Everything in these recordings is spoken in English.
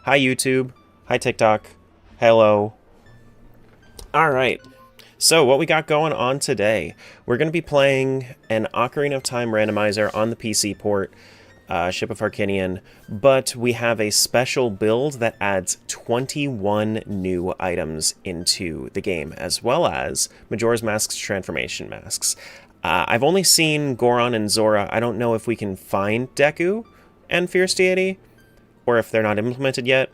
Hi YouTube. Hi TikTok. Hello. Alright, so what we got going on today, we're going to be playing an Ocarina of Time randomizer on the PC port, Ship of Harkinian, but we have a special build that adds 21 new items into the game, as well as Majora's Mask's transformation masks. I've only seen Goron and Zora. I don't know if we can find Deku and Fierce Deity, or if they're not implemented yet.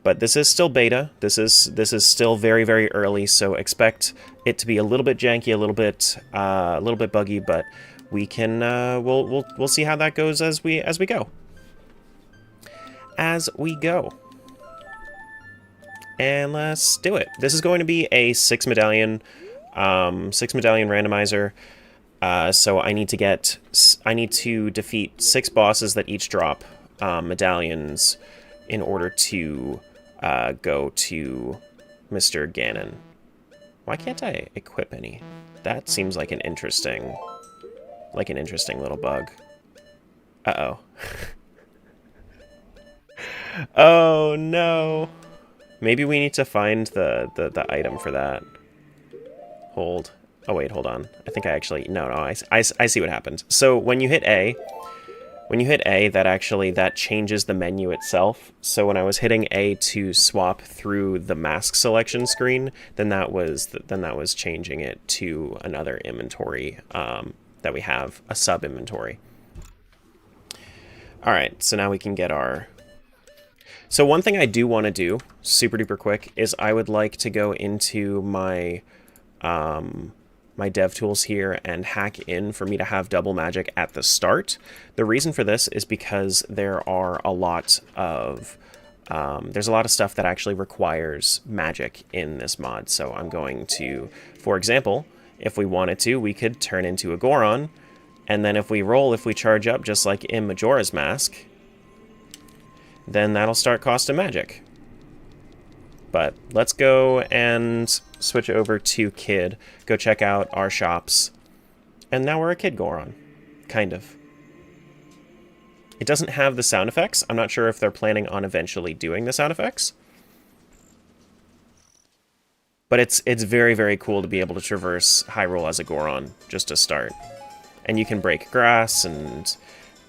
But this is still beta. This is still very, very early, so expect it to be a little bit janky, a little bit buggy, but we can we'll see how that goes as we go. And let's do it. This is going to be a six medallion randomizer. So I need to defeat 6 bosses that each drop medallions in order to go to Mr. Ganon. Why can't I equip any? That seems like an interesting little bug. Uh-oh. Oh no. Maybe we need to find the item for that. Hold. Oh wait, hold on. I think I actually... No, I see what happened. So when you hit A, that changes the menu itself. So when I was hitting A to swap through the mask selection screen, then that was changing it to another inventory that we have, a sub inventory. All right, so now we can get our... So one thing I do want to do, super duper quick, is I would like to go into my my dev tools here and hack in for me to have double magic at the start. The reason for this is because there are a lot of there's a lot of stuff that actually requires magic in this mod. So I'm going to, for example, if we wanted to, we could turn into a Goron, and then if we charge up just like in Majora's Mask, then that'll start costing magic. But let's go and switch over to Kid, go check out our shops, and now we're a Kid Goron, kind of. It doesn't have the sound effects. I'm not sure if they're planning on eventually doing the sound effects. But it's very, very cool to be able to traverse Hyrule as a Goron, just to start. And you can break grass, and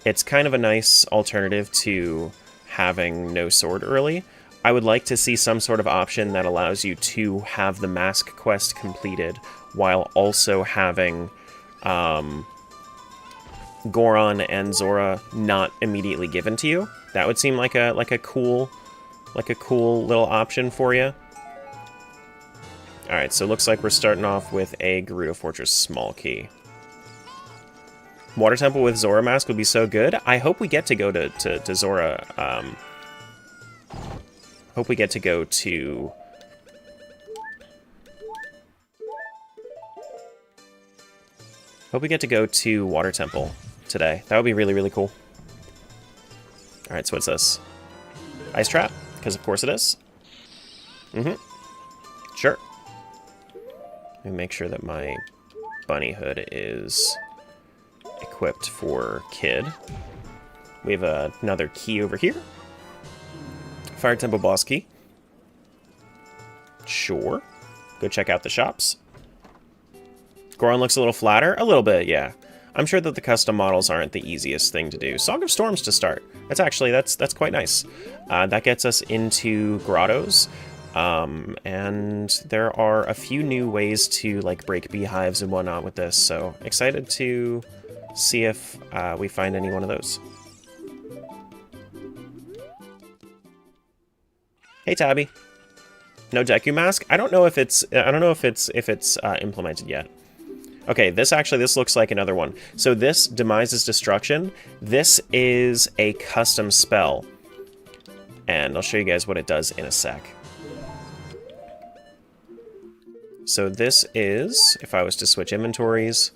it's kind of a nice alternative to having no sword early. I would like to see some sort of option that allows you to have the mask quest completed while also having Goron and Zora not immediately given to you. That would seem like a cool little option for you. All right, so it looks like we're starting off with a Gerudo Fortress small key. Water Temple with Zora mask would be so good. I hope we get to go to Zora. Hope we get to go to... Hope we get to go to Water Temple today. That would be really, really cool. Alright, so what's this? Ice Trap? Because of course it is. Sure. Let me make sure that my bunny hood is equipped for Kid. We have another key over here. Fire Temple boss key. Sure. Go check out the shops. Goron looks a little flatter. A little bit, yeah. I'm sure that the custom models aren't the easiest thing to do. Song of Storms to start. That's quite nice. That gets us into grottos. And there are a few new ways to like break beehives and whatnot with this. So excited to see if we find any one of those. Hey Tabby. No Deku mask? I don't know if it's implemented yet. Okay, this looks like another one. So this Demise's Destruction, this is a custom spell. And I'll show you guys what it does in a sec. So this is, if I was to switch inventories,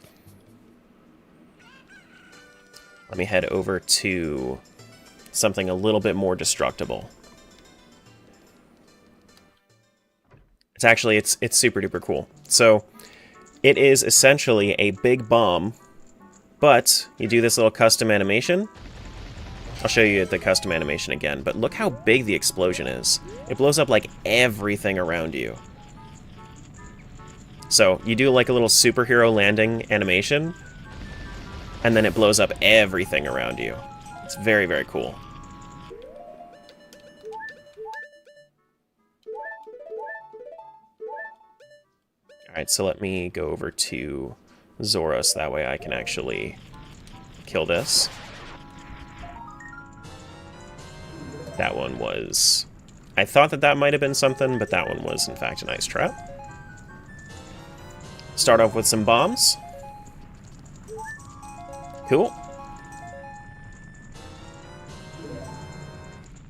let me head over to something a little bit more destructible. It's super duper cool. So it is essentially a big bomb, but you do this little custom animation, I'll show you the custom animation again, but look how big the explosion is. It blows up like everything around you. So you do like a little superhero landing animation, and then it blows up everything around you. It's very, very cool. Alright, so let me go over to Zoros, that way I can actually kill this. That one was... I thought that might have been something, but that one was in fact a nice trap. Start off with some bombs. Cool.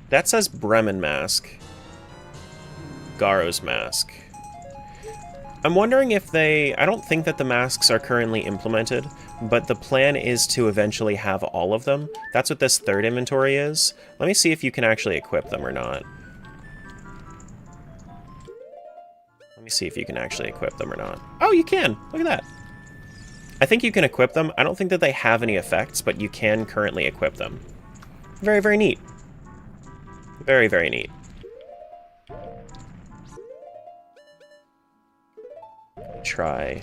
That says Bremen Mask. Garo's Mask. I'm wondering if they... I don't think that the masks are currently implemented, but the plan is to eventually have all of them. That's what this third inventory is. Let me see if you can actually equip them or not. Let me see if you can actually equip them or not. Oh, you can! Look at that! I think you can equip them. I don't think that they have any effects, but you can currently equip them. Very, very neat. Very, very neat. Try.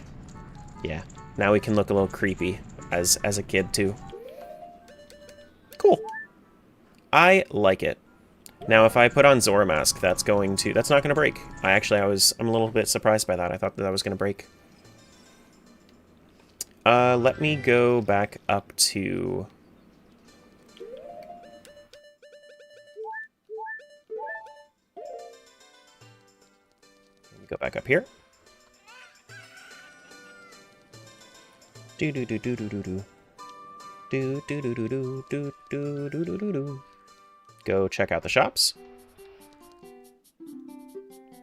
Yeah. Now we can look a little creepy as a kid too. Cool. I like it. Now if I put on Zora Mask, that's not gonna break. I'm a little bit surprised by that. I thought that was gonna break. Let me go back up to... Let me go back up here. Do do do do do do do. Do do do do do do do do do do do. Go check out the shops.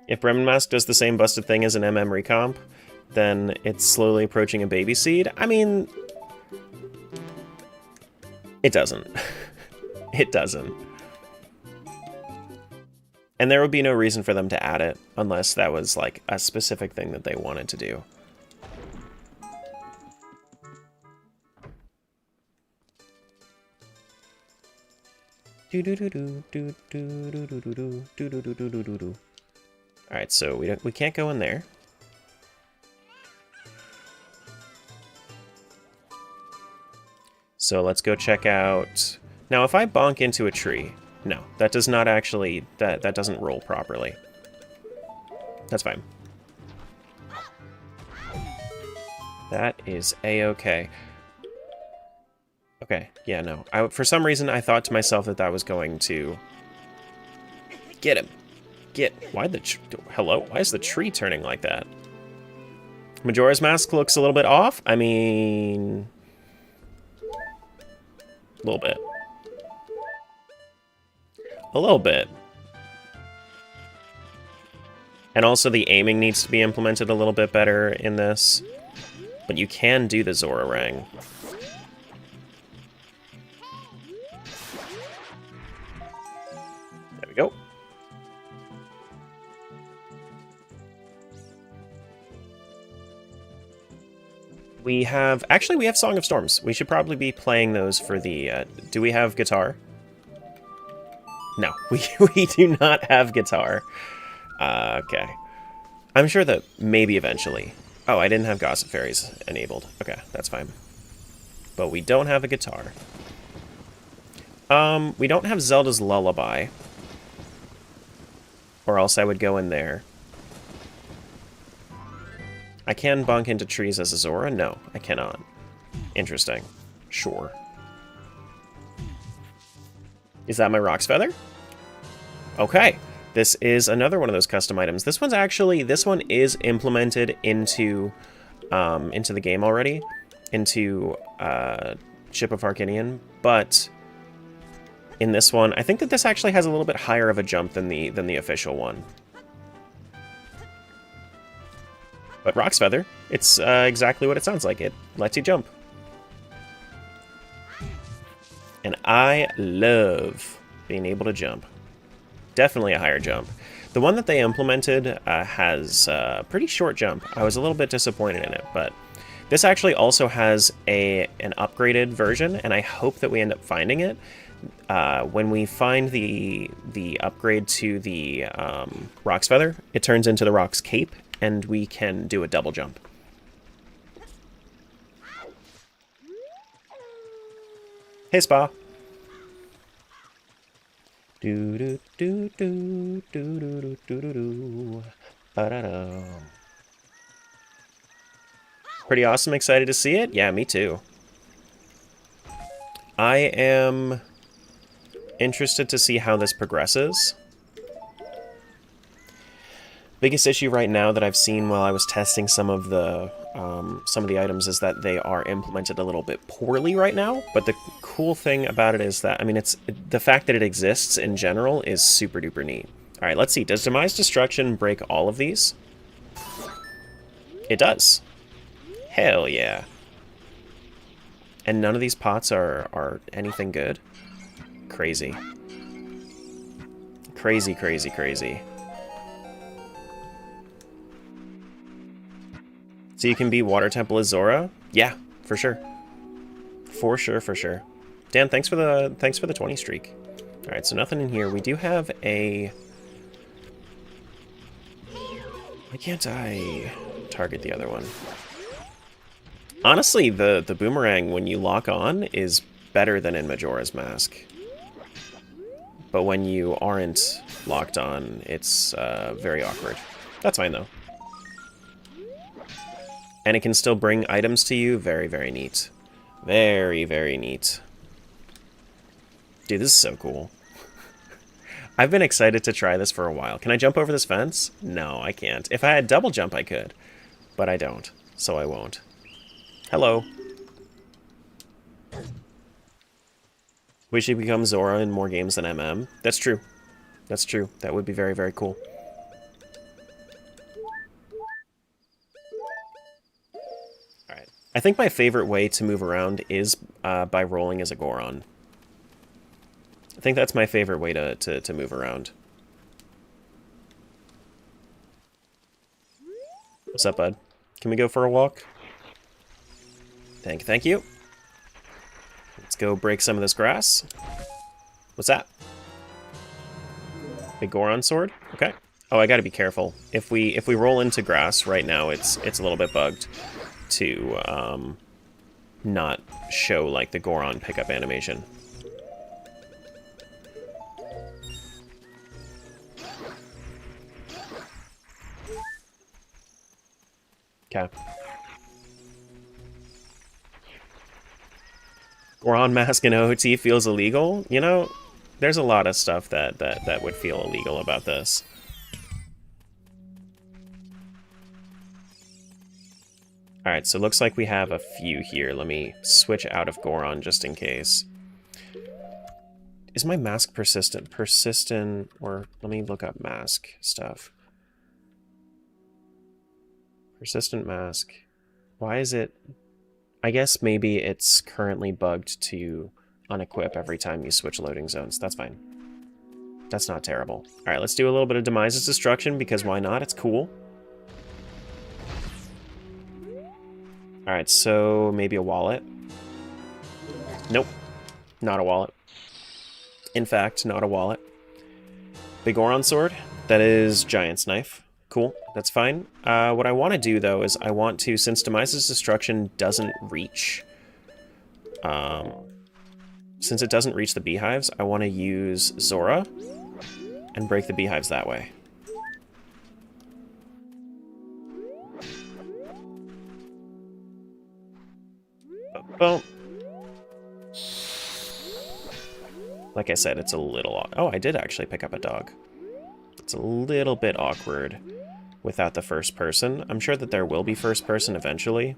If Bremen Mask does the same busted thing as an MM recomp, then it's slowly approaching a baby seed. I mean, it doesn't. It doesn't. And there would be no reason for them to add it unless that was like a specific thing that they wanted to do. Alright, so we can't go in there. So let's go check out... Now if I bonk into a tree... No, that does not actually... That doesn't roll properly. That's fine. That is a-okay. Okay, yeah, no. For some reason, I thought to myself that was going to... Get him! Hello? Why is the tree turning like that? Majora's Mask looks a little bit off. I mean... A little bit. A little bit. And also the aiming needs to be implemented a little bit better in this. But you can do the Zora Rang. There we go. We have Song of Storms. We should probably be playing those for the, do we have guitar? No, we do not have guitar. Okay. I'm sure that maybe eventually. Oh, I didn't have Gossip Fairies enabled. Okay, that's fine. But we don't have a guitar. We don't have Zelda's Lullaby. Or else I would go in there. I can bonk into trees as a Zora? No, I cannot. Interesting. Sure. Is that my Rock's Feather? Okay. This is another one of those custom items. This one is implemented into the game already, into Ship of Harkinian, but in this one, I think that this actually has a little bit higher of a jump than the official one. But Rock's Feather, it's exactly what it sounds like. It lets you jump. And I love being able to jump. Definitely a higher jump. The one that they implemented has a pretty short jump. I was a little bit disappointed in it, but This actually also has an upgraded version, and I hope that we end up finding it. When we find the upgrade to the Rock's Feather, it turns into the Rock's Cape, and we can do a double jump. Hey, Spa. Do do do do do do do do do. Ba-da-da. Pretty awesome. Excited to see it. Yeah, me too. I am interested to see how this progresses. Biggest issue right now that I've seen while I was testing some of the items is that they are implemented a little bit poorly right now. But the cool thing about it is that, I mean, it's the fact that it exists in general is super duper neat. All right, let's see. Does Demise Destruction break all of these? It does. Hell yeah. And none of these pots are anything good? Crazy. Crazy, crazy, crazy. So you can be Water Temple as Zora? Yeah, for sure. For sure, for sure. Dan, thanks for the 20 streak. Alright, so nothing in here. We do have a... Why can't I target the other one? Honestly, the boomerang, when you lock on, is better than in Majora's Mask. But when you aren't locked on, it's very awkward. That's fine, though. And it can still bring items to you. Very, very neat. Very, very neat. Dude, this is so cool. I've been excited to try this for a while. Can I jump over this fence? No, I can't. If I had double jump, I could. But I don't, so I won't. Hello. We should become Zora in more games than MM. That's true. That's true. That would be very, very cool. Alright. I think my favorite way to move around is by rolling as a Goron. I think that's my favorite way to move around. What's up, bud? Can we go for a walk? Thank you. Let's go break some of this grass. What's that? Big Goron sword? Okay. Oh, I gotta be careful. If we roll into grass right now, it's a little bit bugged to not show like the Goron pickup animation. Okay. Goron mask in OT feels illegal? You know, there's a lot of stuff that would feel illegal about this. Alright, so it looks like we have a few here. Let me switch out of Goron just in case. Is my mask persistent? Persistent, or let me look up mask stuff. Persistent mask. Why is it... I guess maybe it's currently bugged to unequip every time you switch loading zones. That's fine. That's not terrible. Alright, let's do a little bit of Demise's Destruction, because why not? It's cool. Alright, so maybe a wallet. Nope. Not a wallet. In fact, not a wallet. Big Goron sword. That is Giant's Knife. Cool, that's fine. What I want to do, though, is I want to, since Demise's Destruction doesn't reach... since it doesn't reach the beehives, I want to use Zora and break the beehives that way. Boom. Like I said, it's a little... Oh, I did actually pick up a dog. It's a little bit awkward without the first person. I'm sure that there will be first person eventually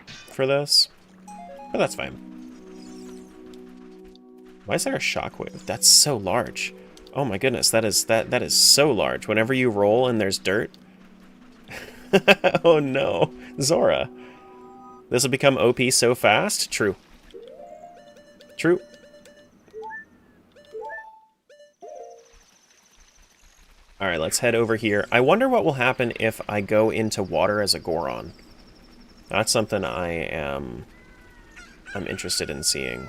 for this, but that's fine. Why is there a shockwave? That's so large. Oh my goodness, that is so large. Whenever you roll and there's dirt. Oh no, Zora. This will become OP so fast? True. True. Alright, let's head over here. I wonder what will happen if I go into water as a Goron. That's something I'm interested in seeing.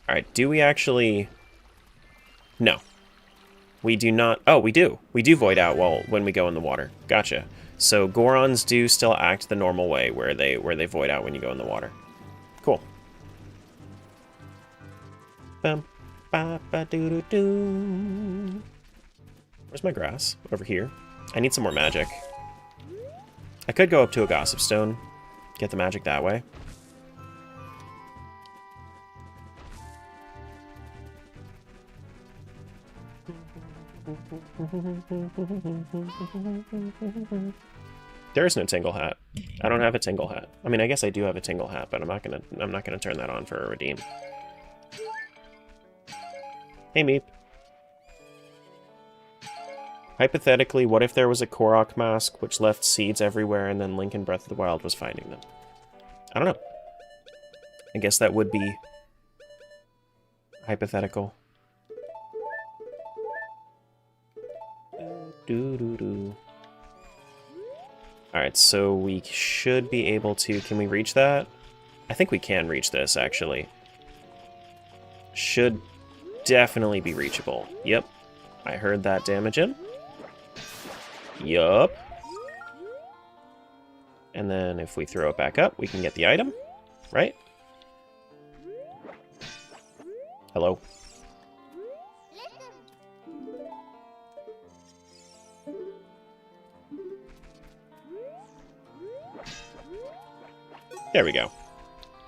Alright, do we actually... No. We do not... Oh, we do. We do void out when we go in the water. Gotcha. So Gorons do still act the normal way, where they void out when you go in the water. Cool. Bum, ba, ba, doo, doo, doo. Where's my grass? Over here. I need some more magic. I could go up to a Gossip Stone, get the magic that way. There is no tingle hat. I don't have a tingle hat. I mean, I guess I do have a tingle hat, but I'm not gonna turn that on for a redeem. Hey, Meep. Hypothetically, what if there was a Korok mask which left seeds everywhere and then Link in Breath of the Wild was finding them? I don't know. I guess that would be hypothetical. Alright, so we should be able to... Can we reach that? I think we can reach this, actually. Should definitely be reachable. Yep. I heard that damage in. Yup. And then if we throw it back up, we can get the item, right? Hello. There we go.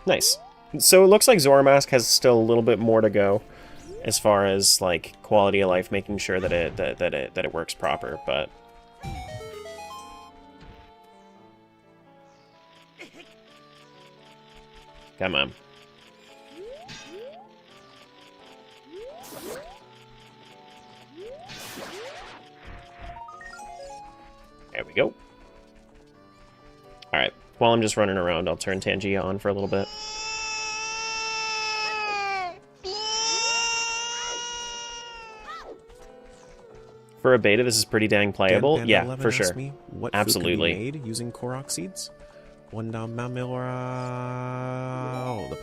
Nice. So it looks like Zoramask has still a little bit more to go as far as like quality of life, making sure that it works proper, but come on. There we go. Alright, while I'm just running around, I'll turn Tangia on for a little bit. For a beta, this is pretty dang playable. Yeah, for sure. What absolutely. Food could be made using Korok seeds? The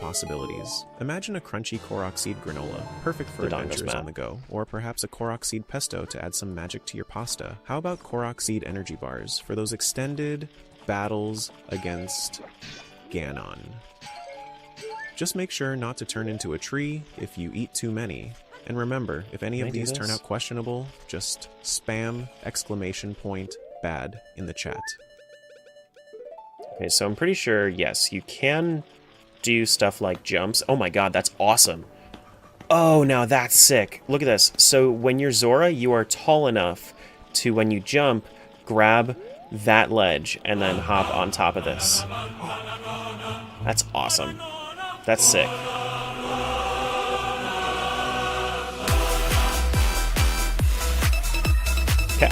possibilities. Imagine a crunchy Korok seed granola, perfect for adventures on the go, or perhaps a Korok seed pesto to add some magic to your pasta. How about Korok seed energy bars for those extended battles against Ganon? Just make sure not to turn into a tree if you eat too many. And remember, if any of these turn out questionable, just spam !bad in the chat. Okay, so I'm pretty sure, yes, you can do stuff like jumps. Oh my god, that's awesome. Oh, now that's sick. Look at this. So when you're Zora, you are tall enough to, when you jump, grab that ledge and then hop on top of this. That's awesome. That's sick. Okay.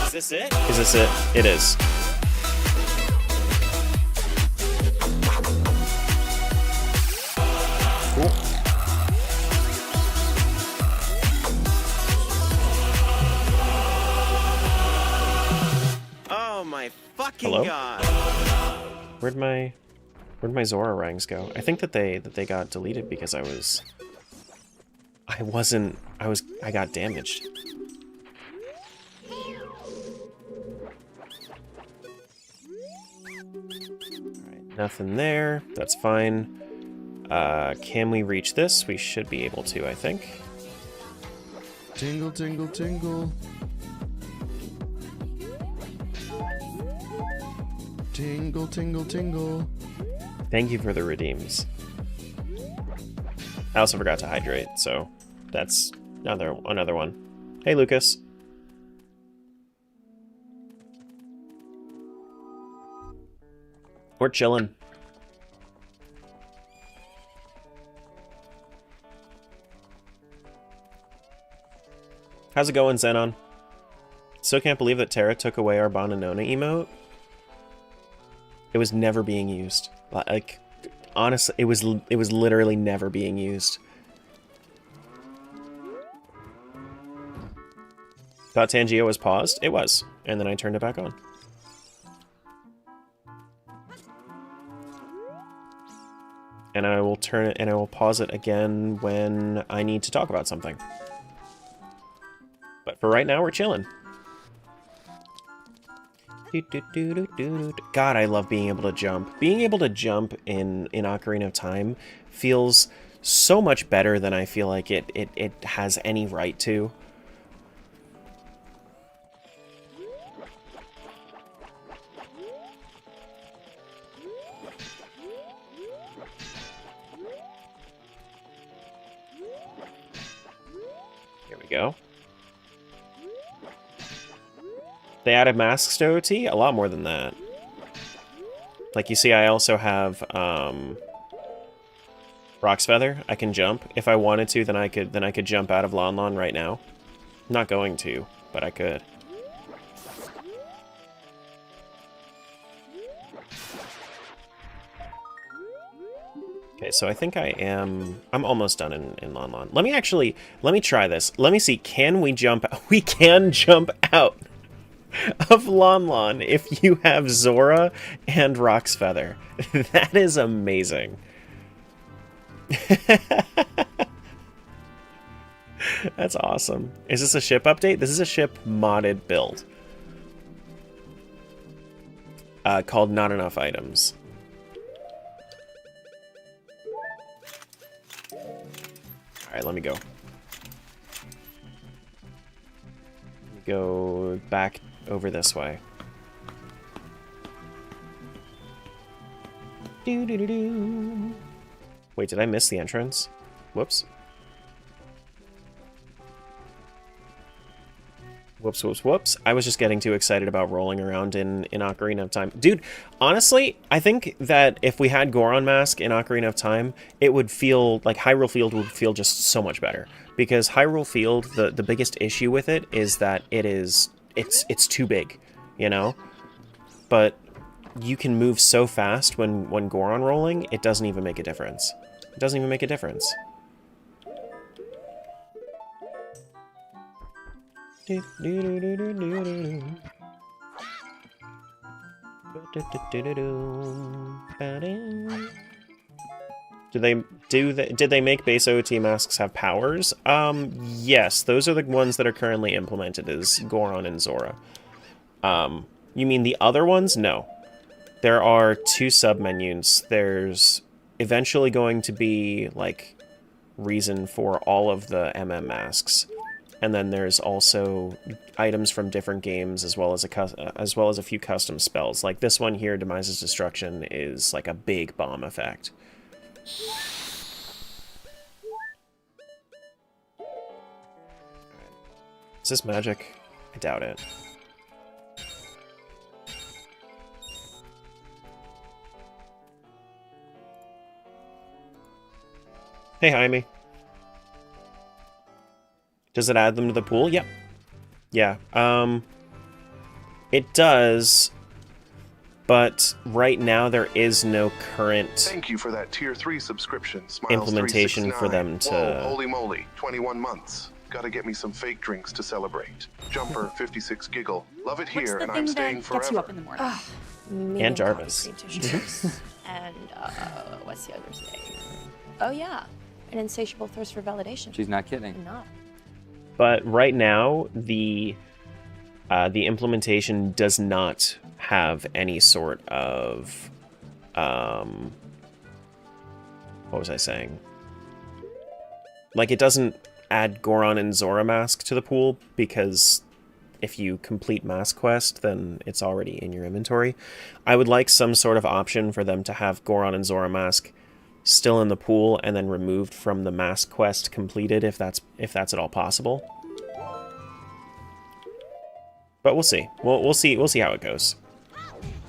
Is this it? Is this it? It is. Cool. Oh my fucking god! Where'd my Zora ranks go? I think that they got deleted because I got damaged. Alright, nothing there. That's fine. Can we reach this? We should be able to, I think. Tingle, tingle, tingle. Tingle, tingle, tingle. Thank you for the redeems. I also forgot to hydrate, so that's another one. Hey, Lucas. We're chilling. How's it going, Xenon? Still can't believe that Terra took away our Bananona emote. It was never being used. Like, honestly, it was literally never being used. Thought Tangio was paused? It was. And then I turned it back on. And I will turn it, and I will pause it again when I need to talk about something. But for right now, we're chilling. God, I love being able to jump. Being able to jump in Ocarina of Time feels so much better than I feel like it has any right to. Here we go. They added masks to OT? A lot more than that. Like, you see, I also have, Rock's Feather. I can jump. If I wanted to, then I could jump out of Lon Lon right now. I'm not going to, but I could. Okay, so I think I'm almost done in Lon Lon. Let me try this. Let me see, can we jump? We can jump out of Lon Lon if you have Zora and Rock's Feather. That is amazing. That's awesome. Is this a ship update? This is a ship modded build. Called Not Enough Items. Alright, let me go. Go back over this way. Doo-doo-doo-doo. Wait, did I miss the entrance? Whoops. Whoops, whoops, whoops. I was just getting too excited about rolling around in Ocarina of Time. Dude, honestly, I think that if we had Goron Mask in Ocarina of Time, it would feel like Hyrule Field would feel just so much better. Because Hyrule Field, the biggest issue with it is that it's too big, you know? But you can move so fast when Goron rolling, it doesn't even make a difference. It doesn't even make a difference. Do did they make base OT masks have powers? Yes, those are the ones that are currently implemented as Goron and Zora. You mean the other ones? No. There are two sub-menus. There's eventually going to be, like, reason for all of the MM masks. And then there's also items from different games as well as a few custom spells. Like this one here, Demise's Destruction, is like a big bomb effect. Is this magic? I doubt it. Hey, Jaime. Does it add them to the pool? Yep. Yeah. It does, but right now there is no current Thank you for that tier 3 subscription. Smiles implementation for them to... Whoa, holy moly, 21 months. Gotta get me some fake drinks to celebrate. Jumper 56 giggle. Love it here, and I'm staying forever. Gets you up in the morning? And Jarvis. And what's the other thing? Oh yeah, an insatiable thirst for validation. She's not kidding. I'm not. But right now, the implementation does not have any sort of, what was I saying? Like, it doesn't add Goron and Zora Mask to the pool, because if you complete Mask Quest, then it's already in your inventory. I would like some sort of option for them to have Goron and Zora Mask still in the pool and then removed from the Mask Quest completed, if that's at all possible. But we'll see. We'll see how it goes.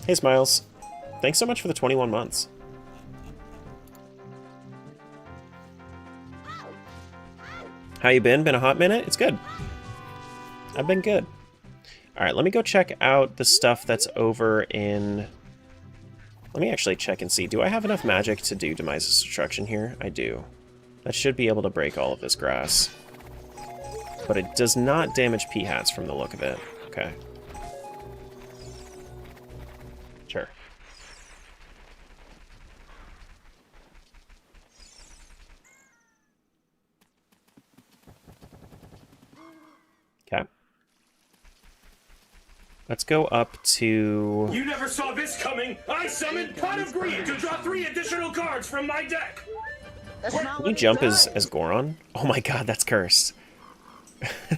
Hey, Smiles. Thanks so much for the 21 months. How you been? Been a hot minute? It's good. I've been good. All right, let me go check out the stuff that's over in Let me actually check and see. Do I have enough magic to do Demise's Destruction here? I do. That should be able to break all of this grass. But it does not damage P-hats from the look of it. Okay. Sure. Okay. Let's go up to... You never saw this coming! I summoned Pot of Greed to draw 3 additional cards from my deck! Can you jump as Goron? Oh my god, that's cursed.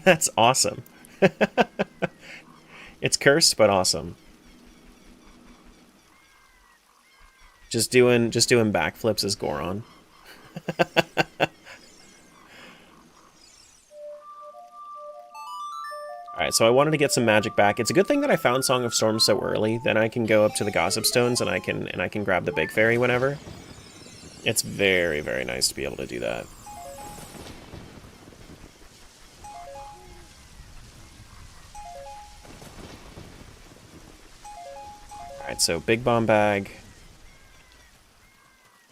That's awesome. It's cursed, but awesome. Just doing backflips as Goron. Alright, so I wanted to get some magic back. It's a good thing that I found Song of Storms so early. Then I can go up to the Gossip Stones and I can grab the Big Fairy whenever. It's very, very nice to be able to do that. Alright, so Big Bomb Bag.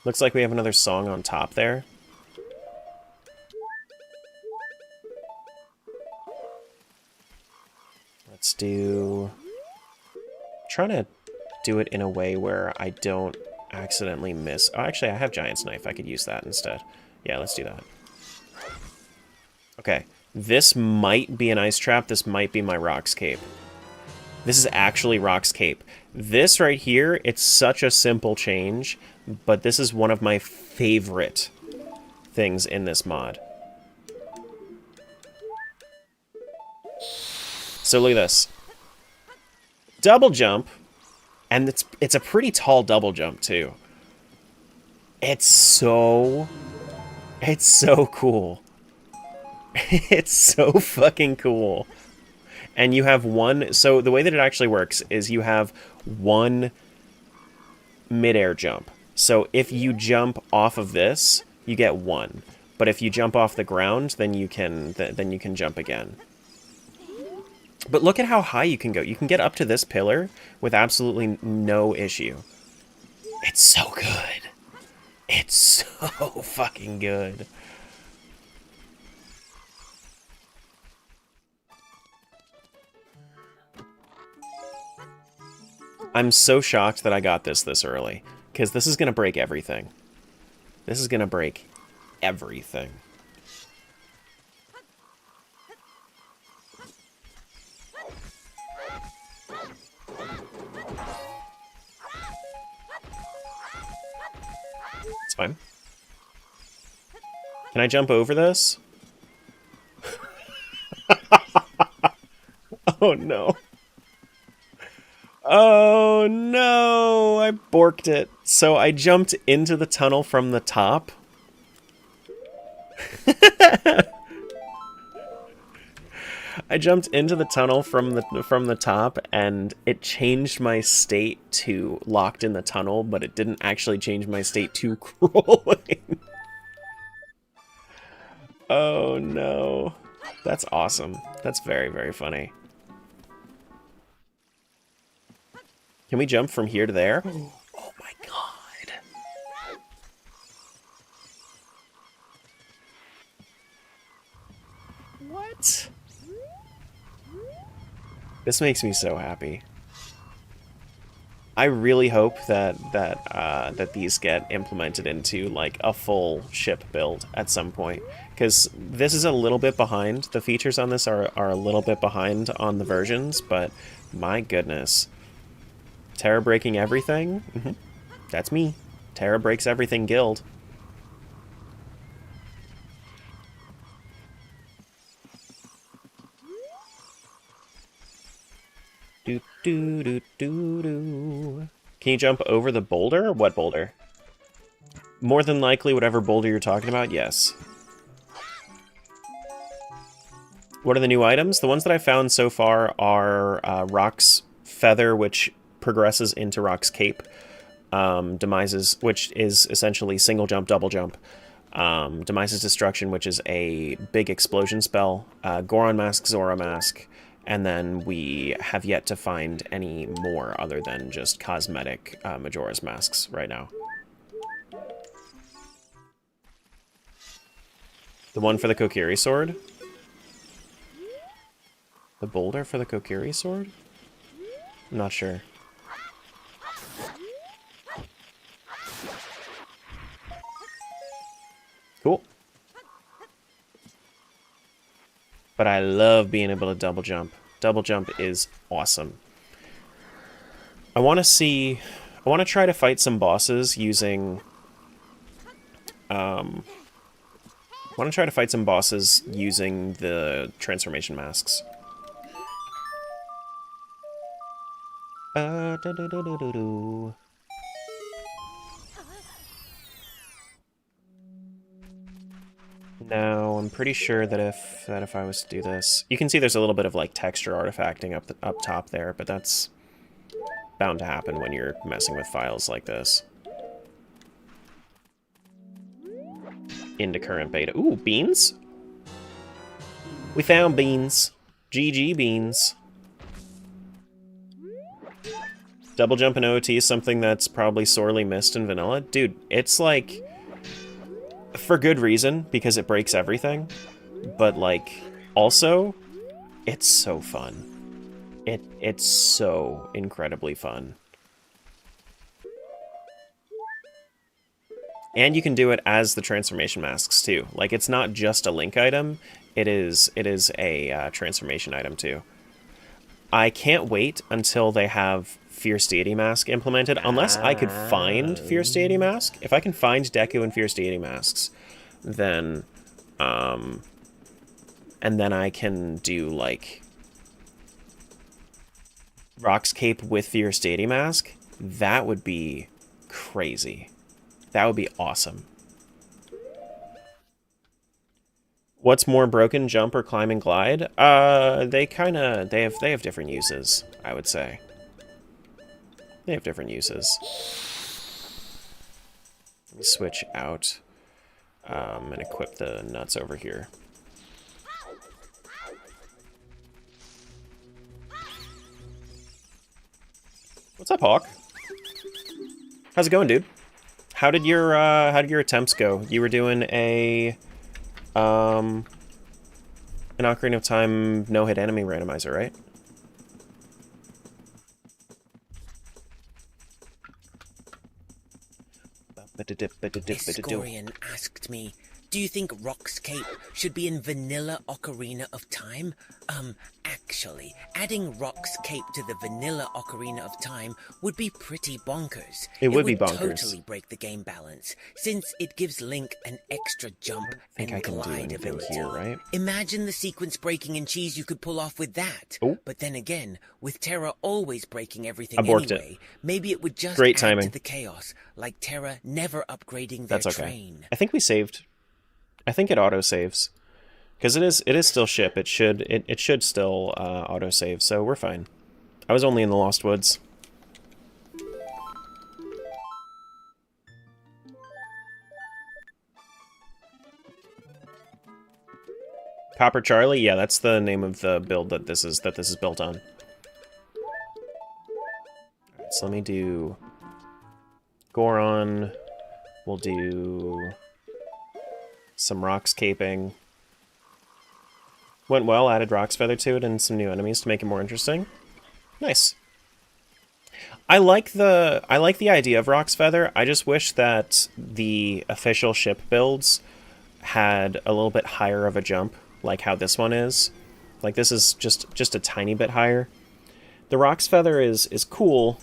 Looks like we have another song on top there. Let's do... I'm trying to do it in a way where I don't accidentally miss... Oh, actually, I have Giant's Knife. I could use that instead. Yeah, let's do that. Okay. This might be an Ice Trap. This might be my Rock's Cape. This is actually Rock's Cape. This right here, it's such a simple change, but this is one of my favorite things in this mod. So look at this. Double jump, and it's a pretty tall double jump too. It's so cool. It's so fucking cool. And you have one, so the way that it actually works is you have one midair jump. So if you jump off of this, you get 1. But if you jump off the ground, then you can jump again. But look at how high you can go. You can get up to this pillar with absolutely no issue. It's so good. It's so fucking good. I'm so shocked that I got this early, because this is going to break everything. This is going to break everything. It's fine. Can I jump over this? Oh no. Oh no, I borked it. So I jumped into the tunnel from the top. I jumped into the tunnel from the top, and it changed my state to locked in the tunnel, but it didn't actually change my state to crawling. Oh no. That's awesome. That's very, very funny. Can we jump from here to there? Oh my god. What? This makes me so happy. I really hope that these get implemented into like a full ship build at some point, because this is a little bit behind. The features on this are a little bit behind on the versions, but my goodness. Terra breaking everything? Mm-hmm. That's me. Terra breaks everything guild. Do do do do do. Can you jump over the boulder? What boulder? More than likely, whatever boulder you're talking about, yes. What are the new items? The ones that I found so far are Rock's Feather, which progresses into Rock's Cape, Demise's, which is essentially single jump, double jump, Demise's Destruction, which is a big explosion spell, Goron Mask, Zora Mask, And then we have yet to find any more other than just cosmetic Majora's Masks right now. The one for the Kokiri sword? The boulder for the Kokiri sword? I'm not sure. Cool. But I love being able to double jump. Double jump is awesome. I want to try to fight some bosses using the transformation masks. Now, I'm pretty sure that if I was to do this, you can see there's a little bit of like texture artifacting up top there, but that's bound to happen when you're messing with files like this. Into current beta. Ooh, beans? We found beans. GG beans. Double jump in OOT is something that's probably sorely missed in vanilla. Dude, it's like, for good reason, because it breaks everything, but like, also, it's so fun. It's so incredibly fun. And you can do it as the transformation masks too. Like, it's not just a Link item, it is a transformation item too. I can't wait until they have Fierce Deity Mask implemented, unless I could find Fierce Deity Mask. If I can find Deku and Fierce Deity Masks, then, and then I can do, like, Rock's Cape with Fierce Deity Mask. That would be crazy. That would be awesome. What's more broken, jump or climb and glide? They have different uses, I would say. They have different uses. Let me switch out and equip the nuts over here. What's up, Hawk? How's it going, dude? How did your attempts go? You were doing an Ocarina of Time no-hit enemy randomizer, right? Escorian asked me, do you think Rock's Cape should be in vanilla Ocarina of Time? Actually, adding Rock's Cape to the vanilla Ocarina of Time would be pretty bonkers. It would be bonkers. Totally break the game balance, since it gives Link an extra jump and glide ability. Here, right? Imagine the sequence breaking and cheese you could pull off with that. Oh. But then again, with Terra always breaking everything Aborked anyway, maybe it would just Great add timing. to the chaos, like Terra never upgrading their That's okay. train. I think we saved. I think it auto-saves. Because it is still ship. It should still auto-save, so we're fine. I was only in the Lost Woods. Copper Charlie? Yeah, that's the name of the build that this is built on. Alright, so let me do Goron. We'll do some Rock's Caping. Went well, added Rock's Feather to it and some new enemies to make it more interesting. Nice. I like the idea of Rock's Feather. I just wish that the official ship builds had a little bit higher of a jump, like how this one is. Like, this is just a tiny bit higher. The Rock's Feather is cool.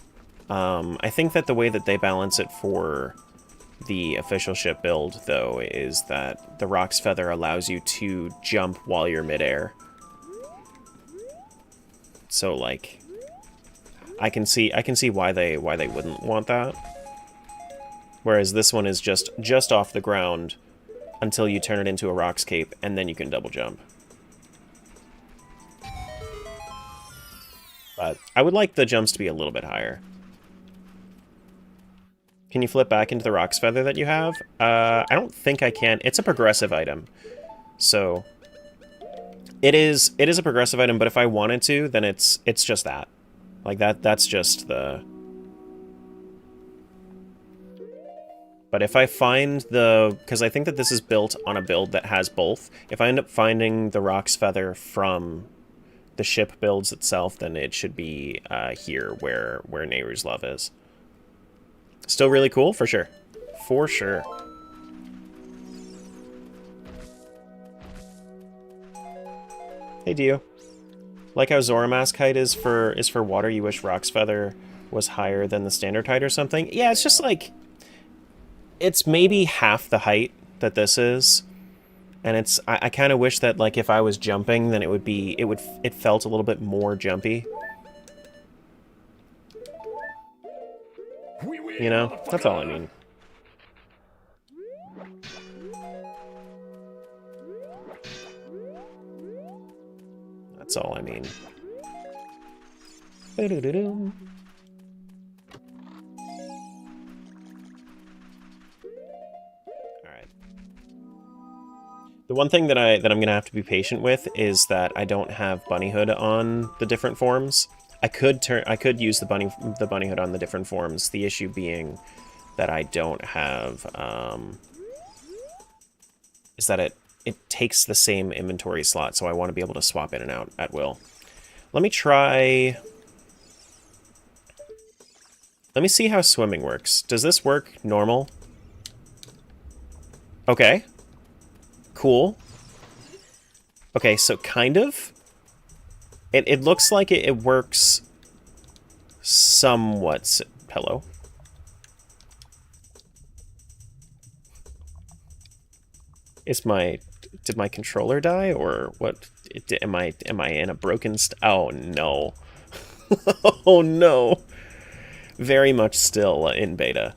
I think that the way that they balance it for the official ship build, though, is that the Rock's Feather allows you to jump while you're midair. So, like, I can see why they wouldn't want that. Whereas this one is just off the ground until you turn it into a Rock's Cape, and then you can double jump. But I would like the jumps to be a little bit higher. Can you flip back into the Rock's Feather that you have? I don't think I can. It's a progressive item. So It is a progressive item, but if I wanted to, then it's just that. Like that's just the... But if I find the... Because I think that this is built on a build that has both. If I end up finding the Rock's Feather from the ship builds itself, then it should be here where Nehru's Love is. Still really cool, for sure. For sure. Hey, Dio. Like how Zoramask height is for water, you wish Rock's Feather was higher than the standard height or something? Yeah, it's just like... It's maybe half the height that this is. And it's... I kind of wish that, like, if I was jumping, then it felt a little bit more jumpy. You know? That's all I mean. That's all I mean. Alright. The one thing that I'm gonna have to be patient with is that I don't have Bunnyhood on the different forms. I could use the Bunnyhood on the different forms. The issue being that I don't have is that it takes the same inventory slot, so I want to be able to swap in and out at will. Let me try... Let me see how swimming works. Does this work normal? Okay. Cool. Okay, so kind of. It looks like it works somewhat... Hello? Did my controller die, or what? Am I in a broken oh no. Oh no. Very much still in beta.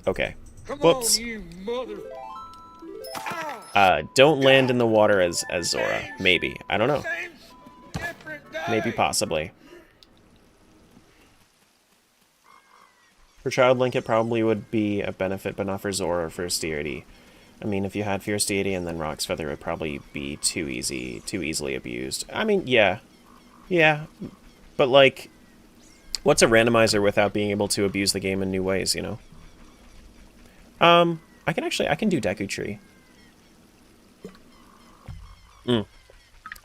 Okay. Whoops. Don't land in the water as Zora. Maybe. I don't know. Maybe possibly. For Child Link, it probably would be a benefit, but not for Zora or Fierce Deity. I mean, if you had Fierce Deity and then Rock's Feather, it would probably be too easily abused. I mean, yeah. Yeah. But, like, what's a randomizer without being able to abuse the game in new ways, you know? I can do Deku Tree.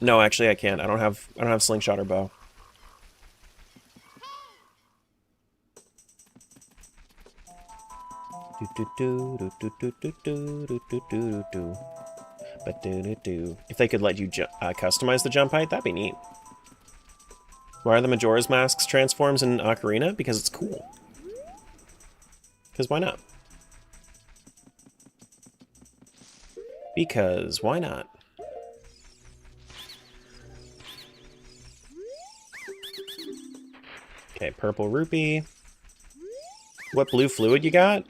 No, actually I can't. I don't have Slingshot or Bow. If they could let you customize the jump height, that'd be neat. Why are the Majora's Mask's transforms in Ocarina? Because it's cool. Because why not? Because why not? Okay, purple rupee. What blue fluid you got?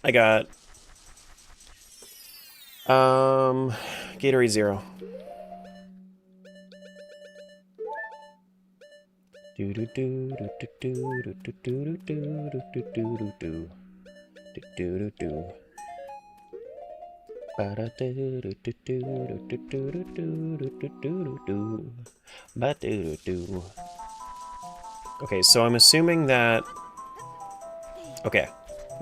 I got Gatorade Zero. Okay, so I'm assuming that... Okay,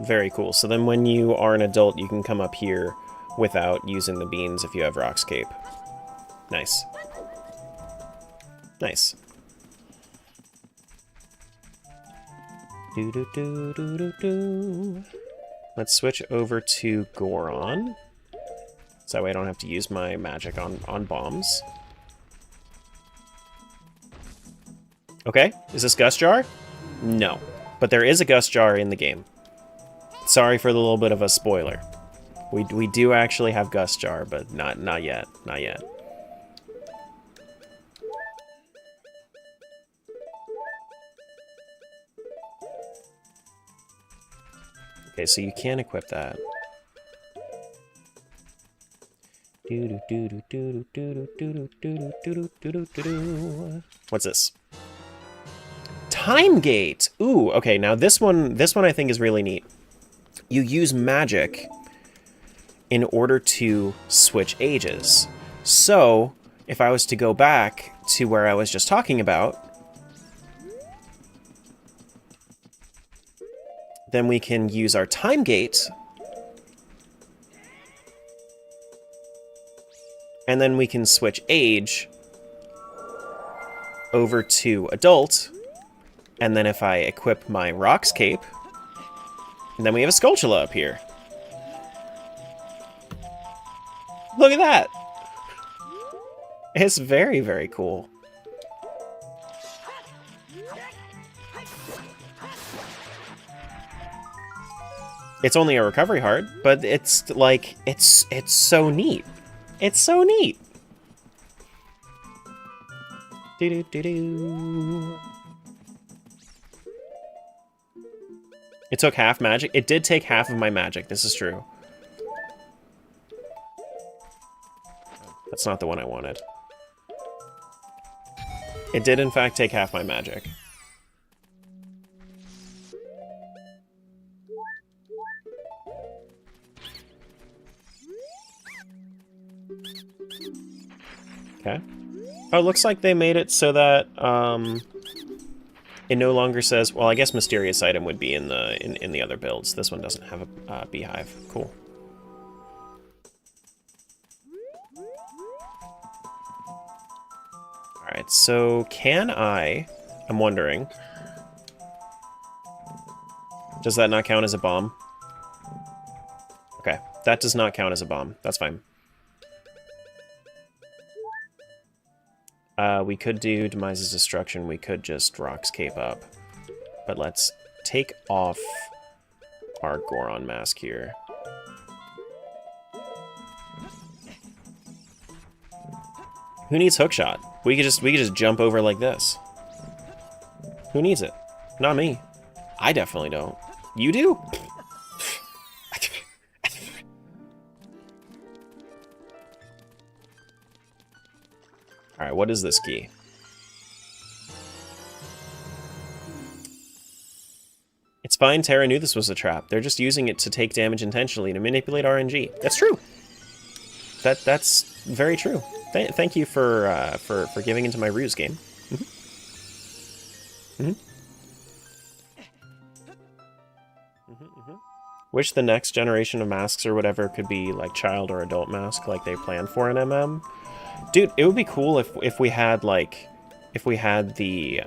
very cool. So then when you are an adult, you can come up here without using the beans if you have Rock's Cape. Nice. Nice. Let's switch over to Goron. So that way I don't have to use my magic on bombs. Okay, is this Gust Jar? No. But there is a Gust Jar in the game. Sorry for the little bit of a spoiler. We do actually have Gust Jar, but not yet. Not yet. Okay, so you can equip that. What's this? Time Gate! Ooh, okay, now this one I think is really neat. You use magic in order to switch ages. So, if I was to go back to where I was just talking about, then we can use our time gate, and then we can switch age over to adult, and then if I equip my Rocks Cape, then we have a Skulltula up here. Look at that! It's very, very cool. It's only a recovery heart, but it's like, it's so neat. It's so neat. Do-do-do-do. It took half magic. It did take half of my magic. This is true. That's not the one I wanted. It did, in fact, take half my magic. Okay. Oh, it looks like they made it so that it no longer says. Well, I guess mysterious item would be in the other builds. This one doesn't have a beehive. Cool. All right. So can I'm wondering. Does that not count as a bomb? Okay, that does not count as a bomb. That's fine. We could do Demise's Destruction. We could just Rocks Cape up. But let's take off our Goron mask here. Who needs Hookshot? We could just jump over like this. Who needs it? Not me. I definitely don't. You do? Alright, what is this key? It's fine, Terra knew this was a trap. They're just using it to take damage intentionally to manipulate RNG. That's true. That's very true. Thank you for giving into my ruse game. Wish the next generation of masks or whatever could be like child or adult mask like they planned for in MM. Dude, it would be cool if we had like the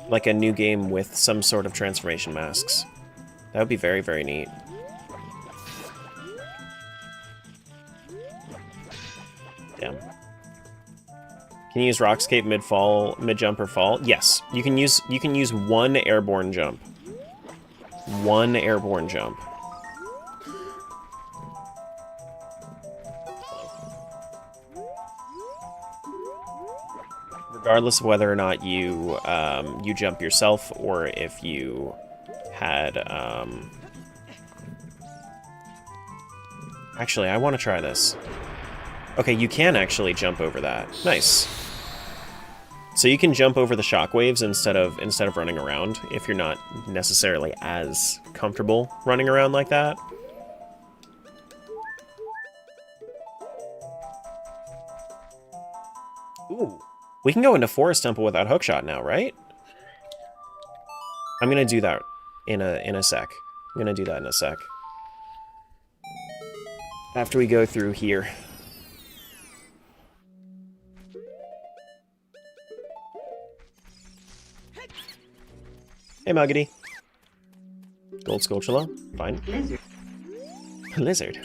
like a new game with some sort of transformation masks. That would be very, very neat. Damn. Can you use Rockscape mid-fall, mid-jump, or fall? Yes, you can use one airborne jump. One airborne jump. Regardless of whether or not you you jump yourself or if you had Actually, I want to try this. Okay, you can actually jump over that. Nice. So you can jump over the shockwaves instead of running around if you're not necessarily as comfortable running around like that. Ooh. We can go into Forest Temple without Hookshot now, right? I'm gonna do that in a sec. I'm gonna do that in a sec. After we go through here. Hey, Muggety. Gold Skulltula. Fine. Lizard.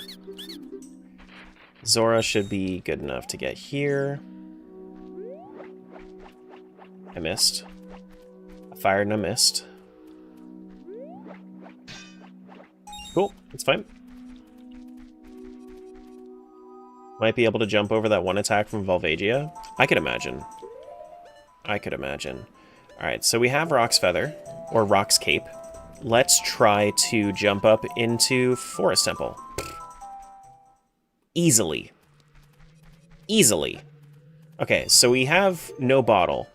Zora should be good enough to get here. I missed. I fired and I missed. Cool, it's fine. Might be able to jump over that one attack from Volvagia. I could imagine. I could imagine. Alright, so we have Rock's Feather, or Rock's Cape. Let's try to jump up into Forest Temple. Easily. Easily. Okay, so we have no bottle.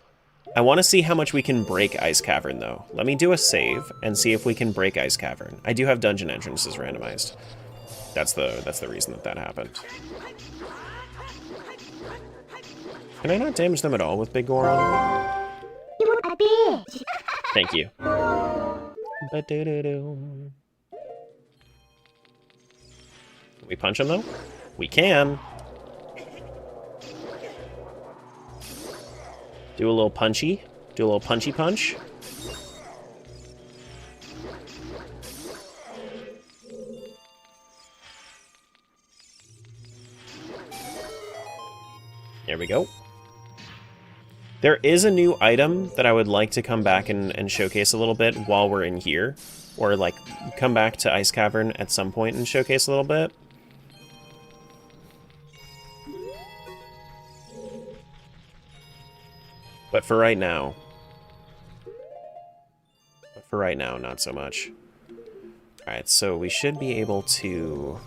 I want to see how much we can break Ice Cavern, though. Let me do a save and see if we can break Ice Cavern. I do have dungeon entrances randomized. That's the reason that happened. Can I not damage them at all with Big Goron? Thank you. Can we punch him though? We can. Do a little punchy. Do a little punchy punch. There we go. There is a new item that I would like to come back and showcase a little bit while we're in here. Or, like, come back to Ice Cavern at some point and showcase a little bit. But for right now... not so much. Alright, so we should be able to...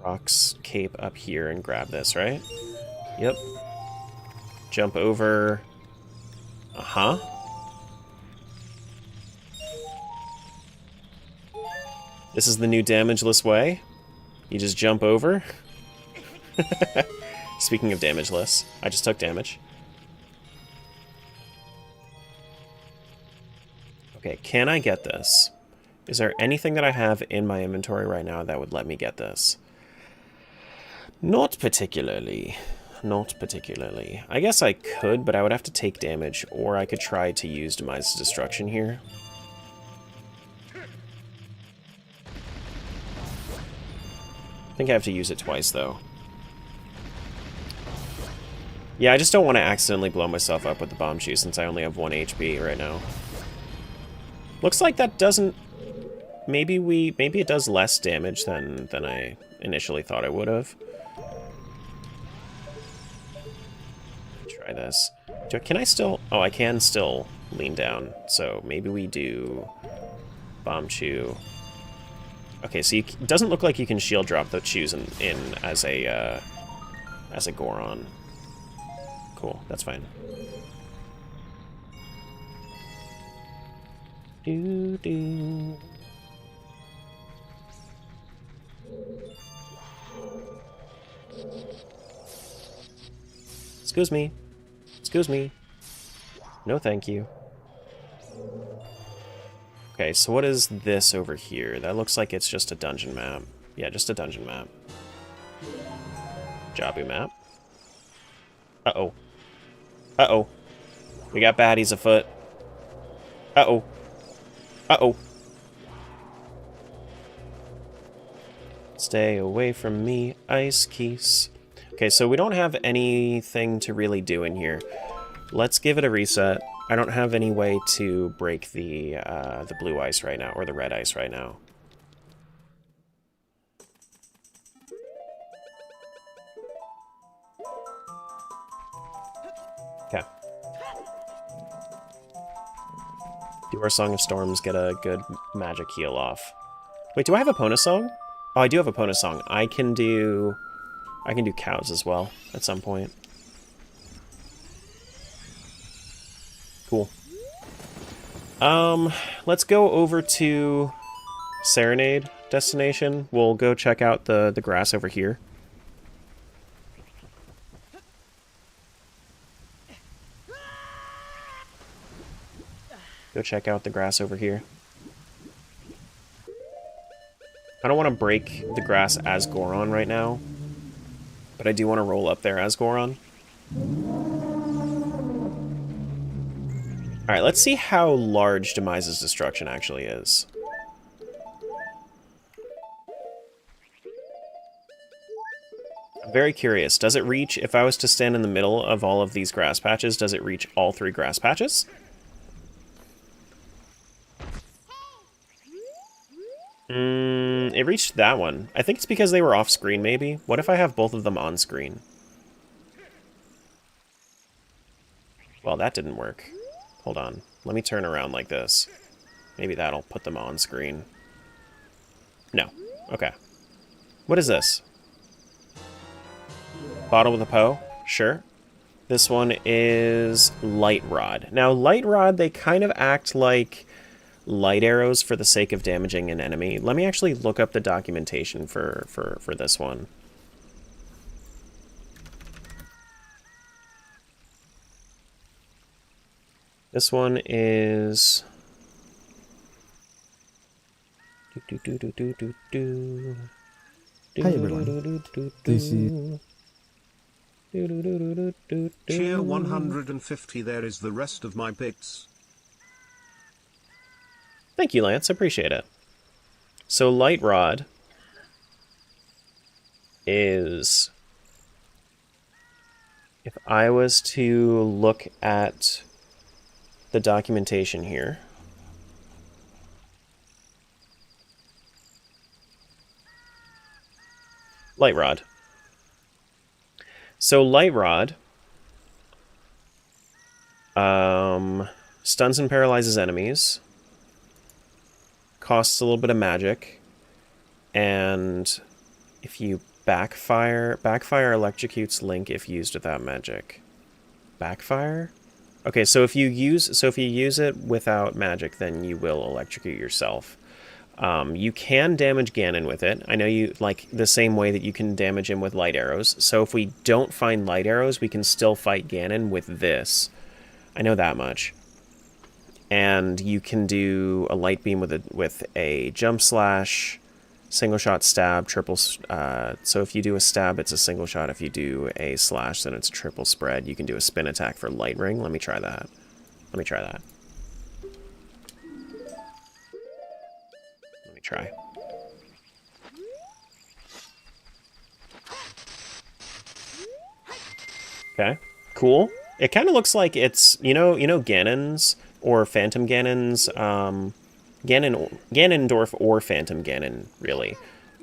Rock's Cape up here and grab this, right? Yep. Jump over. Uh-huh. This is the new damageless way. You just jump over. Speaking of damageless, I just took damage. Okay, can I get this? Is there anything that I have in my inventory right now that would let me get this? Not particularly. Not particularly. I guess I could, but I would have to take damage, or I could try to use Demise Destruction here. I think I have to use it twice, though. Yeah, I just don't want to accidentally blow myself up with the Bomb Shoe since I only have 1 HP right now. Looks like that doesn't... Maybe it does less damage than I initially thought it would have. Try this. Can I still... Oh, I can still lean down. So maybe we do... Bomb Chew. Okay, so it doesn't look like you can shield drop the chews in as a Goron. Cool, that's fine. Do. Excuse me. Excuse me. No, thank you. Okay, so what is this over here? That looks like it's just a dungeon map. Yeah, just a dungeon map. Jabu map. Uh-oh. Uh-oh. We got baddies afoot. Uh-oh. Uh-oh. Stay away from me, Ice Keys. Okay, so we don't have anything to really do in here. Let's give it a reset. I don't have any way to break the blue ice right now, or the red ice right now. Okay. Do our Song of Storms, get a good magic heal off. Wait, do I have a Pona song? Oh, I do have a Pona song. I can do cows as well at some point. Cool. Let's go over to Serenade destination. We'll go check out the grass over here. Go check out the grass over here. I don't want to break the grass as Goron right now, but I do want to roll up there as Goron. Alright, let's see how large Demise's Destruction actually is. I'm very curious. Does it reach, if I was to stand in the middle of all of these grass patches, does it reach all 3 grass patches? It reached that one. I think it's because they were off screen, maybe. What if I have both of them on screen? Well, that didn't work. Hold on. Let me turn around like this. Maybe that'll put them on screen. No. Okay. What is this? Bottle with a Poe? Sure. This one is Light Rod. Now, Light Rod, they kind of act like light arrows for the sake of damaging an enemy. Let me actually look up the documentation for this one. This one is... Hi everyone. This is Cheer 150, there is the rest of my bits. Thank you, Lance. Appreciate it. So light rod is... If I was to look at the documentation here... Light rod. So light rod stuns and paralyzes enemies, costs a little bit of magic, and if you backfire electrocutes Link if used without magic. Backfire? Okay, so if you use it without magic, then you will electrocute yourself. You can damage Ganon with it. I know you like the same way that you can damage him with light arrows. So if we don't find light arrows, we can still fight Ganon with this. I know that much. And you can do a light beam with a jump slash, single shot stab, triple. So if you do a stab, it's a single shot. If you do a slash, then it's a triple spread. You can do a spin attack for light ring. Let me try that. Try. Okay, cool. It kind of looks like it's, you know Ganon's or Phantom Ganon's, Ganondorf or Phantom Ganon, really.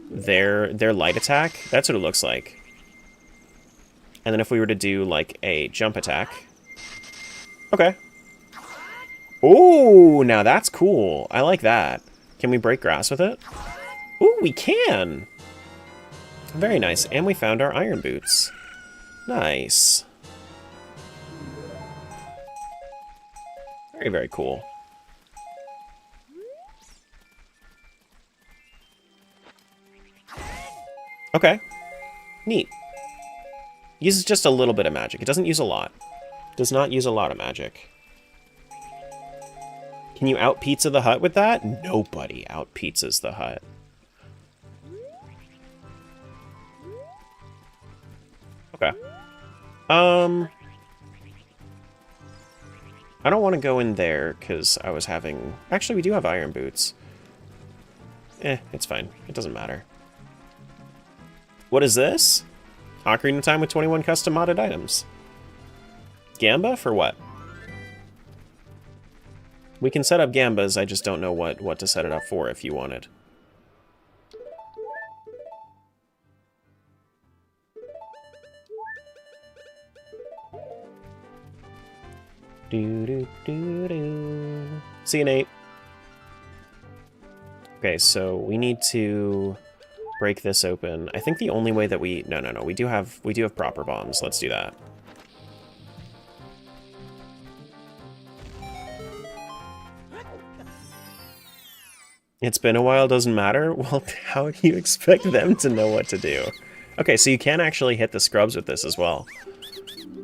Their light attack, that's what it looks like. And then if we were to do like a jump attack. Okay. Ooh, now that's cool. I like that. Can we break grass with it? Ooh, we can! Very nice. And we found our iron boots. Nice. Very, very cool. Okay. Neat. Uses just a little bit of magic. It doesn't use a lot. Does not use a lot of magic. Can you out-pizza the hut with that? Nobody out-pizzas the hut. Okay. I don't want to go in there, because I was having... Actually, we do have iron boots. It's fine. It doesn't matter. What is this? Ocarina of Time with 21 custom modded items. Gamba? For what? We can set up Gambas, I just don't know what to set it up for if you wanted. See you, Nate. Okay, so we need to break this open. I think the only way that we... No, we do have proper bombs. Let's do that. It's been a while, doesn't matter? Well, how do you expect them to know what to do? Okay, so you can actually hit the scrubs with this as well.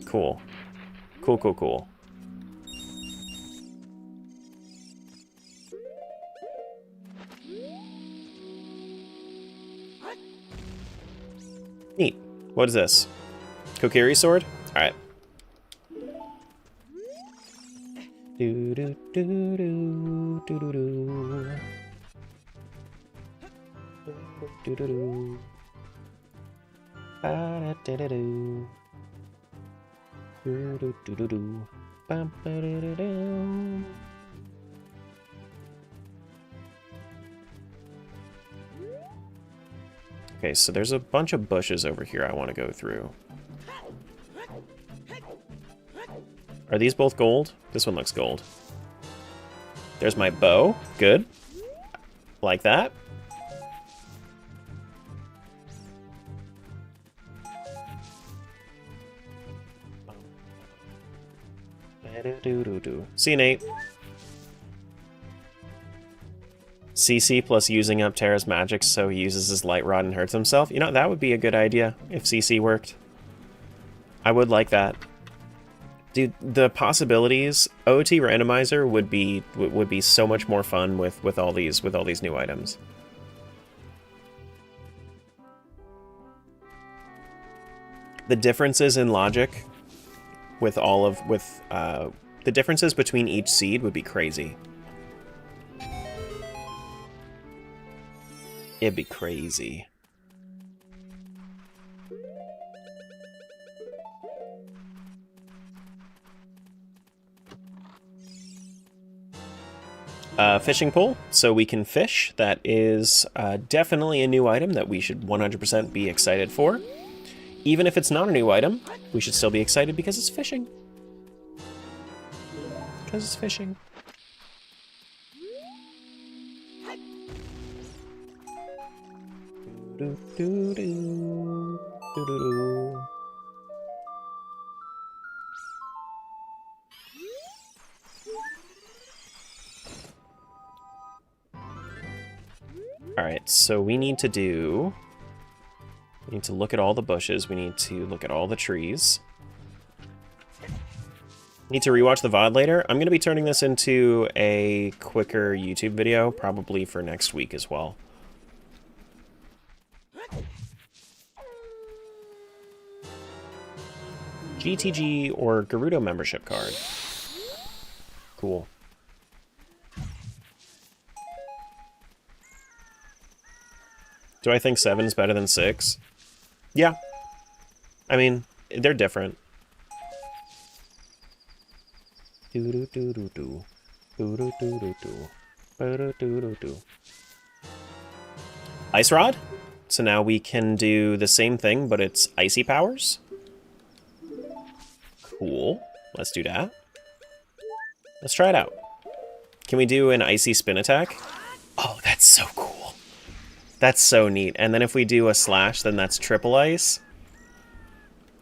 Cool. Cool. Neat. What is this? Kokiri sword? Alright. Okay, so there's a bunch of bushes over here I want to go through. Are these both gold? This one looks gold. There's my bow. Good. Like that. See you, Nate. CC plus using up Terra's magic so he uses his light rod and hurts himself. You know, that would be a good idea if CC worked. I would like that. Dude, the possibilities, OT Randomizer would be so much more fun with all these new items. The differences in logic with the differences between each seed would be crazy. It'd be crazy. Fishing pole, so we can fish. That is definitely a new item that we should 100% be excited for. Even if it's not a new item, we should still be excited because it's fishing. Because it's fishing. Do, do, do, do, do, do. Alright, so we need to look at all the bushes, we need to look at all the trees. Need to rewatch the VOD later. I'm going to be turning this into a quicker YouTube video, probably for next week as well. GTG or Gerudo membership card. Cool. Do I think 7 is better than 6? Yeah. I mean, they're different. Ice Rod? So now we can do the same thing, but it's icy powers? Cool. Let's do that. Let's try it out. Can we do an icy spin attack? Oh, that's so cool. That's so neat. And then if we do a slash, then that's triple ice.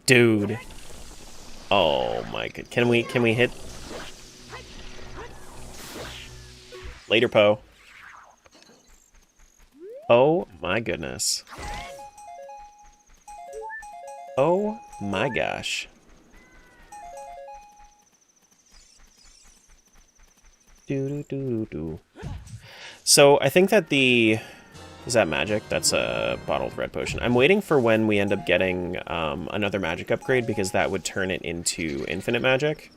Dude. Oh my god. Can we hit? Later, Poe. Oh my goodness. Oh my gosh. So I think that is that magic? That's a bottled red potion. I'm waiting for when we end up getting another magic upgrade, because that would turn it into infinite magic.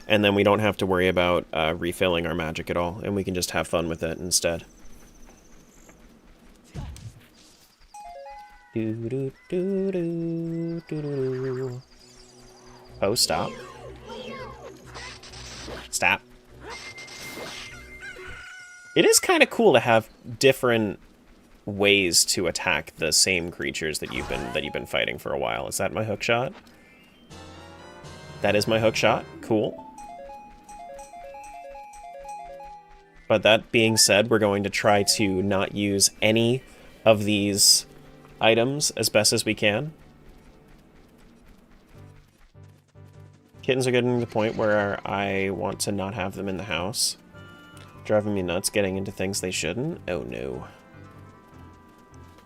And then we don't have to worry about refilling our magic at all, and we can just have fun with it instead. Oh, stop. Stop. It is kind of cool to have different ways to attack the same creatures that you've been fighting for a while. Is that my hook shot? That is my hook shot. Cool. But that being said, we're going to try to not use any of these items as best as we can. Kittens are getting to the point where I want to not have them in the house. Driving me nuts, getting into things they shouldn't. Oh no.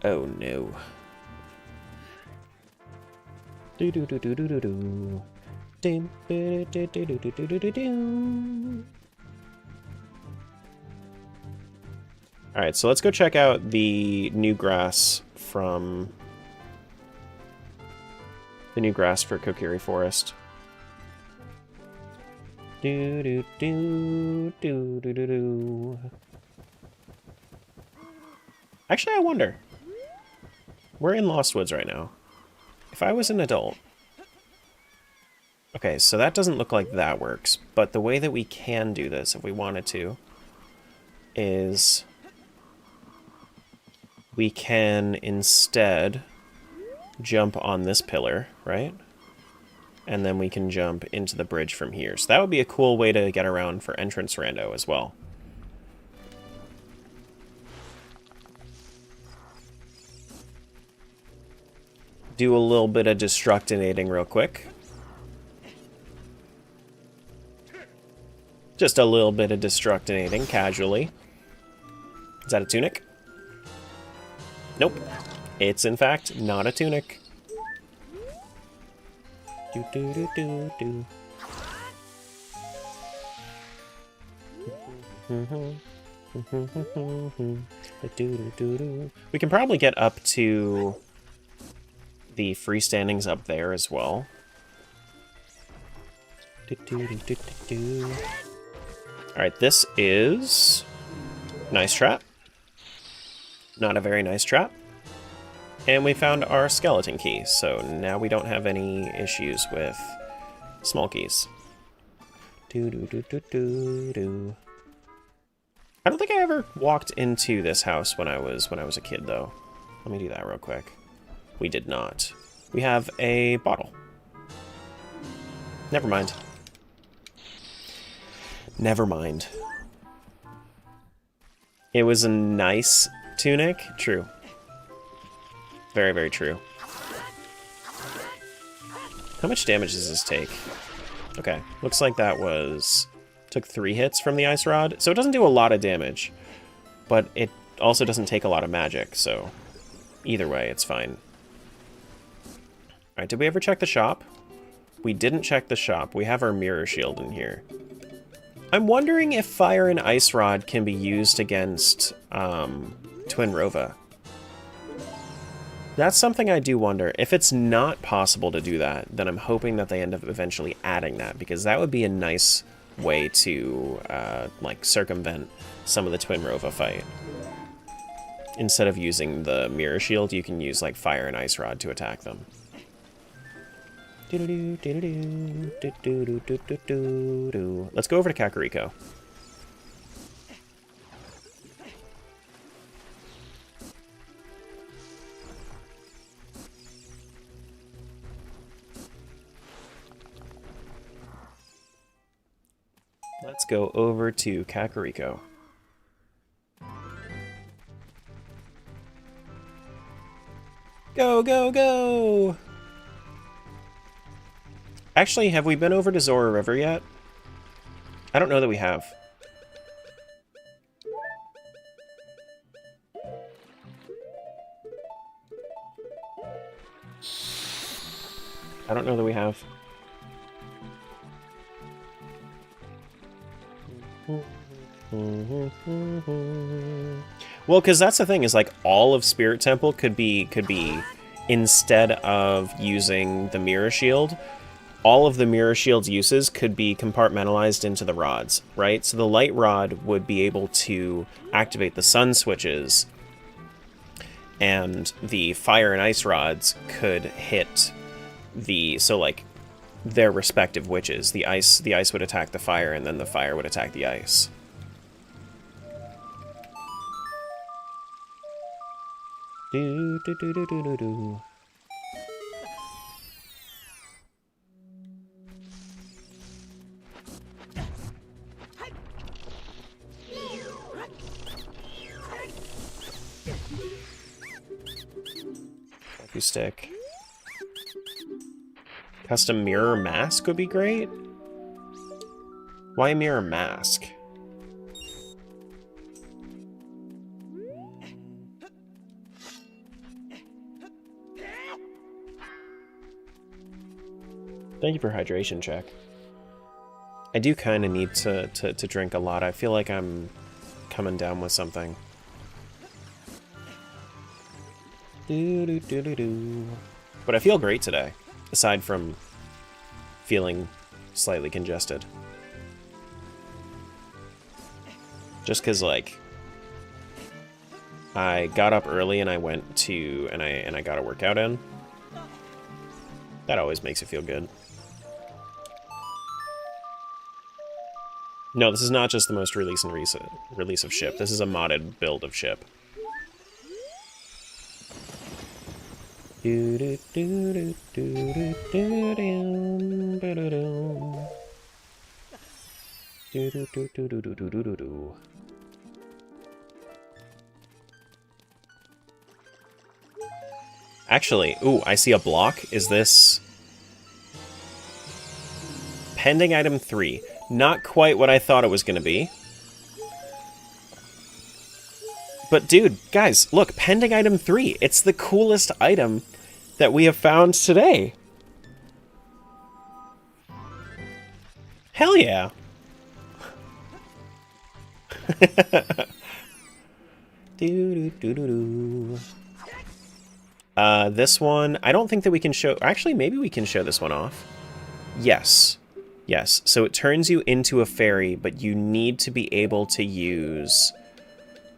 Oh no. Do do do do do do do. Dim do do do do do do do do. All right, so let's go check out the new grass from the new grass for Kokiri Forest. Do do do do do do do. Actually, I wonder. We're in Lost Woods right now. If I was an adult. Okay, so that doesn't look like that works, but the way that we can do this, if we wanted to, is we can instead jump on this pillar, right? And then we can jump into the bridge from here. So that would be a cool way to get around for entrance rando as well. Do a little bit of destructinating real quick. Just a little bit of destructinating casually. Is that a tunic? Nope. It's, in fact, not a tunic. Do do do do do. We can probably get up to the freestandings up there as well. Alright, this is... nice trap. Not a very nice trap. And we found our skeleton key, so now we don't have any issues with small keys. I don't think I ever walked into this house when I was a kid, though. Let me do that real quick. We did not. We have a bottle. Never mind. Never mind. It was a nice tunic. True. Very, very true. How much damage does this take? Okay, looks like that was... took 3 hits from the ice rod, so it doesn't do a lot of damage. But it also doesn't take a lot of magic, so... either way, it's fine. Alright, did we ever check the shop? We didn't check the shop. We have our mirror shield in here. I'm wondering if fire and ice rod can be used against Twin Rova. That's something I do wonder. If it's not possible to do that, then I'm hoping that they end up eventually adding that, because that would be a nice way to like circumvent some of the Twin Rova fight. Instead of using the mirror shield, you can use like fire and ice rod to attack them. Let's go over to Kakariko. Let's go over to Kakariko. Go, go, go! Actually, have we been over to Zora River yet? I don't know that we have. I don't know that we have. Well, because that's the thing, is like all of Spirit Temple could be instead of using the Mirror Shield, all of the Mirror Shield's uses could be compartmentalized into the rods, right? So the Light Rod would be able to activate the Sun switches, and the Fire and Ice rods could hit the, so like, their respective witches. The ice would attack the fire, and then the fire would attack the ice. Do do do do do do do. Stick. Custom mirror mask would be great. Why mirror mask? Thank you for hydration check. I do kind of need to drink a lot. I feel like I'm coming down with something. But I feel great today, aside from feeling slightly congested. Just because, like, I got up early and I went to, and I got a workout in. That always makes you feel good. No, this is not just the most release of Ship. This is a modded build of Ship. Actually, ooh, I see a block. Is this pending item 3? Not quite what I thought it was going to be. But dude, guys, look, pending item 3. It's the coolest item that we have found today. Hell yeah. This one, I don't think that we can show... Actually, maybe we can show this one off. Yes. Yes. So it turns you into a fairy, but you need to be able to use...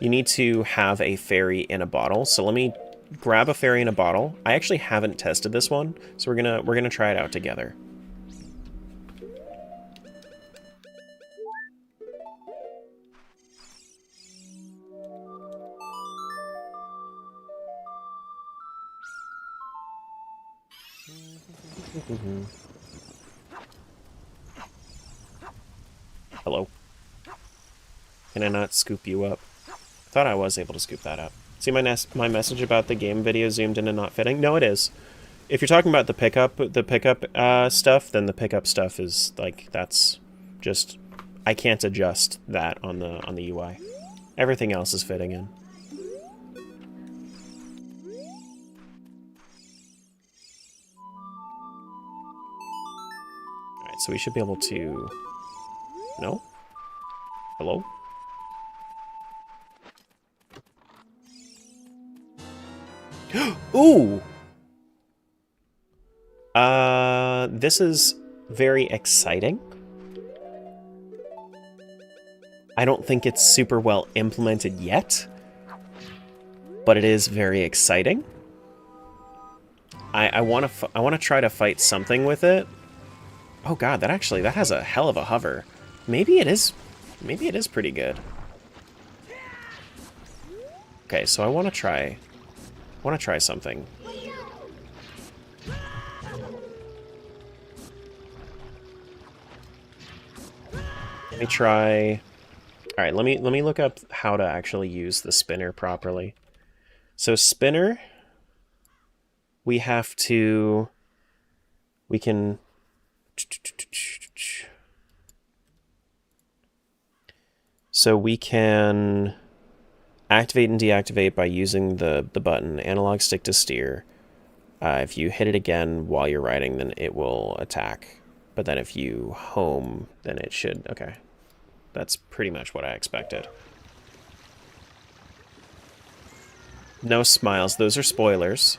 You need to have a fairy in a bottle. So let me grab a fairy in a bottle. I actually haven't tested this one, so we're gonna try it out together. Hello. Can I not scoop you up? Thought I was able to scoop that up. See my message about the game video zoomed in and not fitting? No, it is. If you're talking about the pickup stuff, then the pickup stuff is like that's just I can't adjust that on the UI. Everything else is fitting in. All right, so we should be able to. No? Hello? Ooh! This is very exciting. I don't think it's super well implemented yet, but it is very exciting. I want to try to fight something with it. Oh god, that has a hell of a hover. Maybe it is pretty good. Okay, so I want to try something. Let me try. All right, let me look up how to actually use the spinner properly. So spinner, we can activate and deactivate by using the button, analog stick to steer. If you hit it again while you're riding, then it will attack. But then if you home, then it should... Okay. That's pretty much what I expected. No smiles. Those are spoilers.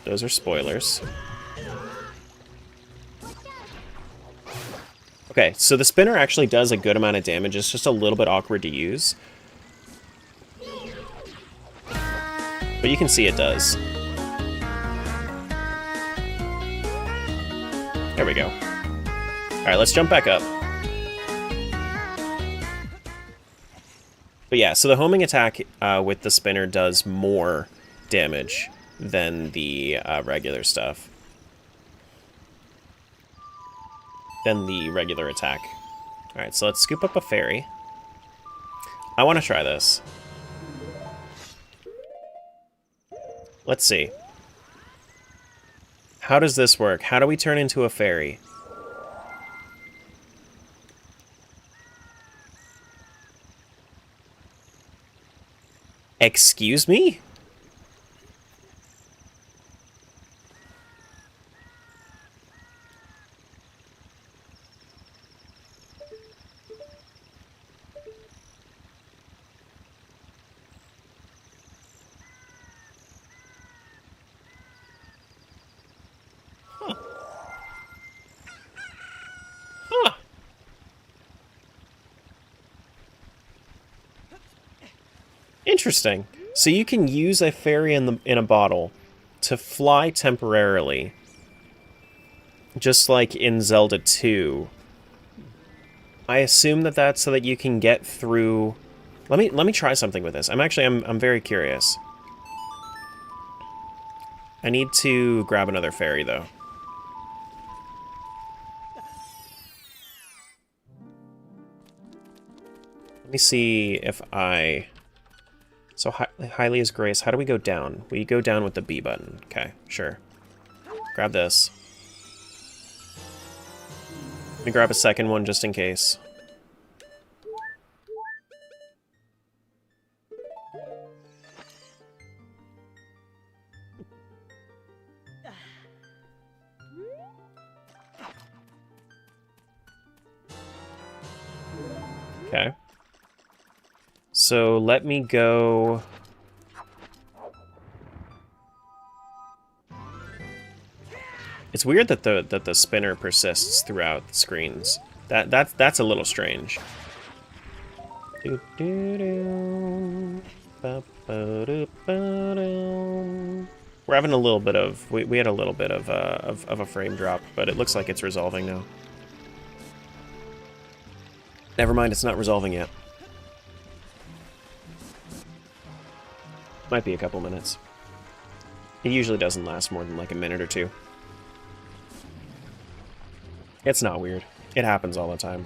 Those are spoilers. Okay, so the spinner actually does a good amount of damage. It's just a little bit awkward to use. But you can see it does. There we go. Alright, let's jump back up. But yeah, so the homing attack with the spinner does more damage than the regular stuff. Than the regular attack. Alright, so let's scoop up a fairy. I want to try this. Let's see. How does this work? How do we turn into a fairy? Excuse me? Interesting. So you can use a fairy in a bottle to fly temporarily, just like in Zelda 2. I assume that that's so that you can get through. Let me try something with this. I'm very curious. I need to grab another fairy though. Let me see if I. So, Hylia's Grace, how do we go down? We go down with the B button. Okay, sure. Grab this. Let me grab a second one just in case. Okay. So let me go... It's weird that the spinner persists throughout the screens. That's a little strange. We're having a little bit of we had a little bit of a frame drop, but it looks like it's resolving now. Never mind, it's not resolving yet. Might be a couple minutes. It usually doesn't last more than like a minute or two. It's not weird. It happens all the time.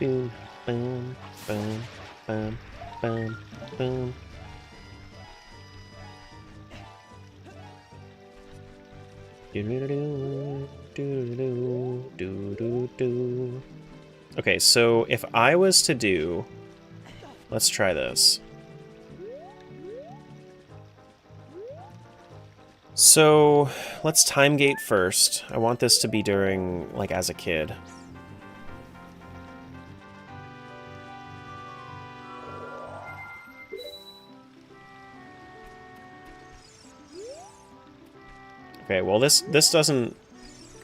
Boom, boom, boom, boom, boom, boom. Okay, so if I was to do... Let's try this. So, let's time gate first. I want this to be during, like, as a kid. Okay, well this doesn't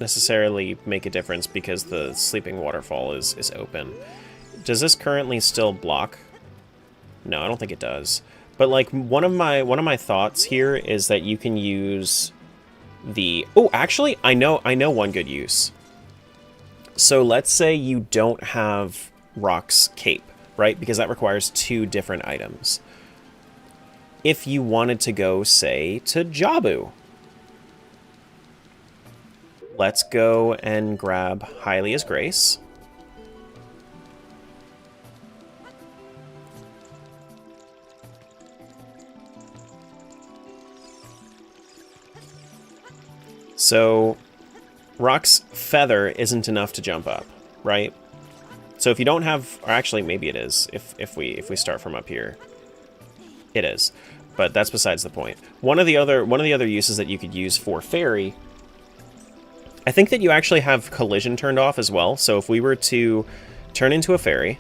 necessarily make a difference because the sleeping waterfall is open. Does this currently still block? No, I don't think it does. But like one of my thoughts here is that you can use the... Oh, actually, I know one good use. So let's say you don't have Rock's cape, right? Because that requires 2 different items. If you wanted to go, say, to Jabu, let's go and grab Hylia's Grace. So, Rock's feather isn't enough to jump up, right? So if you don't have, or actually maybe it is, if we start from up here, it is. But that's besides the point. One of the other uses that you could use for Fairy, I think that you actually have collision turned off as well. So if we were to turn into a fairy,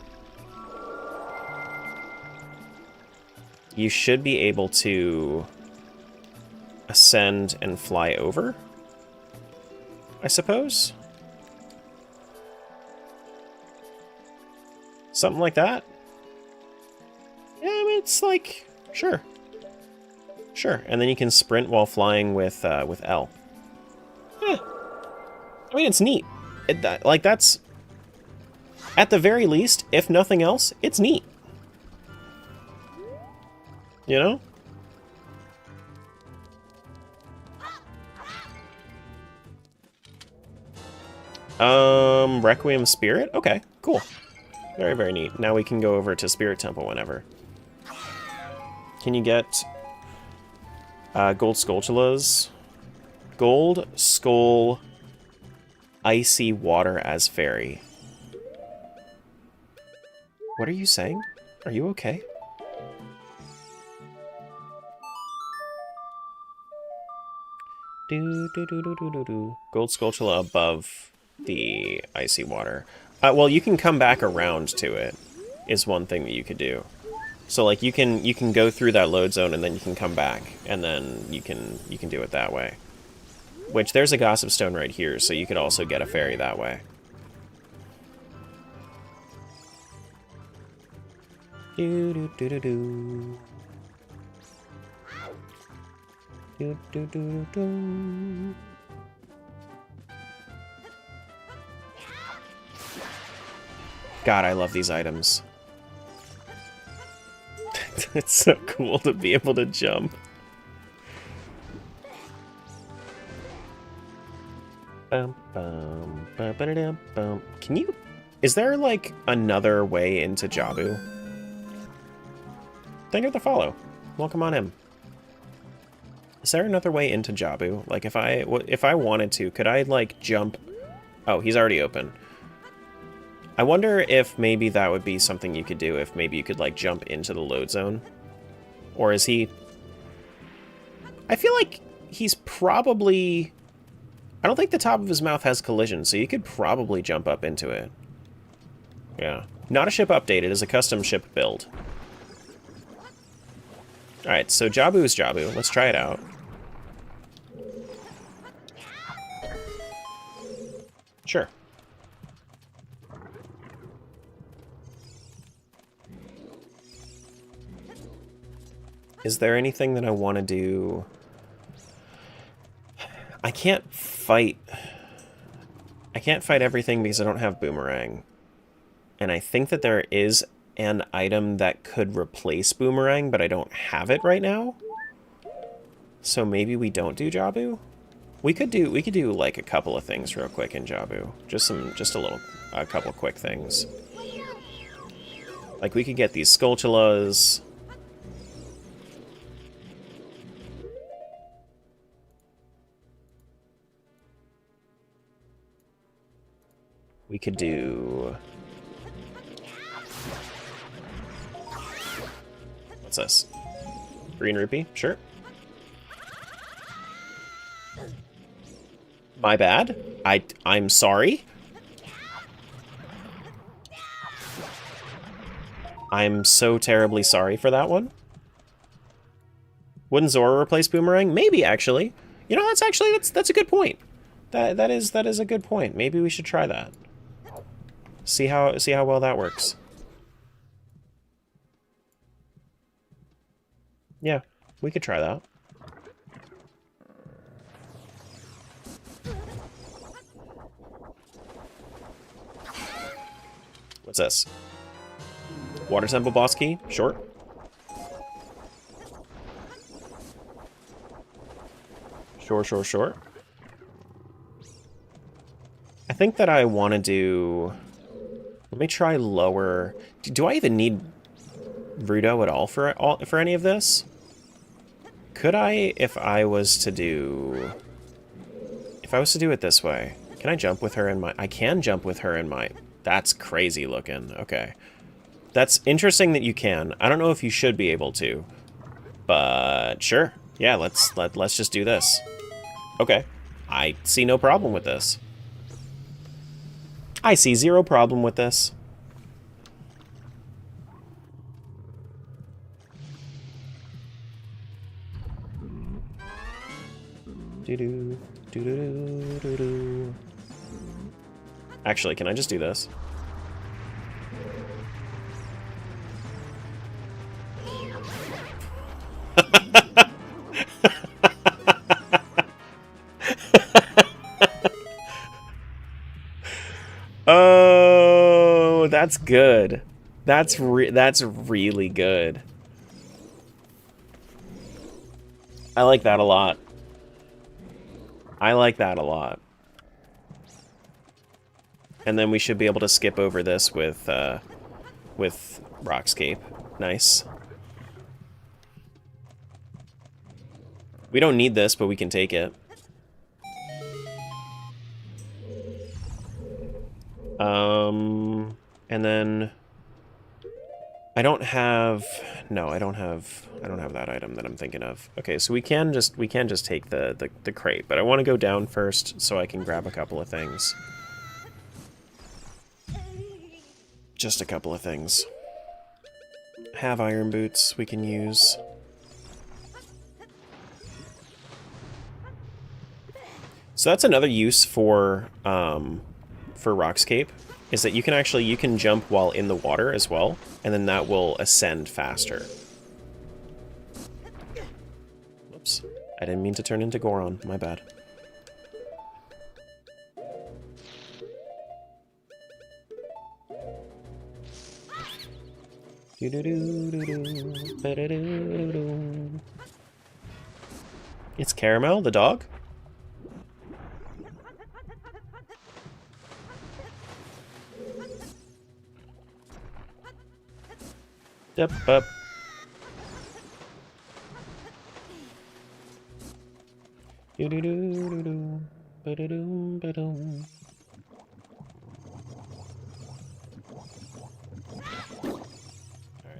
you should be able to ascend and fly over, I suppose. Something like that. Yeah, I mean, it's like, sure. Sure, and then you can sprint while flying with L. Yeah. I mean, it's neat. Like, that's... At the very least, if nothing else, it's neat. You know? Requiem Spirit? Okay, cool. Very, very neat. Now we can go over to Spirit Temple whenever. Can you get... Gold Skulltulas? Gold Skull... Icy Water as Fairy. What are you saying? Are you okay? Gold Skulltula above the Icy Water. Well, you can come back around to it, is one thing that you could do. So, like, you can go through that load zone, and then you can come back, and then you can do it that way. Which, there's a Gossip Stone right here, so you could also get a fairy that way. God, I love these items. It's so cool to be able to jump. Can you... Is there, like, another way into Jabu? Thank you for the follow. Welcome on in. Is there another way into Jabu? Like, if I wanted to, could I, like, jump... Oh, he's already open. I wonder if maybe that would be something you could do, if maybe you could, like, jump into the load zone. Or is he... I feel like he's probably... I don't think the top of his mouth has collision, so you could probably jump up into it. Yeah. Not a ship update, it is a custom ship build. Alright, so Jabu is Jabu. Let's try it out. Sure. Is there anything that I want to do? I can't fight everything because I don't have Boomerang. And I think that there is an item that could replace Boomerang, but I don't have it right now. So maybe we don't do Jabu? We could do like a couple of things real quick in Jabu. A couple quick things. Like we could get these Skulltulas. We could do... What's this? Green rupee? Sure. My bad. I'm sorry. I'm so terribly sorry for that one. Wouldn't Zora replace Boomerang? Maybe, actually. You know, that's a good point. That is a good point. Maybe we should try that. See how well that works. Yeah, we could try that. What's this? Water Temple boss key? Sure. Sure. I think that I want to do... Let me try lower... Do I even need Rudo at all for any of this? Could I, if I was to do it this way, can I jump with her in my... I can jump with her in my... That's crazy looking. Okay. That's interesting that you can. I don't know if you should be able to. But sure. Yeah, let's just do this. Okay. I see no problem with this. I see zero problem with this. Actually, can I just do this? Oh, that's good. That's really good. I like that a lot. I like that a lot. And then we should be able to skip over this with Rockscape. Nice. We don't need this, but we can take it. And then I don't have that item that I'm thinking of. Okay, so we can just take the crate, but I want to go down first so I can grab a couple of things. Just a couple of things. Have iron boots we can use. So that's another use for Rockscape, is that you can jump while in the water as well, and then that will ascend faster. Whoops. I didn't mean to turn into Goron, my bad. It's Caramel, the dog? Yep, up. Alright,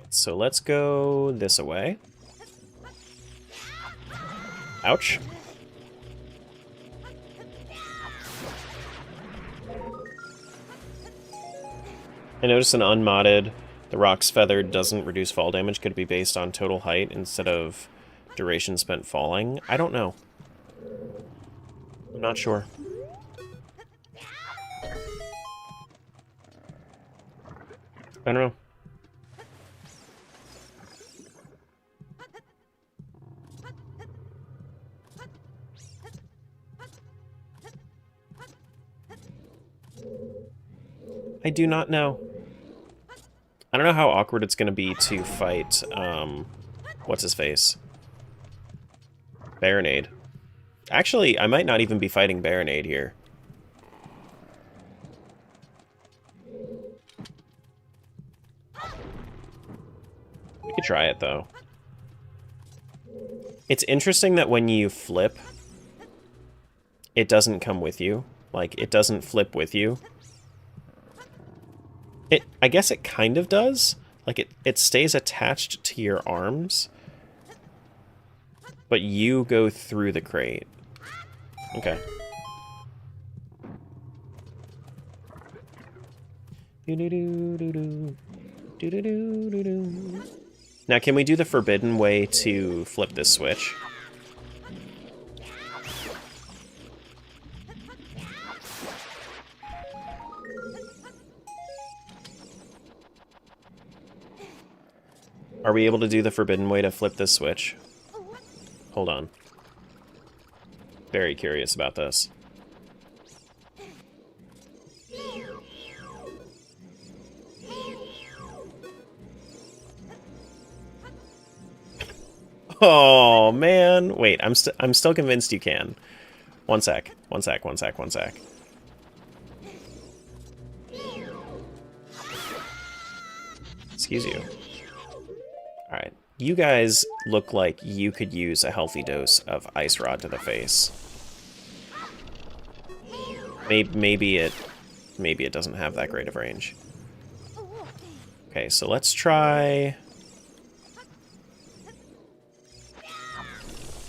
so let's go this away. Ouch. I noticed an unmodded, the rock's feather doesn't reduce fall damage. Could it be based on total height instead of duration spent falling? I don't know. I'm not sure. I don't know. I do not know. I don't know how awkward it's going to be to fight, what's his face? Baronade. Actually, I might not even be fighting Baronade here. We could try it, though. It's interesting that when you flip, it doesn't come with you. Like, it doesn't flip with you. I guess it kind of does. Like, it stays attached to your arms. But you go through the crate. Okay. Now, can we do the forbidden way to flip this switch? Are we able to do the forbidden way to flip this switch? Hold on. Very curious about this. Oh, man. Wait, I'm still convinced you can. One sec. Excuse you. Alright. You guys look like you could use a healthy dose of Ice Rod to the face. Maybe it doesn't have that great of range. Okay, so let's try...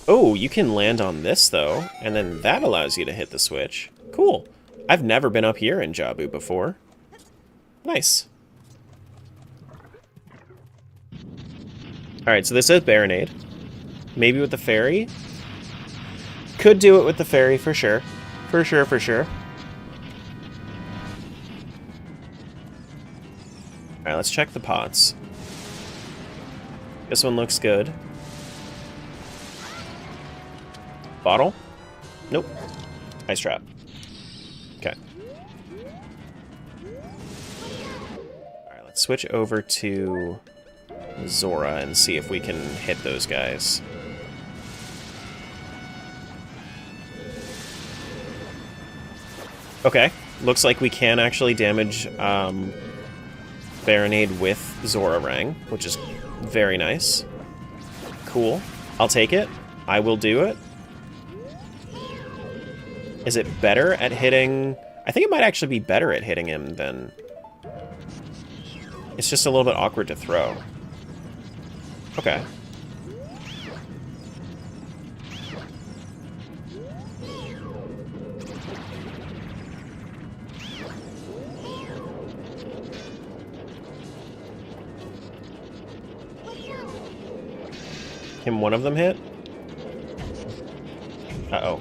Oh, you can land on this, though, and then that allows you to hit the switch. Cool. I've never been up here in Jabu before. Nice. Alright, so this is Baronade. Maybe with the fairy? Could do it with the fairy, for sure. For sure. Alright, let's check the pots. This one looks good. Bottle? Nope. Ice trap. Okay. Alright, let's switch over to Zora and see if we can hit those guys. Okay. Looks like we can actually damage Baronade with Zorarang, which is very nice. Cool. I'll take it. I will do it. Is it better at hitting... I think it might actually be better at hitting him than... It's just a little bit awkward to throw. Okay. Can one of them hit? Uh-oh.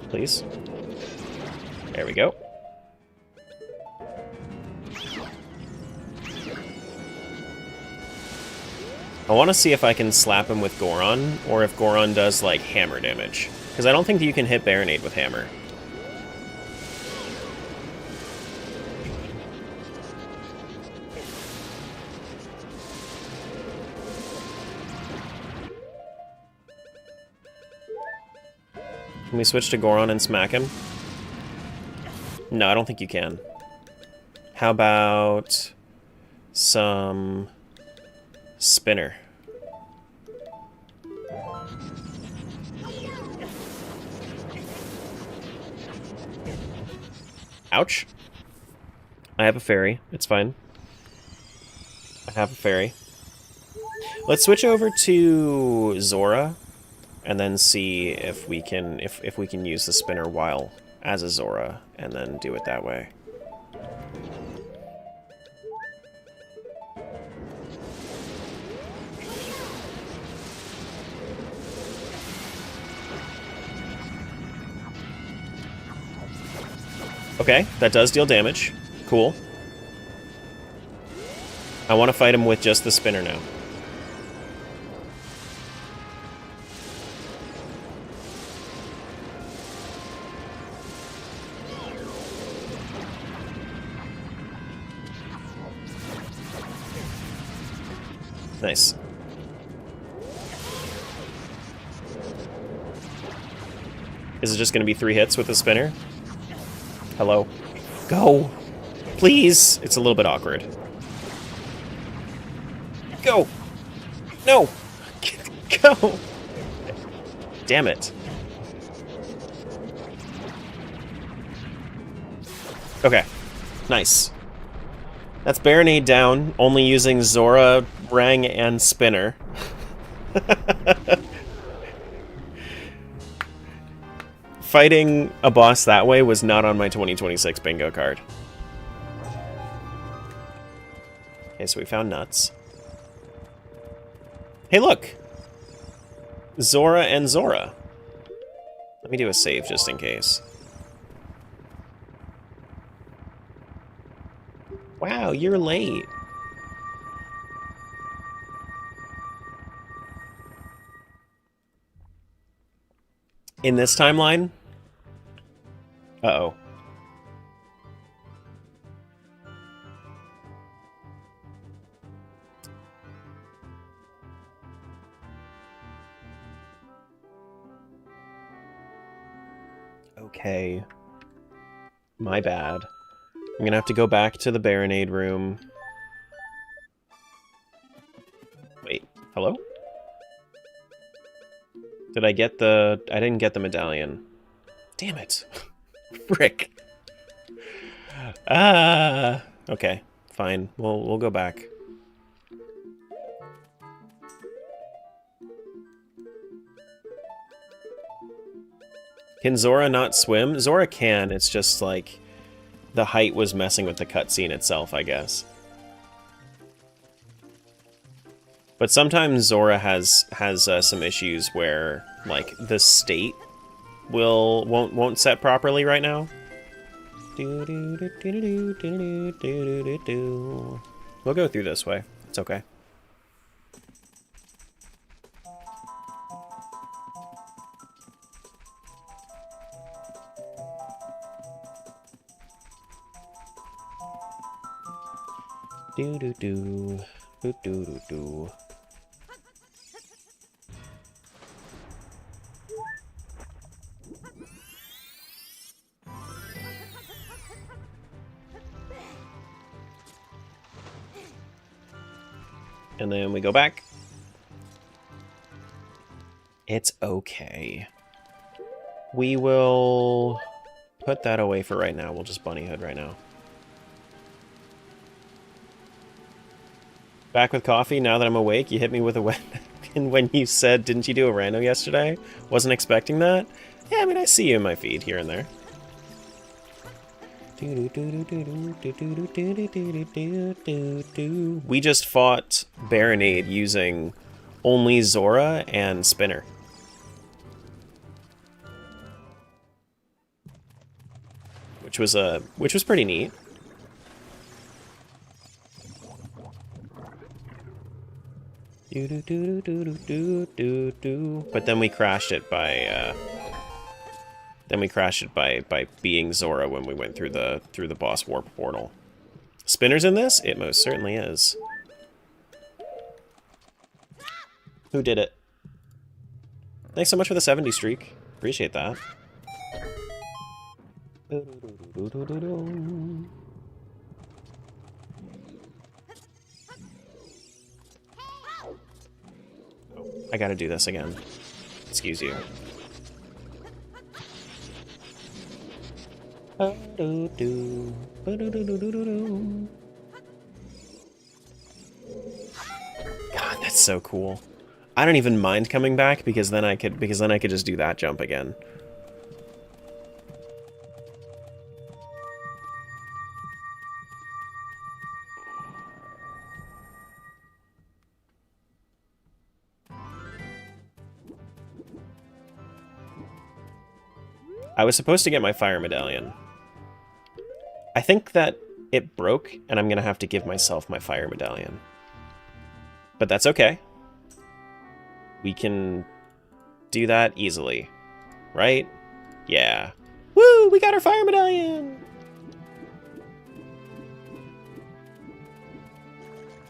Please. There we go. I want to see if I can slap him with Goron, or if Goron does, like, hammer damage. Because I don't think that you can hit Baronade with hammer. Can we switch to Goron and smack him? No, I don't think you can. How about some spinner? Ouch. I have a fairy. It's fine. I have a fairy. Let's switch over to Zora and then see if we can if we can use the spinner while as a Zora, and then do it that way. Okay, that does deal damage. Cool. I want to fight him with just the spinner now. Nice. Is it just going to be 3 hits with the spinner? Hello? Go! Please! It's a little bit awkward. Go! No! Go! Damn it. Okay. Nice. That's Baronade down, only using Zora, Rang, and Spinner. Fighting a boss that way was not on my 2026 bingo card. Okay, so we found nuts. Hey, look! Zora and Zora. Let me do a save just in case. Wow, you're late. In this timeline? Uh-oh. Okay. My bad. I'm gonna have to go back to the Baronade room. Wait, hello? Did I get the... I didn't get the medallion. Damn it. Frick. Ah. Okay, fine. We'll go back. Can Zora not swim? Zora can, it's just like the height was messing with the cutscene itself, I guess. But sometimes Zora has some issues where like the state won't set properly right now. We'll go through this way. It's okay. Do do do do do do do. And then we go back. It's okay. We will put that away for right now. We'll just bunny hood right now. Back with coffee, now that I'm awake. You hit me with a wet and when you said, didn't you do a rando yesterday? Wasn't expecting that. Yeah, I mean, I see you in my feed here and there. We just fought Baronade using only Zora and Spinner. Which was pretty neat. But then we crashed it by by being Zora when we went through the boss warp portal. Spinner's in this? It most certainly is. Who did it? Thanks so much for the 70 streak. Appreciate that. I gotta do this again. Excuse you. God, that's so cool. I don't even mind coming back because then I could just do that jump again. I was supposed to get my fire medallion. I think that it broke, and I'm gonna have to give myself my fire medallion. But that's okay. We can do that easily, right? Yeah. Woo! We got our fire medallion!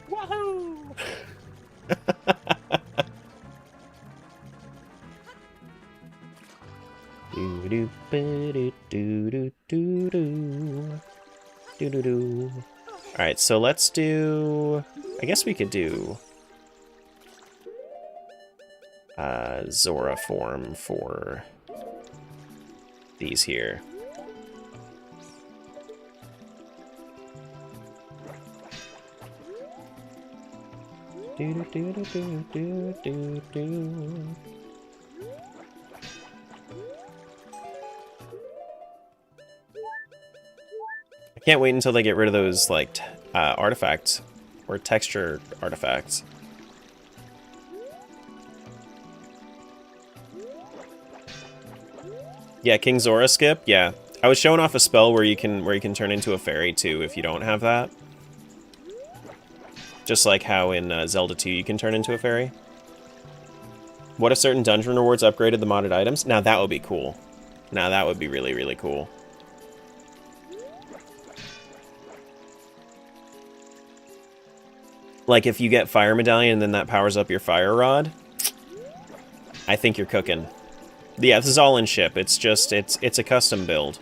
Woohoo! Alright, so let's do... I guess we could do... Zora form for these here. I can't wait until they get rid of those, like, artifacts or texture artifacts. Yeah, King Zora skip. Yeah, I was showing off a spell where you can turn into a fairy too if you don't have that. Just like how in Zelda 2 you can turn into a fairy. What if certain dungeon rewards upgraded the modded items? Now that would be cool. Now that would be really, really cool. Like if you get Fire Medallion and then that powers up your Fire Rod, I think you're cooking. Yeah, this is all in ship. It's just, it's a custom build.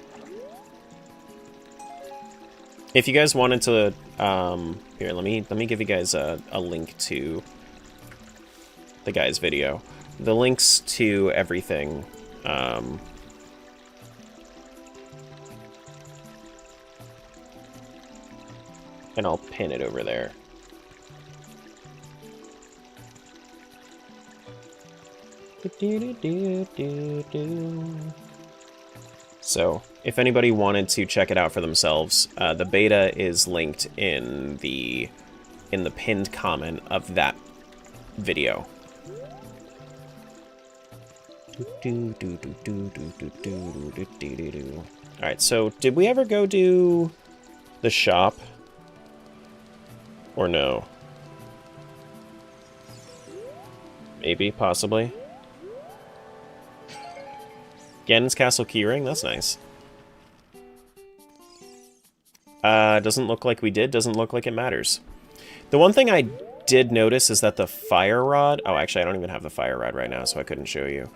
If you guys wanted to, here, let me give you guys a link to the guy's video. The links to everything, and I'll pin it over there. So, if anybody wanted to check it out for themselves, the beta is linked in the pinned comment of that video. Alright, so did we ever go do the shop? Or no? Maybe, possibly. Ganon's Castle keyring? That's nice. Doesn't look like we did. Doesn't look like it matters. The one thing I did notice is that the fire rod... Oh, actually, I don't even have the fire rod right now, so I couldn't show you.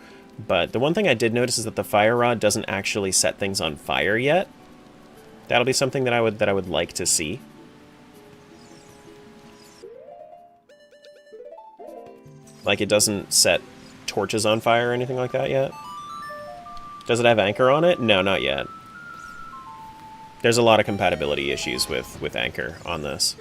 But the one thing I did notice is that the fire rod doesn't actually set things on fire yet. That'll be something that I would like to see. Like, it doesn't set torches on fire or anything like that yet. Does it have anchor on it? No, not yet. There's a lot of compatibility issues with anchor on this.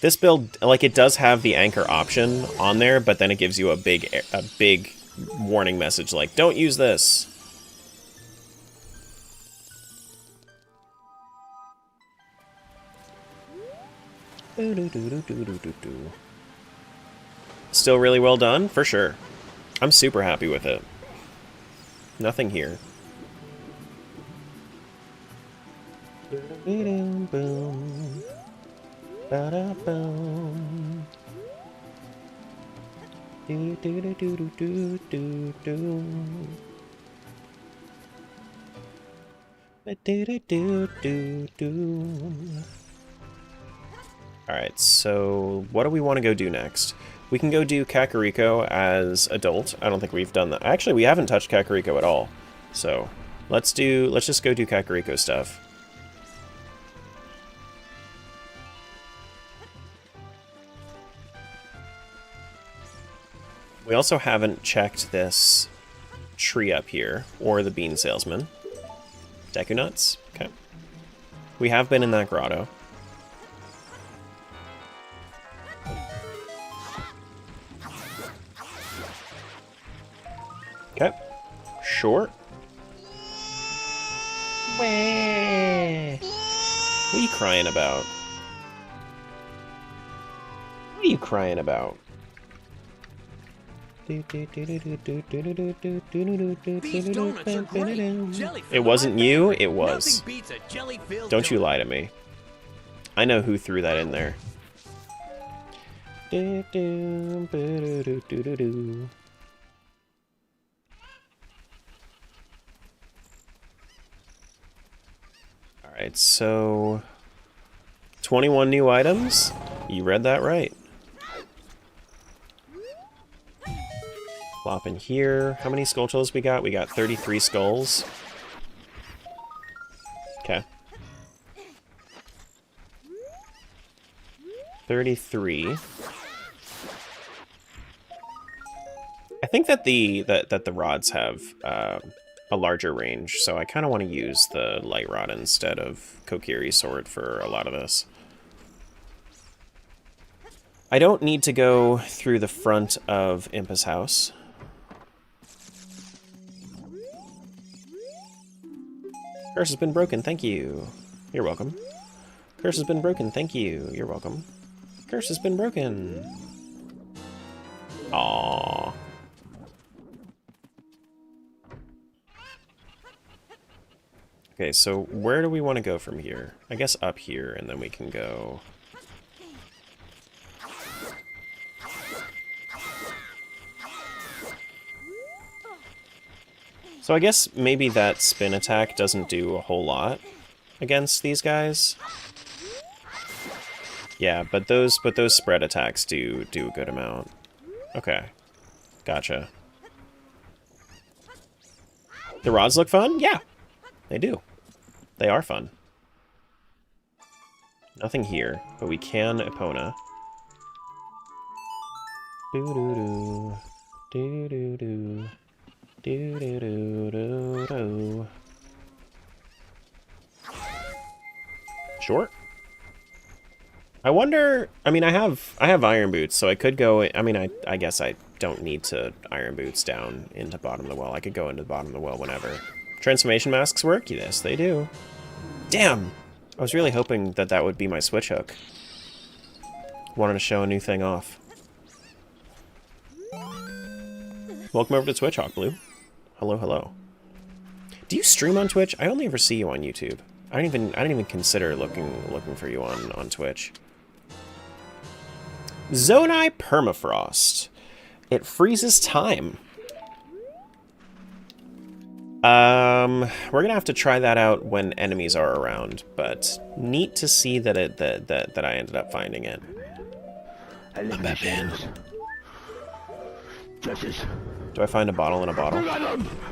This build, like, it does have the anchor option on there, but then it gives you a big warning message like, don't use this. Still really well done, for sure. I'm super happy with it. Nothing here. Alright, so what do we want to go do next? We can go do Kakariko as adult. I don't think we've done that. Actually, we haven't touched Kakariko at all. So, let's just go do Kakariko stuff. We also haven't checked this tree up here, or the bean salesman. Deku nuts? Okay. We have been in that grotto. Okay. Sure. What are you crying about? What are you crying about? It wasn't you, it was. Don't you lie to me. I know who threw that in there. Alright, so 21 new items? You read that right. Plop in here. How many skulltulas we got? We got 33 skulls. Okay. 33. I think that the rods have a larger range, so I kind of want to use the light rod instead of Kokiri's sword for a lot of this. I don't need to go through the front of Impa's house. Curse has been broken, thank you. You're welcome. Curse has been broken, thank you. You're welcome. Curse has been broken. Aww. Okay, so where do we want to go from here? I guess up here, and then we can go... So I guess maybe that spin attack doesn't do a whole lot against these guys. Yeah, but those spread attacks do a good amount. Okay. Gotcha. The rods look fun? Yeah. They do. They are fun. Nothing here, but we can Epona. Doo-doo-doo. Doo-doo-doo. Do-do-do-do-do. Sure. I wonder, I mean, I have iron boots, so I could go, I mean, I guess I don't need to iron boots down into bottom of the well. I could go into the bottom of the well whenever. Transformation masks work? Yes, they do. Damn! I was really hoping that that would be my switch hook. Wanted to show a new thing off. Welcome over to Twitch, Hawk Blue. Hello, hello. Do you stream on Twitch? I only ever see you on YouTube. I didn't even consider looking for you on Twitch. Zonai Permafrost. It freezes time. We're gonna have to try that out when enemies are around, but neat to see that that I ended up finding it. I'm Batman. Justice. Do I find a bottle in a bottle?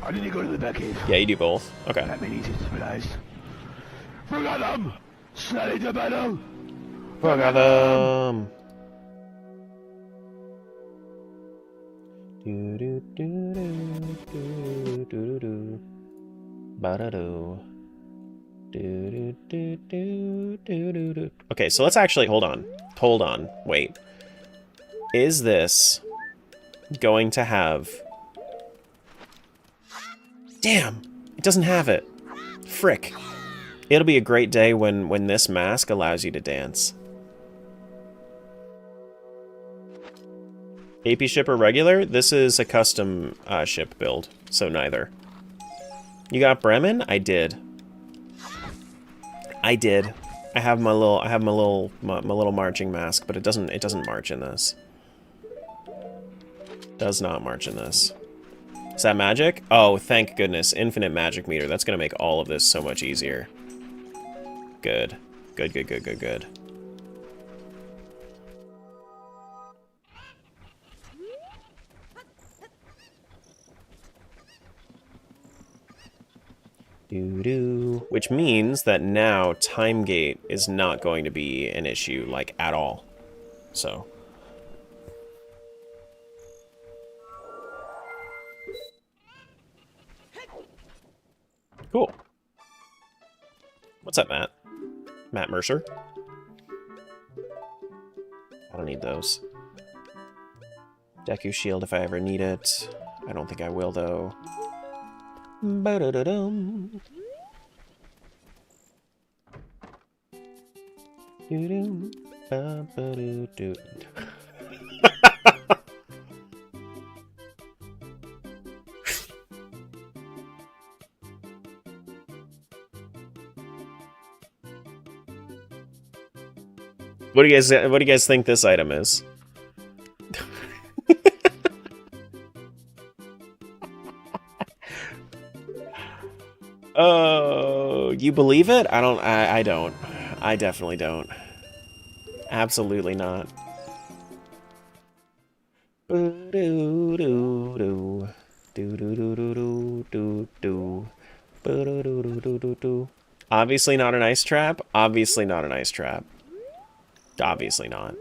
I need to go to the back cave. Yeah, you do both. Okay. Batman easy to realize. Forgot them! Slide the battle! Forgot them! Do do do do do do do ba-da-do. Do do do do do do. Okay, so let's actually hold on, wait. Is this going to have... Damn! It doesn't have it. Frick. It'll be a great day when this mask allows you to dance. AP ship or regular? This is a custom ship build, so neither. You got Bremen? I did. I did. I have my little marching mask, but it doesn't march in this. Does not march in this. Is that magic? Oh, thank goodness. Infinite magic meter. That's gonna make all of this so much easier. Good. Good, good, good, good, good. Doo-doo. Which means that now time gate is not going to be an issue, like, at all. So... Cool. What's up, Matt? Matt Mercer. I don't need those. Deku Shield if I ever need it. I don't think I will, though. Ba-da-da-dum. Doo-doo. Ba-ba-doo-doo. What do you guys think this item is? Oh, you believe it? I don't. I don't. I definitely don't. Absolutely not. Obviously not an ice trap. Obviously not an ice trap. Obviously not.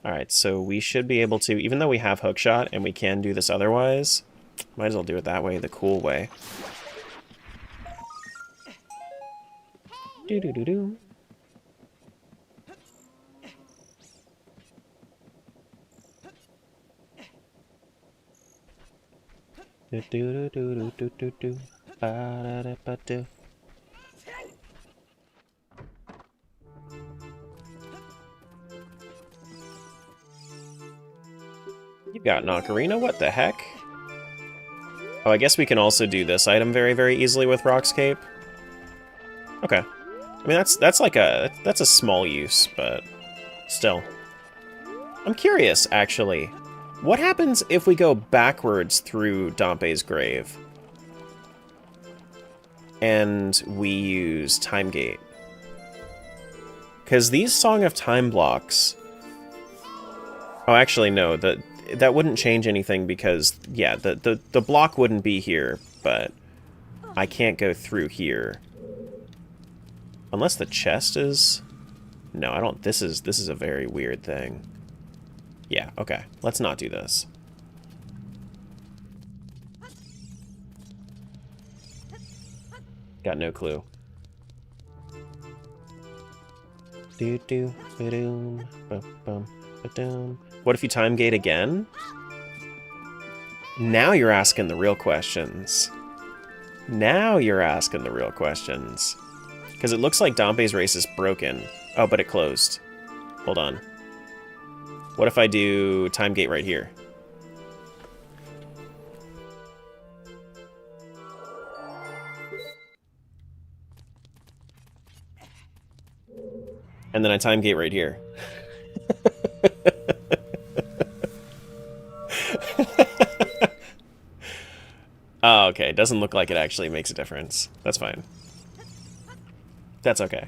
Alright, so we should be able to, even though we have hookshot and we can do this otherwise, might as well do it that way, the cool way. Do-do-do-do. Do-do-do-do-do-do-do. Ba-da-da-ba-do. You've got an Ocarina? What the heck? Oh, I guess we can also do this item very, very easily with Rock's Cape. Okay. I mean, that's like that's a small use, but still. I'm curious, actually. What happens if we go backwards through Dompe's grave? And we use Time Gate? Because these Song of Time blocks... Oh, actually, no. That wouldn't change anything because, yeah, the block wouldn't be here, but I can't go through here. Unless the chest is... No, I don't... This is a very weird thing. Yeah, okay. Let's not do this. Got no clue. Do-do, ba-doom, ba-bum, ba-doom. What if you time gate again? Now you're asking the real questions. Now you're asking the real questions. Because it looks like Dompe's race is broken. Oh, but it closed. Hold on. What if I do time gate right here? And then I time gate right here. Oh, okay. Doesn't look like it actually makes a difference. That's fine. That's okay.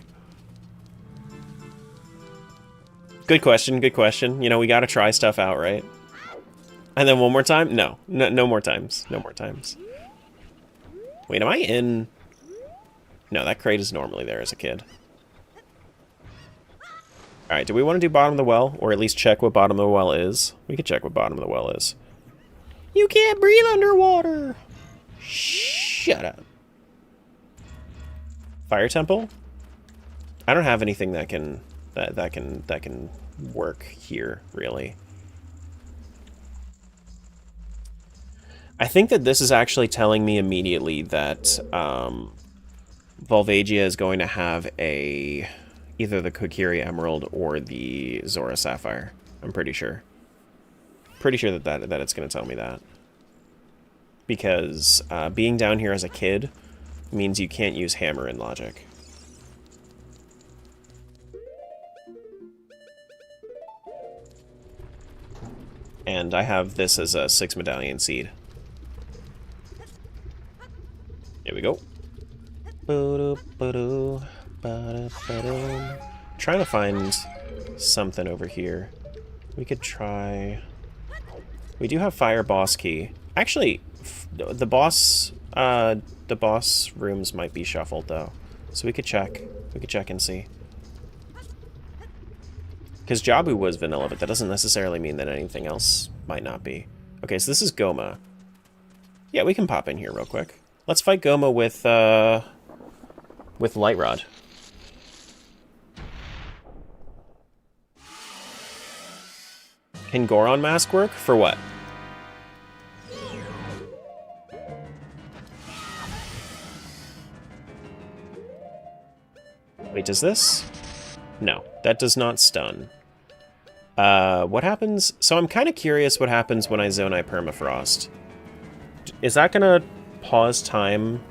Good question, good question. You know, we gotta try stuff out, right? And then one more time? No. No more times. No more times. Wait, am I in... No, that crate is normally there as a kid. Alright, do we want to do bottom of the well? Or at least check what bottom of the well is? We could check what bottom of the well is. You can't breathe underwater! Shut up. Fire temple? I don't have anything that can... That can work here, really. I think that this is actually telling me immediately that Volvagia is going to have either the Kokiri Emerald or the Zora Sapphire. I'm pretty sure. Pretty sure that it's going to tell me that. Because being down here as a kid means you can't use hammer in logic. And I have this as a 6 medallion seed. Here we go. Trying to find something over here. We could try... We do have fire boss key. Actually, the boss rooms might be shuffled though. So we could check. We could check and see. Because Jabu was vanilla, but that doesn't necessarily mean that anything else might not be. Okay, so this is Goma. Yeah, we can pop in here real quick. Let's fight Goma with Light Rod. Can Goron Mask work? For what? Wait, does this? No, that does not stun. What happens? So I'm kind of curious what happens when I Zonai Permafrost. Is that gonna pause time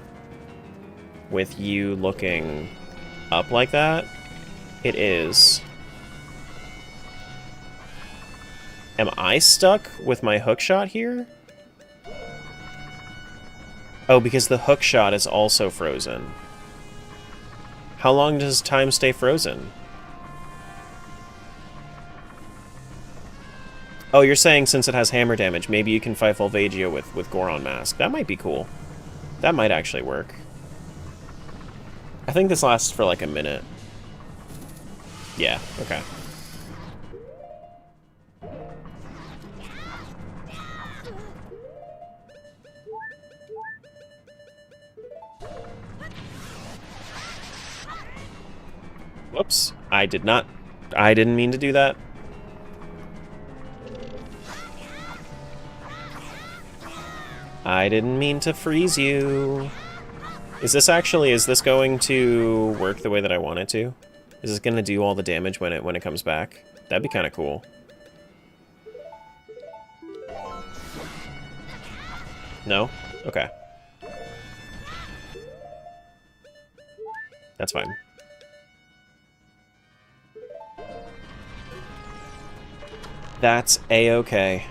with you looking up like that? It is. Am I stuck with my hook shot here? Oh, because the hook shot is also frozen. How long does time stay frozen? Oh, you're saying since it has hammer damage, maybe you can fight Volvagia with Goron Mask. That might be cool. That might actually work. I think this lasts for like a minute. Yeah, okay. Whoops. I didn't mean to do that. I didn't mean to freeze you. Is this going to work the way that I want it to? Is this going to do all the damage when it comes back? That'd be kind of cool. No? Okay. That's fine. That's a-okay.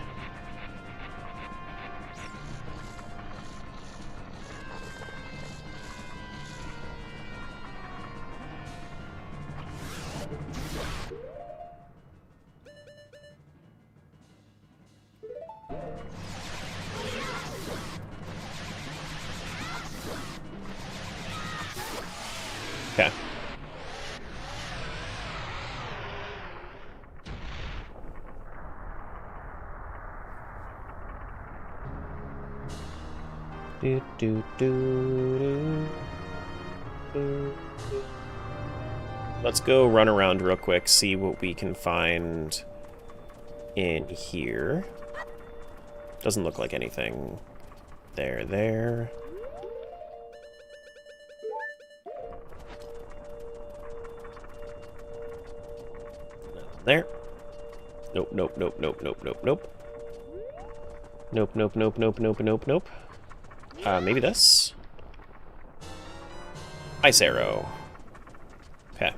Okay. Let's go run around real quick, see what we can find in here. Doesn't look like anything there. There. Nope. Nope. Maybe this? Ice arrow. Okay.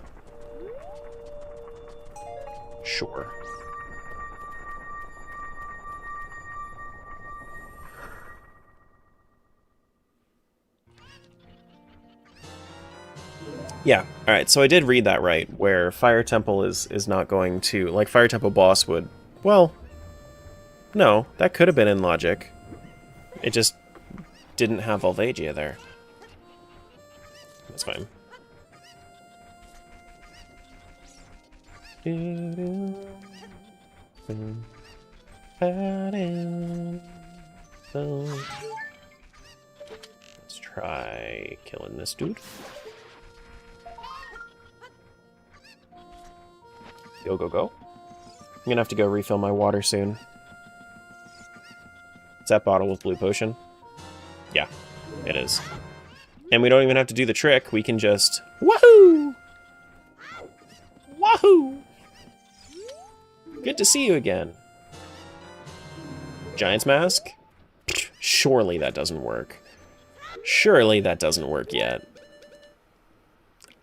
Sure. Yeah, alright, so I did read that right, where Fire Temple is not going to... Like, Fire Temple boss would... Well, no, that could have been in logic. It just didn't have Volvagia there. That's fine. Let's try killing this dude. Go. I'm gonna have to go refill my water soon. Is that bottle with blue potion? Yeah, it is. And we don't even have to do the trick, we can just... Woohoo! Wahoo! Good to see you again. Giant's Mask? Surely that doesn't work. Surely that doesn't work yet.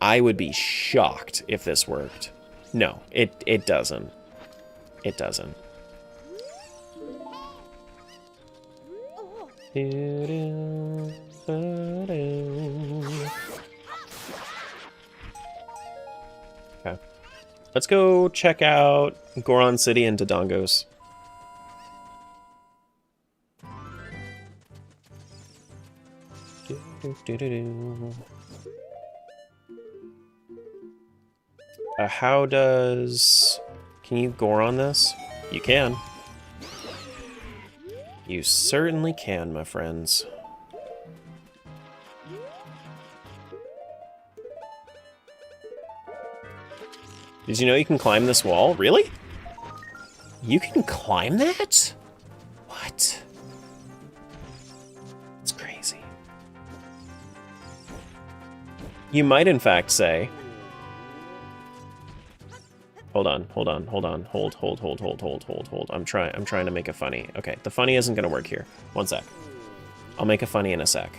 I would be shocked if this worked. No, it doesn't. It doesn't. Okay. Let's go check out Goron City and Dodongos. How does... Can you Goron this? You can. You certainly can, my friends. Did you know you can climb this wall? Really? You can climb that? What? It's crazy. You might, in fact, say... Hold on. Hold. I'm trying to make a funny. Okay, the funny isn't gonna work here. One sec. I'll make a funny in a sec.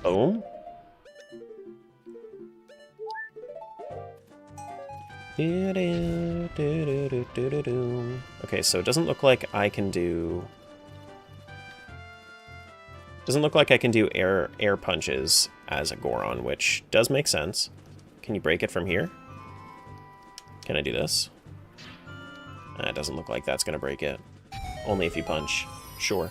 Boom. Okay, so it doesn't look like I can do... Doesn't look like I can do air punches as a Goron, which does make sense. Can you break it from here? Can I do this? It doesn't look like that's gonna break it. Only if you punch. Sure.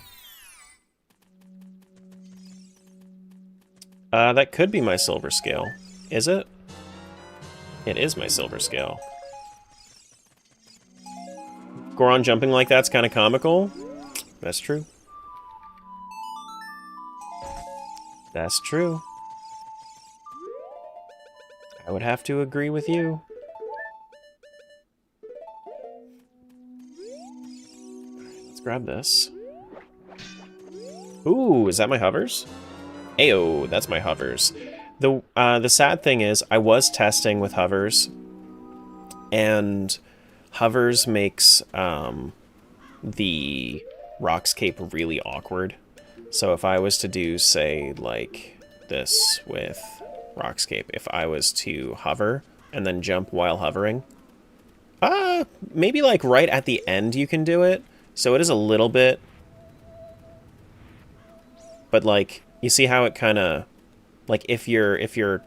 That could be my silver scale. Is it? It is my silver scale. Goron jumping like that's kind of comical. That's true. That's true. I would have to agree with you. Let's grab this. Ooh, is that my hovers? Ayo, that's my hovers. The sad thing is, I was testing with hovers, and hovers makes the Rock's Cape really awkward. So if I was to do, say, like this with Rock's Cape, if I was to hover and then jump while hovering, maybe like right at the end you can do it. So it is a little bit, but like, you see how it kind of, like if your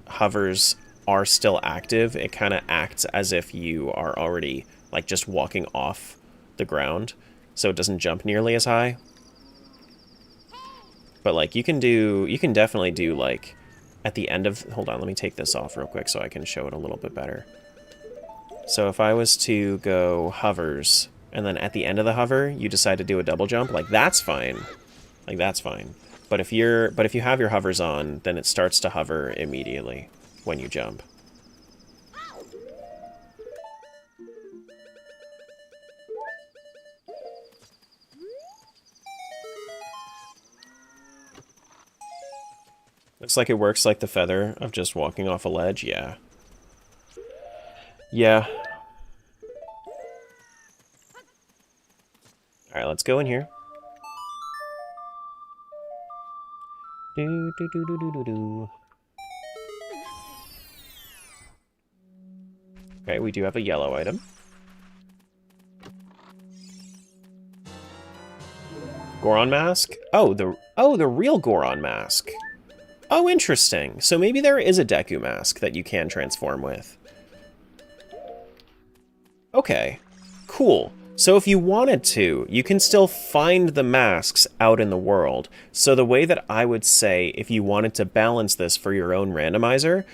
hovers are still active, it kind of acts as if you are already like just walking off the ground, so it doesn't jump nearly as high. But like you can definitely do like at the end of, hold on, let me take this off real quick so I can show it a little bit better. So if I was to go hovers and then at the end of the hover you decide to do a double jump, like that's fine. Like that's fine. But if you have your hovers on, then it starts to hover immediately when you jump. Looks like it works like the feather of just walking off a ledge. Yeah. Yeah. Alright, let's go in here. Okay, we do have a yellow item. Goron mask? Oh, the real Goron mask. Oh, interesting. So maybe there is a Deku mask that you can transform with. Okay, cool. So if you wanted to, you can still find the masks out in the world. So the way that I would say, if you wanted to balance this for your own randomizer,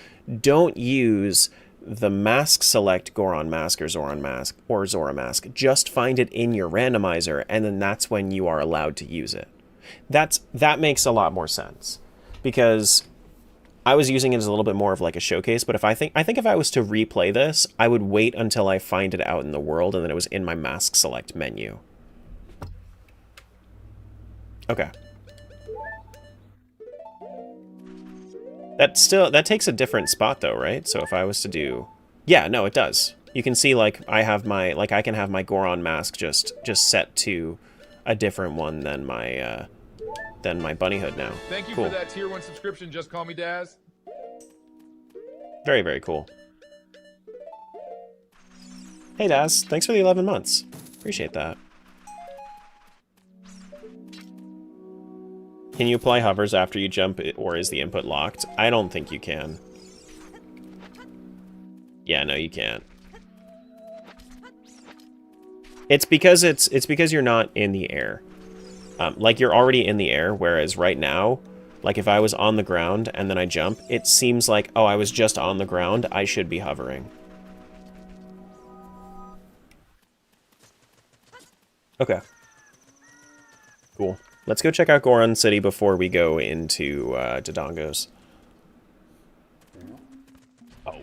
don't use the mask select Goron mask or Zora mask. Just find it in your randomizer, and then that's when you are allowed to use it. That makes a lot more sense. Because I was using it as a little bit more of like a showcase, but I think if I was to replay this, I would wait until I find it out in the world and then it was in my mask select menu. Okay. That takes a different spot though, right? So if I was to do... Yeah, no, it does. You can see like I can have my Goron mask just set to a different one than my bunny hood now. Thank you cool. for that tier 1 subscription. Just call me Daz. Very, very cool. Hey Daz, thanks for the 11 months. Appreciate that. Can you apply hovers after you jump, or is the input locked? I don't think you can. Yeah, no, you can't. It's because you're not in the air. Like, you're already in the air, whereas right now, like, if I was on the ground and then I jump, it seems like, oh, I was just on the ground, I should be hovering. Okay. Cool. Let's go check out Goron City before we go into Dodongo's. Oh.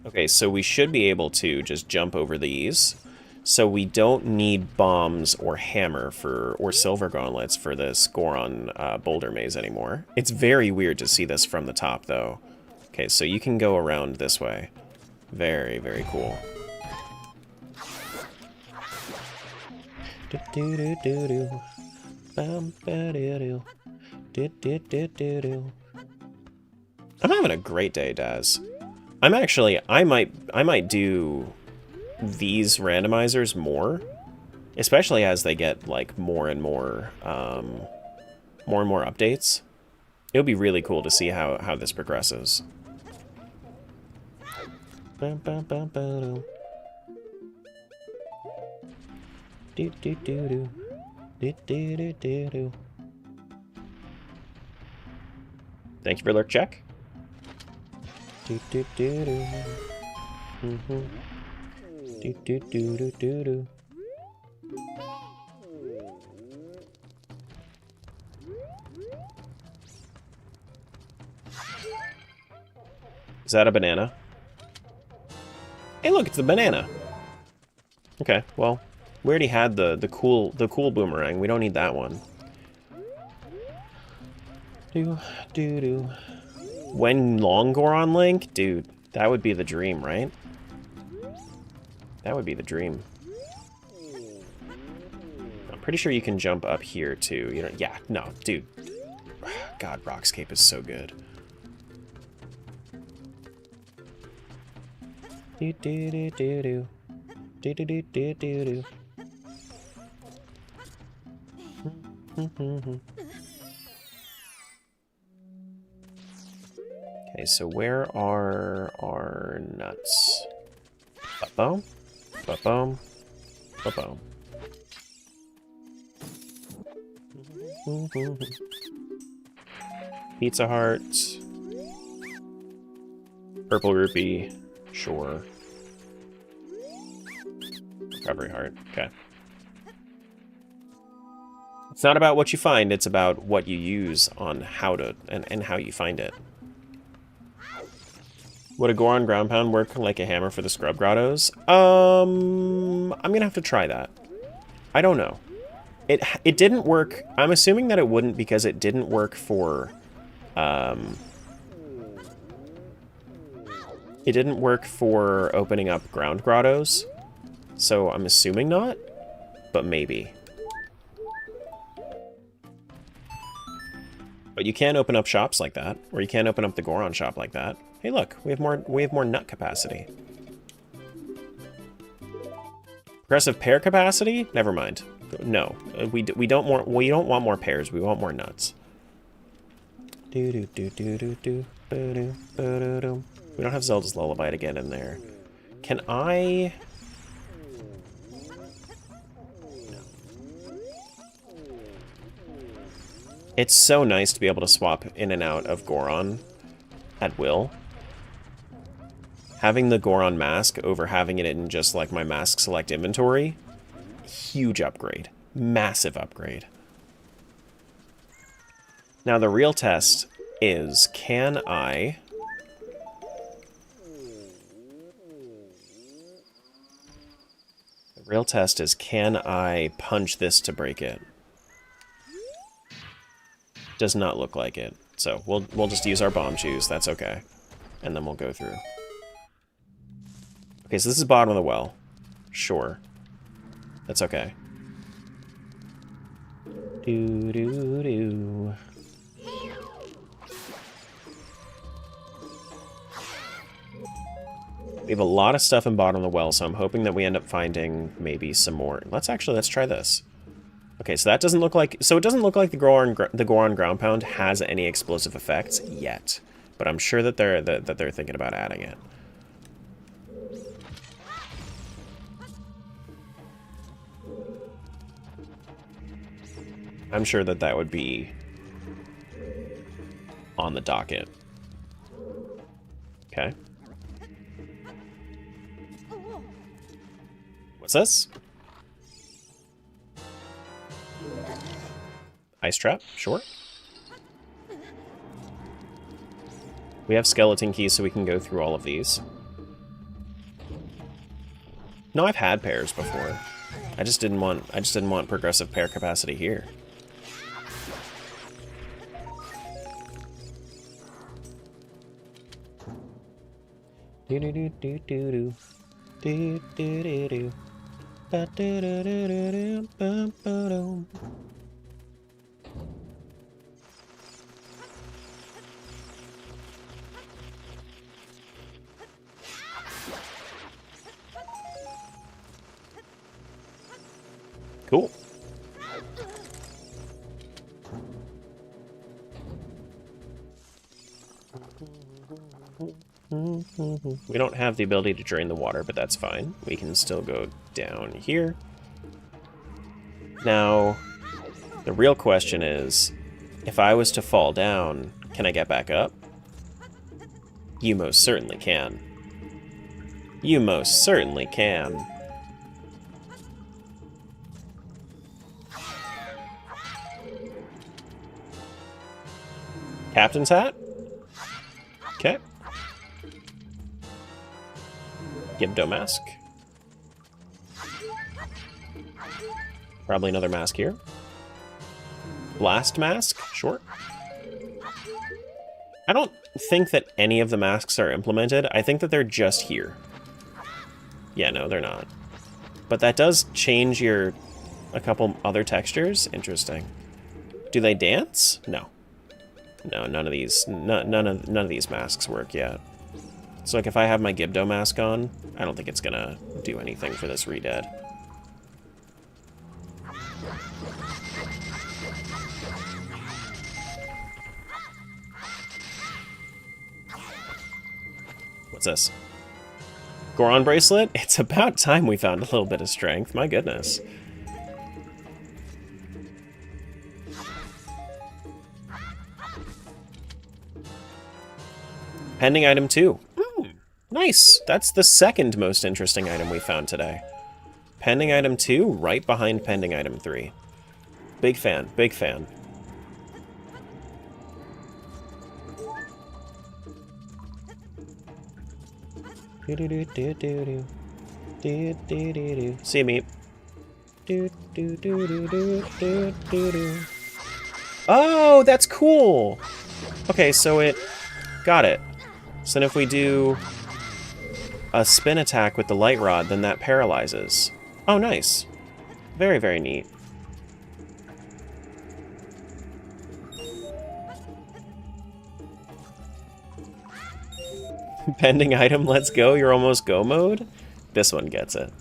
Okay, so we should be able to just jump over these. So we don't need bombs or hammer or silver gauntlets for this Goron boulder maze anymore. It's very weird to see this from the top, though. Okay, so you can go around this way. Very, very cool. I'm having a great day, Daz. I might do these randomizers more, especially as they get like more and more updates. It would be really cool to see how this progresses. Thank you for lurk check. Is that a banana? Hey, look, it's a banana. Okay, well, we already had the cool boomerang. We don't need that one. When long Goron Link? Dude, that would be the dream, right? That would be the dream. I'm pretty sure you can jump up here, too. You know, yeah, no, dude. God, Rockscape is so good. Do-do-do-do-do. Do-do-do-do-do-do. Okay, so where are our nuts? Ba-boom, ba-boom, ba-boom. Pizza Heart. Purple Rupee. Sure. Recovery Heart. Okay. It's not about what you find, it's about what you use on how to, and how you find it. Would a Goron ground pound work like a hammer for the scrub grottos? I'm gonna have to try that. I don't know. It didn't work. I'm assuming that it wouldn't because it didn't work for it didn't work for opening up ground grottos. So I'm assuming not, but maybe. But you can open up shops like that, or you can open up the Goron shop like that. Hey, look, we have more nut capacity. Progressive pear capacity? Never mind. No, we don't want more pears. We want more nuts. We don't have Zelda's Lullaby to get in there. Can I? It's so nice to be able to swap in and out of Goron at will. Having the Goron mask over having it in just like my mask select inventory, huge upgrade. Massive upgrade. Now the real test is, can I... The real test is, can I punch this to break it? Does not look like it. So we'll just use our bomb shoes. That's okay. And then we'll go through. Okay, so this is bottom of the well. Sure. That's okay. Do-do-do. We have a lot of stuff in bottom of the well, so I'm hoping that we end up finding maybe some more. Let's try this. Okay, so that doesn't look like... So it doesn't look like the Goron ground pound has any explosive effects yet. But I'm sure that they're thinking about adding it. I'm sure that that would be on the docket. Okay. What's this? Ice trap, sure. We have skeleton keys, so we can go through all of these. No, I've had pairs before. I just didn't want progressive pair capacity here. Do do do do do do do do do ba do do do do do ba ba dum. Cool. We don't have the ability to drain the water, but that's fine. We can still go down here. Now, the real question is, if I was to fall down, can I get back up? You most certainly can. You most certainly can. Captain's hat? Okay. Gibdo mask. Probably another mask here. Blast mask? Sure. I don't think that any of the masks are implemented. I think that they're just here. Yeah, no, they're not. But that does change a couple other textures. Interesting. Do they dance? No. No, none of these masks work yet. So like if I have my Gibdo mask on, I don't think it's gonna do anything for this Redead. What's this? Goron bracelet? It's about time we found a little bit of strength, my goodness. Pending item 2. Nice! That's the second most interesting item we found today. Pending item 2, right behind pending item 3. Big fan, big fan. See me. Oh, that's cool! Okay, so it... Got it. So then if we do a spin attack with the light rod, then that paralyzes. Oh, nice. Very, very neat. Pending item, let's go. You're almost go mode? This one gets it.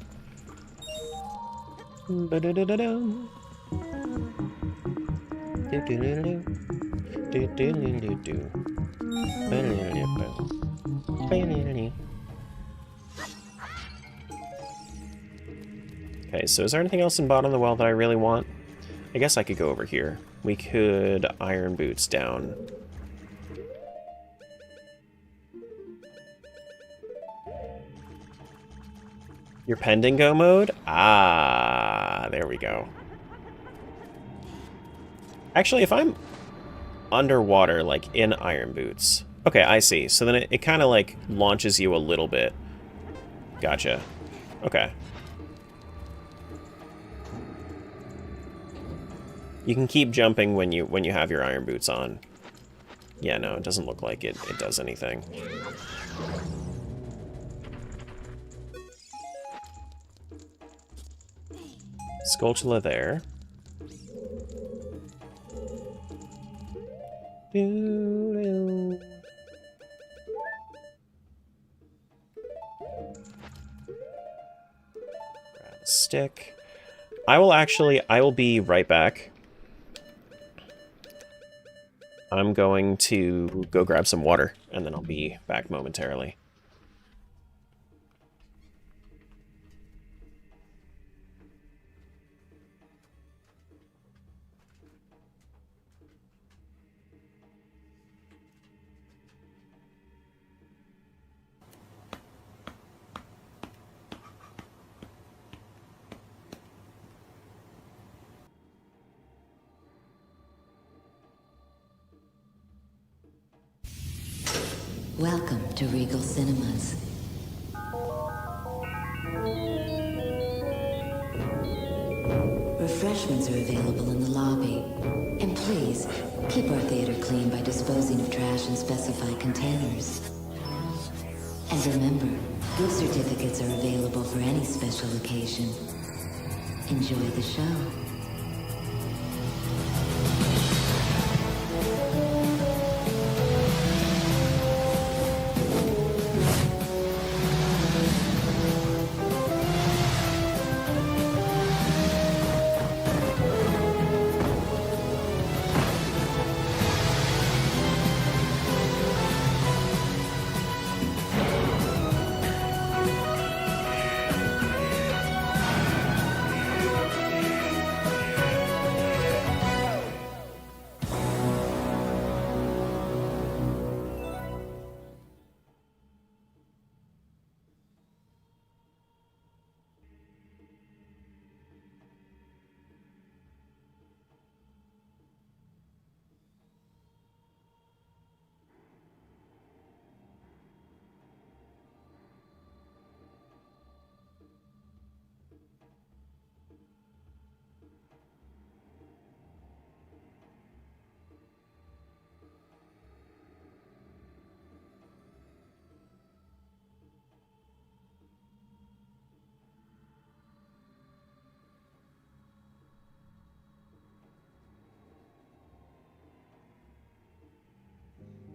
Okay, so is there anything else in bottom of the well that I really want? I guess I could go over here. We could iron boots down. Your pending go mode? Ah, there we go. Actually, if I'm underwater, like in iron boots. Okay, I see. So then it kind of like launches you a little bit. Gotcha. Okay. You can keep jumping when you have your iron boots on. Yeah, no, it doesn't look like it does anything. Skulltula there. Grab a stick. I will be right back. I'm going to go grab some water, and then I'll be back momentarily. Welcome to Regal Cinemas. Refreshments are available in the lobby. And please, keep our theater clean by disposing of trash in specified containers. And remember, gift certificates are available for any special occasion. Enjoy the show.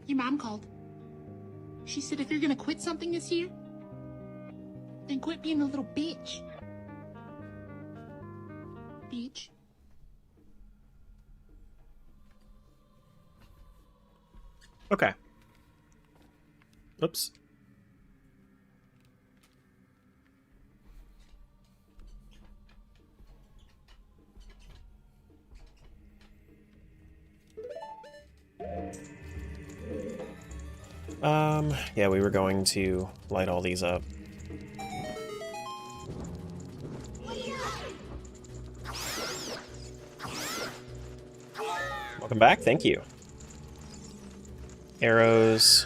Your mom called. She said if you're gonna quit something this year, then quit being a little bitch. Bitch. Okay. Oops. Yeah, we were going to light all these up. Welcome back, thank you. Arrows.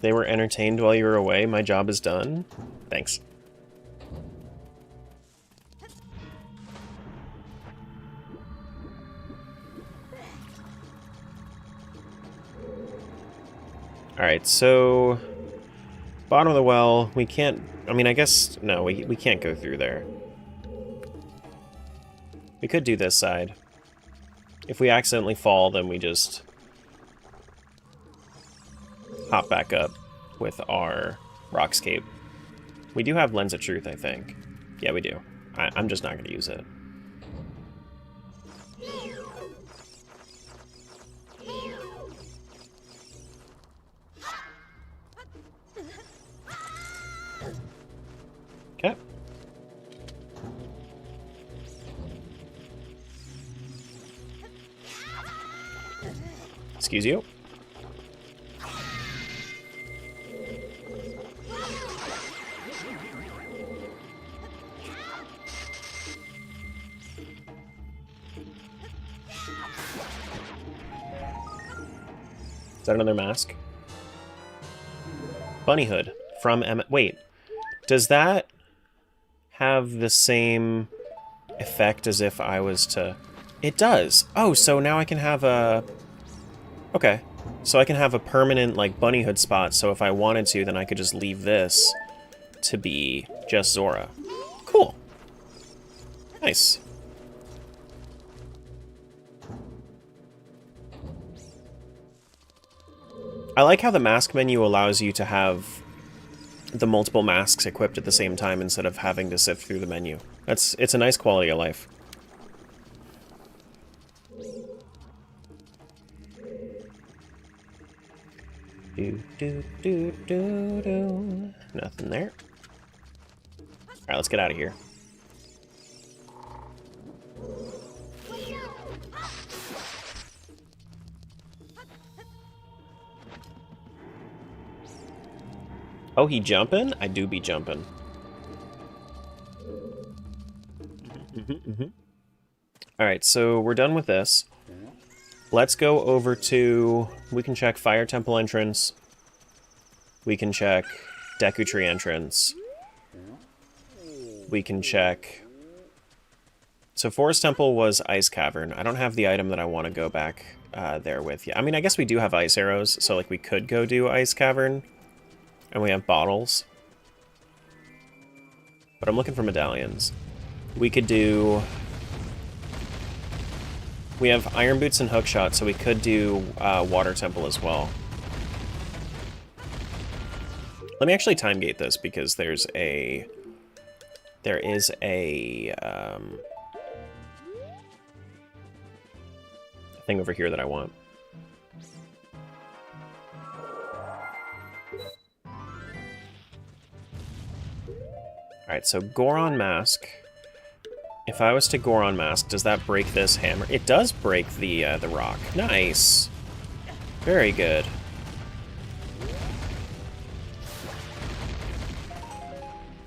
They were entertained while you were away. My job is done. Thanks. Alright, so bottom of the well, we can't, I mean, I guess, no, we can't go through there. We could do this side. If we accidentally fall, then we just hop back up with our Rockscape. We do have Lens of Truth, I think. Yeah, we do. I'm just not going to use it. Okay. Excuse you. Is that another mask? Bunny Hood from wait, does that have the same effect as if I was to... It does! Oh, so now I can have a... Okay. So I can have a permanent, like, Bunny Hood spot, so if I wanted to, then I could just leave this to be just Zora. Cool. Nice. I like how the mask menu allows you to have the multiple masks equipped at the same time instead of having to sift through the menu. It's a nice quality of life. Nothing there. Alright, let's get out of here. Oh, he jumping? I do be jumping. Alright, so we're done with this. Let's go over to... We can check Fire Temple entrance. We can check Deku Tree entrance. We can check... So Forest Temple was Ice Cavern. I don't have the item that I want to go back there with yet. I mean, I guess we do have ice arrows, so like we could go do Ice Cavern. And we have bottles. But I'm looking for medallions. We could do... We have Iron Boots and Hookshot, so we could do Water Temple as well. Let me actually time gate this, because there is a thing over here that I want. Alright, so Goron Mask. If I was to Goron Mask, does that break this hammer? It does break the rock. Nice. Very good.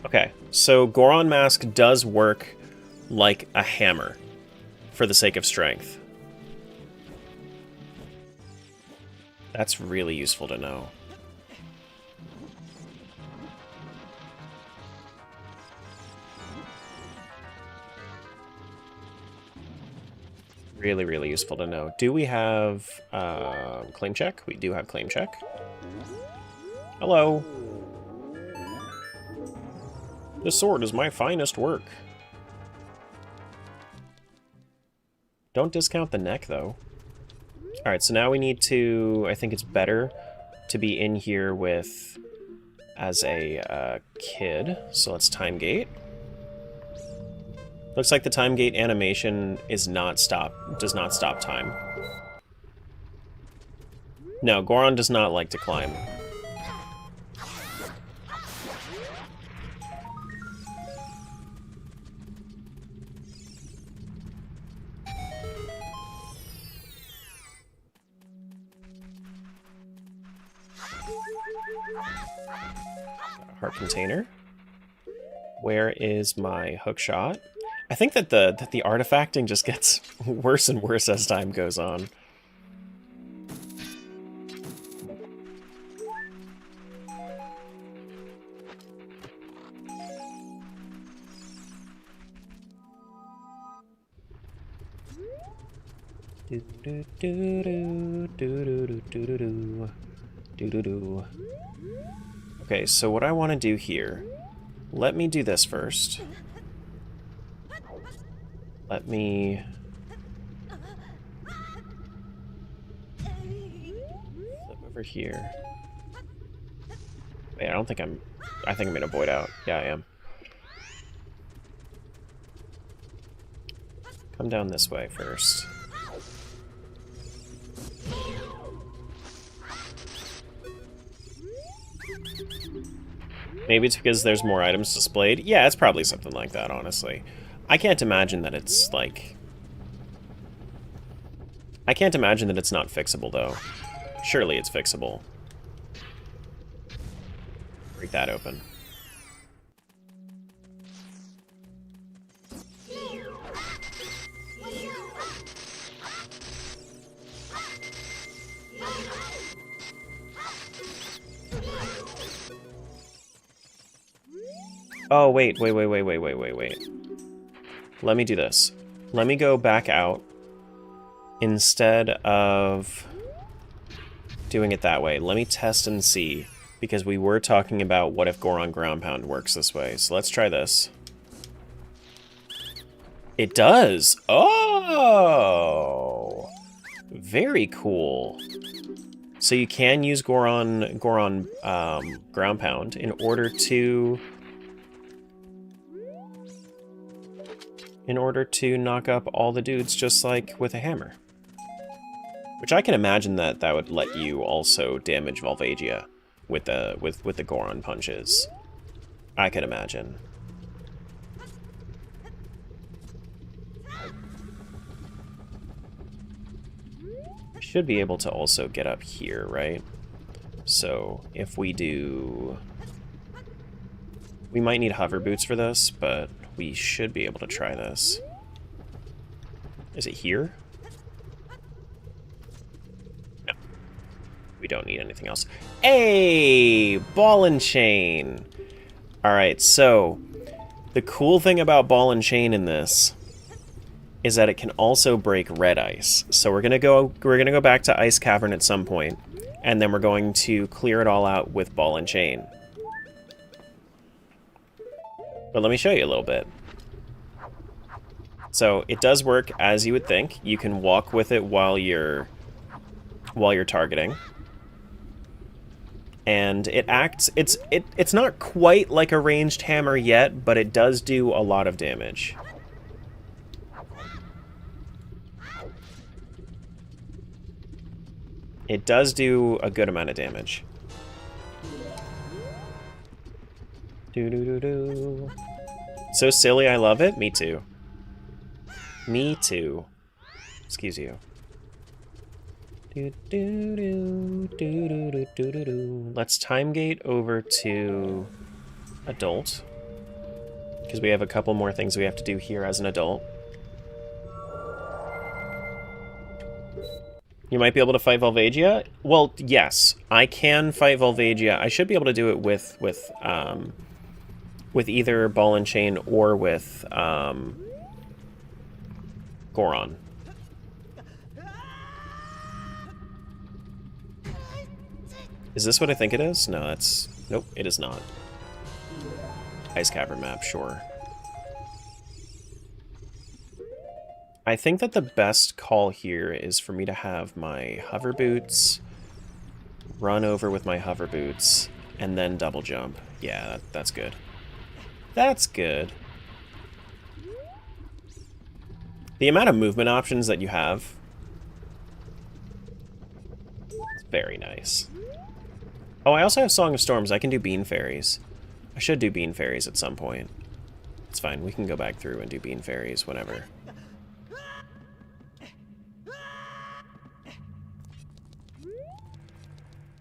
Okay, so Goron Mask does work like a hammer for the sake of strength. That's really useful to know. Really, really useful to know. Do we have claim check? We do have claim check. Hello. This sword is my finest work. Don't discount the neck, though. Alright, so now we need to... I think it's better to be in here with... as a kid. So let's time gate. Looks like the time gate animation is does not stop time. No, Goron does not like to climb. Heart container. Where is my hookshot? I think that the artifacting just gets worse and worse as time goes on. Okay, so what I want to do here, let me do this first. Let me... flip over here. Wait, I think I'm gonna void out. Yeah, I am. Come down this way first. Maybe it's because there's more items displayed? Yeah, it's probably something like that, honestly. I can't imagine that it's, like... I can't imagine that it's not fixable, though. Surely it's fixable. Break that open. Oh, wait. Let me do this. Let me go back out instead of doing it that way. Let me test and see, because we were talking about what if Goron Ground Pound works this way. So let's try this. It does! Oh! Very cool. So you can use Goron Ground Pound in order to knock up all the dudes just like with a hammer. Which I can imagine that would let you also damage Volvagia with the Goron punches. I can imagine. We should be able to also get up here, right? So if we do... We might need hover boots for this, but we should be able to try this. Is it here? No. We don't need anything else. Hey! Ball and chain! Alright, so the cool thing about ball and chain in this is that it can also break red ice. So we're gonna go back to Ice Cavern at some point, and then we're going to clear it all out with ball and chain. But let me show you a little bit. So it does work as you would think. You can walk with it while you're targeting. And it acts, it's not quite like a ranged hammer yet, but it does do a lot of damage. It does do a good amount of damage. Do-do-do-do. So silly, I love it. Me too. Me too. Excuse you. Let's time gate over to adult, because we have a couple more things we have to do here as an adult. You might be able to fight Volvagia? Well, yes, I can fight Volvagia. I should be able to do it with either Ball and Chain or with Goron. Is this what I think it is? No, that's... Nope, it is not. Ice Cavern map, sure. I think that the best call here is for me to have my hover boots, run over with my hover boots, and then double jump. Yeah, that's good. That's good. The amount of movement options that you have is very nice. Oh, I also have Song of Storms. I can do Bean Fairies. I should do Bean Fairies at some point. It's fine. We can go back through and do Bean Fairies whenever.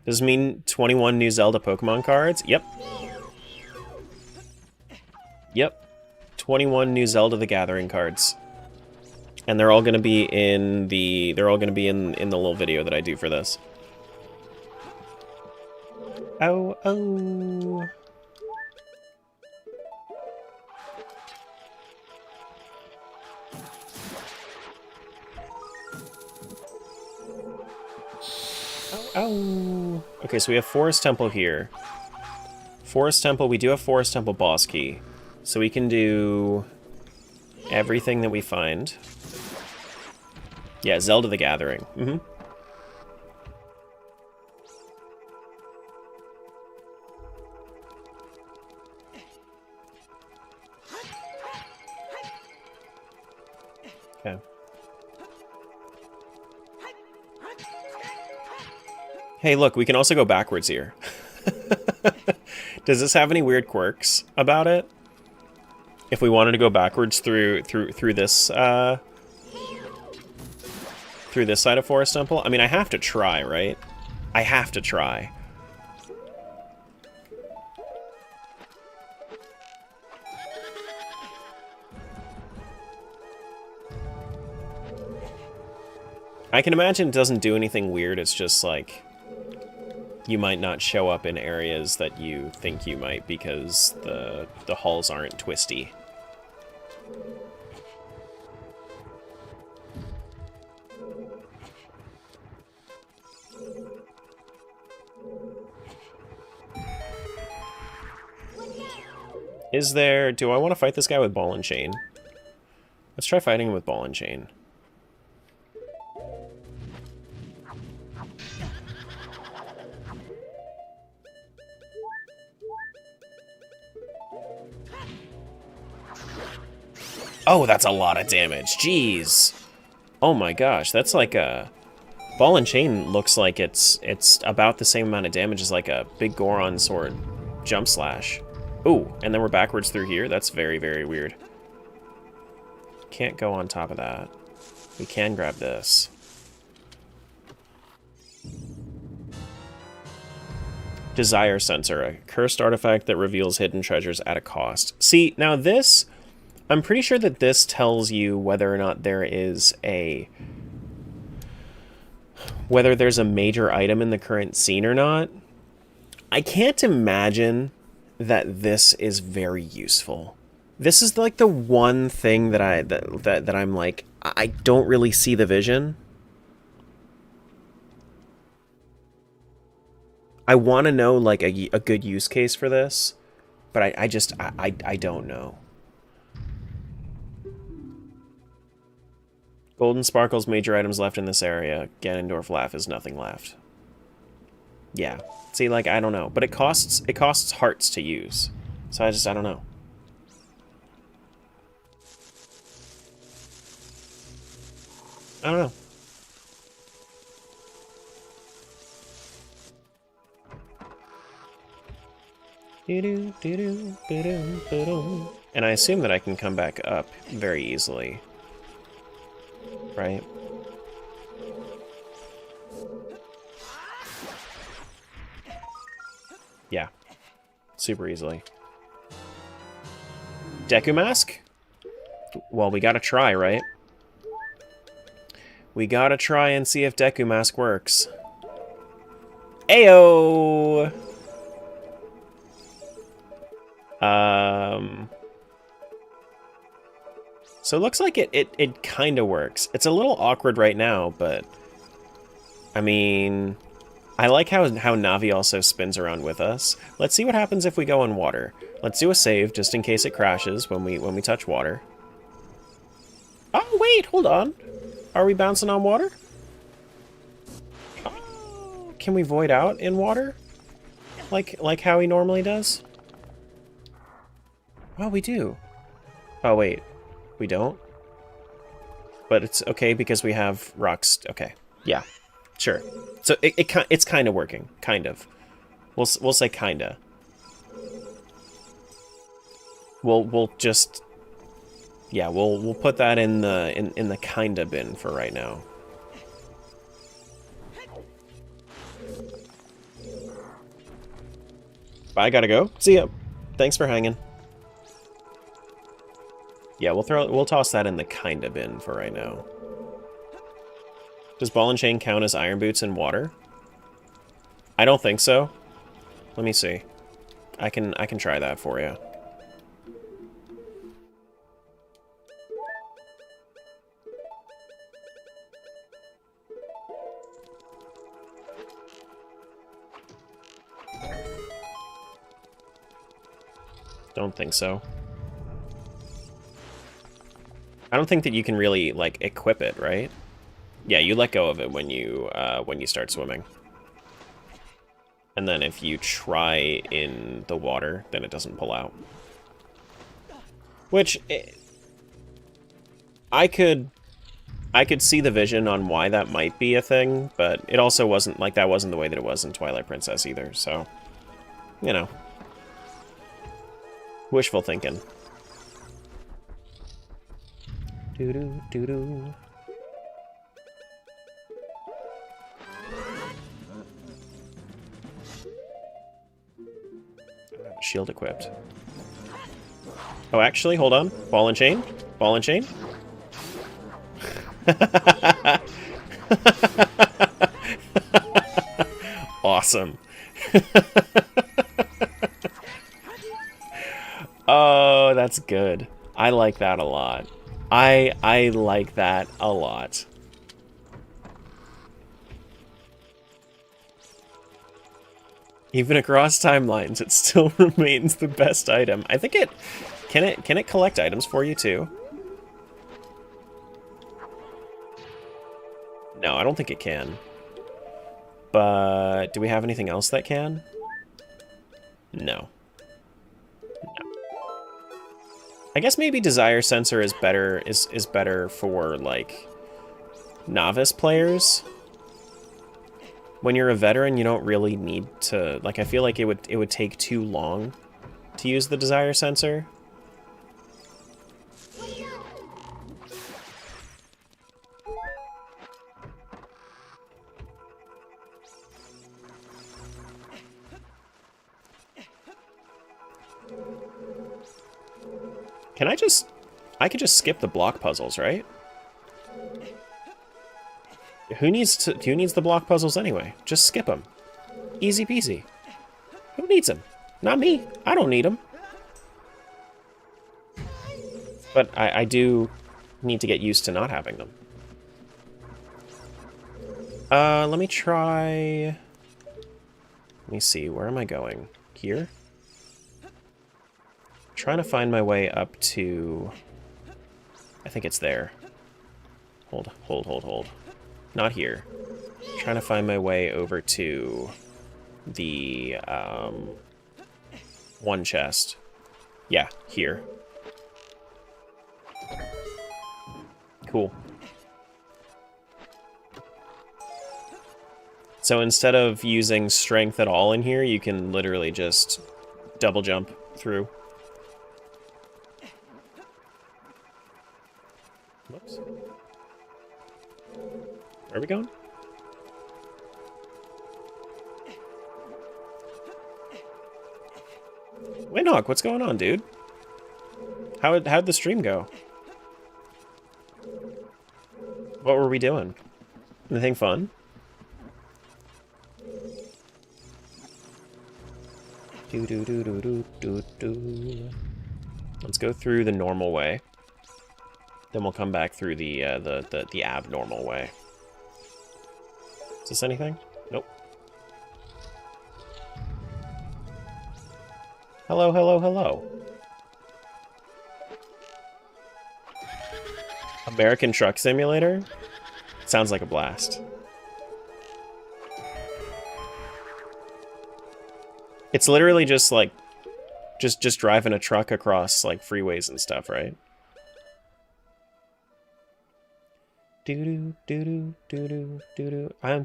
Does it mean 21 new Zelda Pokemon cards? Yep. Yep. 21 new Zelda the Gathering cards. And they're all going to be in the little video that I do for this. Oh, oh. Oh. Okay, so we have Forest Temple here. Forest Temple, we do have Forest Temple boss key. So we can do everything that we find. Yeah, Zelda the Gathering. Mm-hmm. Okay. Hey, look, we can also go backwards here. Does this have any weird quirks about it? If we wanted to go backwards through this through this side of Forest Temple? I mean, I have to try, right? I have to try. I can imagine it doesn't do anything weird, it's just like you might not show up in areas that you think you might because the halls aren't twisty. Is there... Do I want to fight this guy with Ball and Chain? Let's try fighting him with Ball and Chain. Oh, that's a lot of damage. Jeez. Oh my gosh, that's like a... Ball and Chain looks like it's about the same amount of damage as like a big Goron sword jump slash. Ooh, and then we're backwards through here. That's very, very weird. Can't go on top of that. We can grab this. Desire Sensor, a cursed artifact that reveals hidden treasures at a cost. See, now this... I'm pretty sure that this tells you whether or not there is a... whether there's a major item in the current scene or not. I can't imagine that this is very useful. This is like the one thing that I'm like, I don't really see the vision. I want to know like a good use case for this, but I don't know. Golden Sparkle's major items left in this area. Ganondorf Laugh is nothing left. Yeah. See, like, I don't know. But it costs hearts to use. So I don't know. I don't know. And I assume that I can come back up very easily. Right? Yeah. Super easily. Deku Mask? Well, we gotta try, right? We gotta try and see if Deku Mask works. Ayo! So it looks like it kind of works. It's a little awkward right now, but I mean, I like how Navi also spins around with us. Let's see what happens if we go in water. Let's do a save just in case it crashes when we touch water. Oh wait, hold on. Are we bouncing on water? Oh, can we void out in water? Like how he normally does? Oh, we do. Oh wait. We don't? But it's okay because we have rocks. Okay. Yeah. Sure. So it's kind of working. Kind of. We'll say kinda. We'll just... Yeah, we'll put that in the kinda bin for right now. I gotta go. See ya. Thanks for hanging. Yeah, we'll toss that in the kinda bin for right now. Does ball and chain count as iron boots in water? I don't think so. Let me see. I can try that for you. Don't think so. I don't think that you can really, like, equip it, right? Yeah, you let go of it when you start swimming. And then if you try in the water, then it doesn't pull out. Which, I could see the vision on why that might be a thing, but it also wasn't, like, that wasn't the way that it was in Twilight Princess either, so, you know. Wishful thinking. Doo-doo, doo-doo. Shield equipped. Oh, actually, hold on. Ball and chain? Ball and chain? Awesome. Oh, that's good. I like that a lot. I like that a lot. Even across timelines, it still remains the best item. I think it can it collect items for you too? No, I don't think it can. But do we have anything else that can? No. I guess maybe Desire Sensor is better for, like, novice players. When you're a veteran, you don't really need to, like, I feel like it would take too long to use the Desire Sensor. Can I just I could just skip the block puzzles, right? Who needs the block puzzles anyway? Just skip them. Easy peasy. Who needs them? Not me. I don't need them. But I do need to get used to not having them. Let me try... Let me see, where am I going? Here? Trying to find my way up to... I think it's there. Hold. Not here. Trying to find my way over to the, one chest. Yeah, here. Cool. So instead of using strength at all in here, you can literally just double jump through. Whoops. Where are we going? Windhawk, what's going on, dude? How'd the stream go? What were we doing? Anything fun? Let's go through the normal way. Then we'll come back through the abnormal way. Is this anything? Nope. Hello, hello, hello. American Truck Simulator? Sounds like a blast. It's literally just like, just driving a truck across like freeways and stuff, right? I'm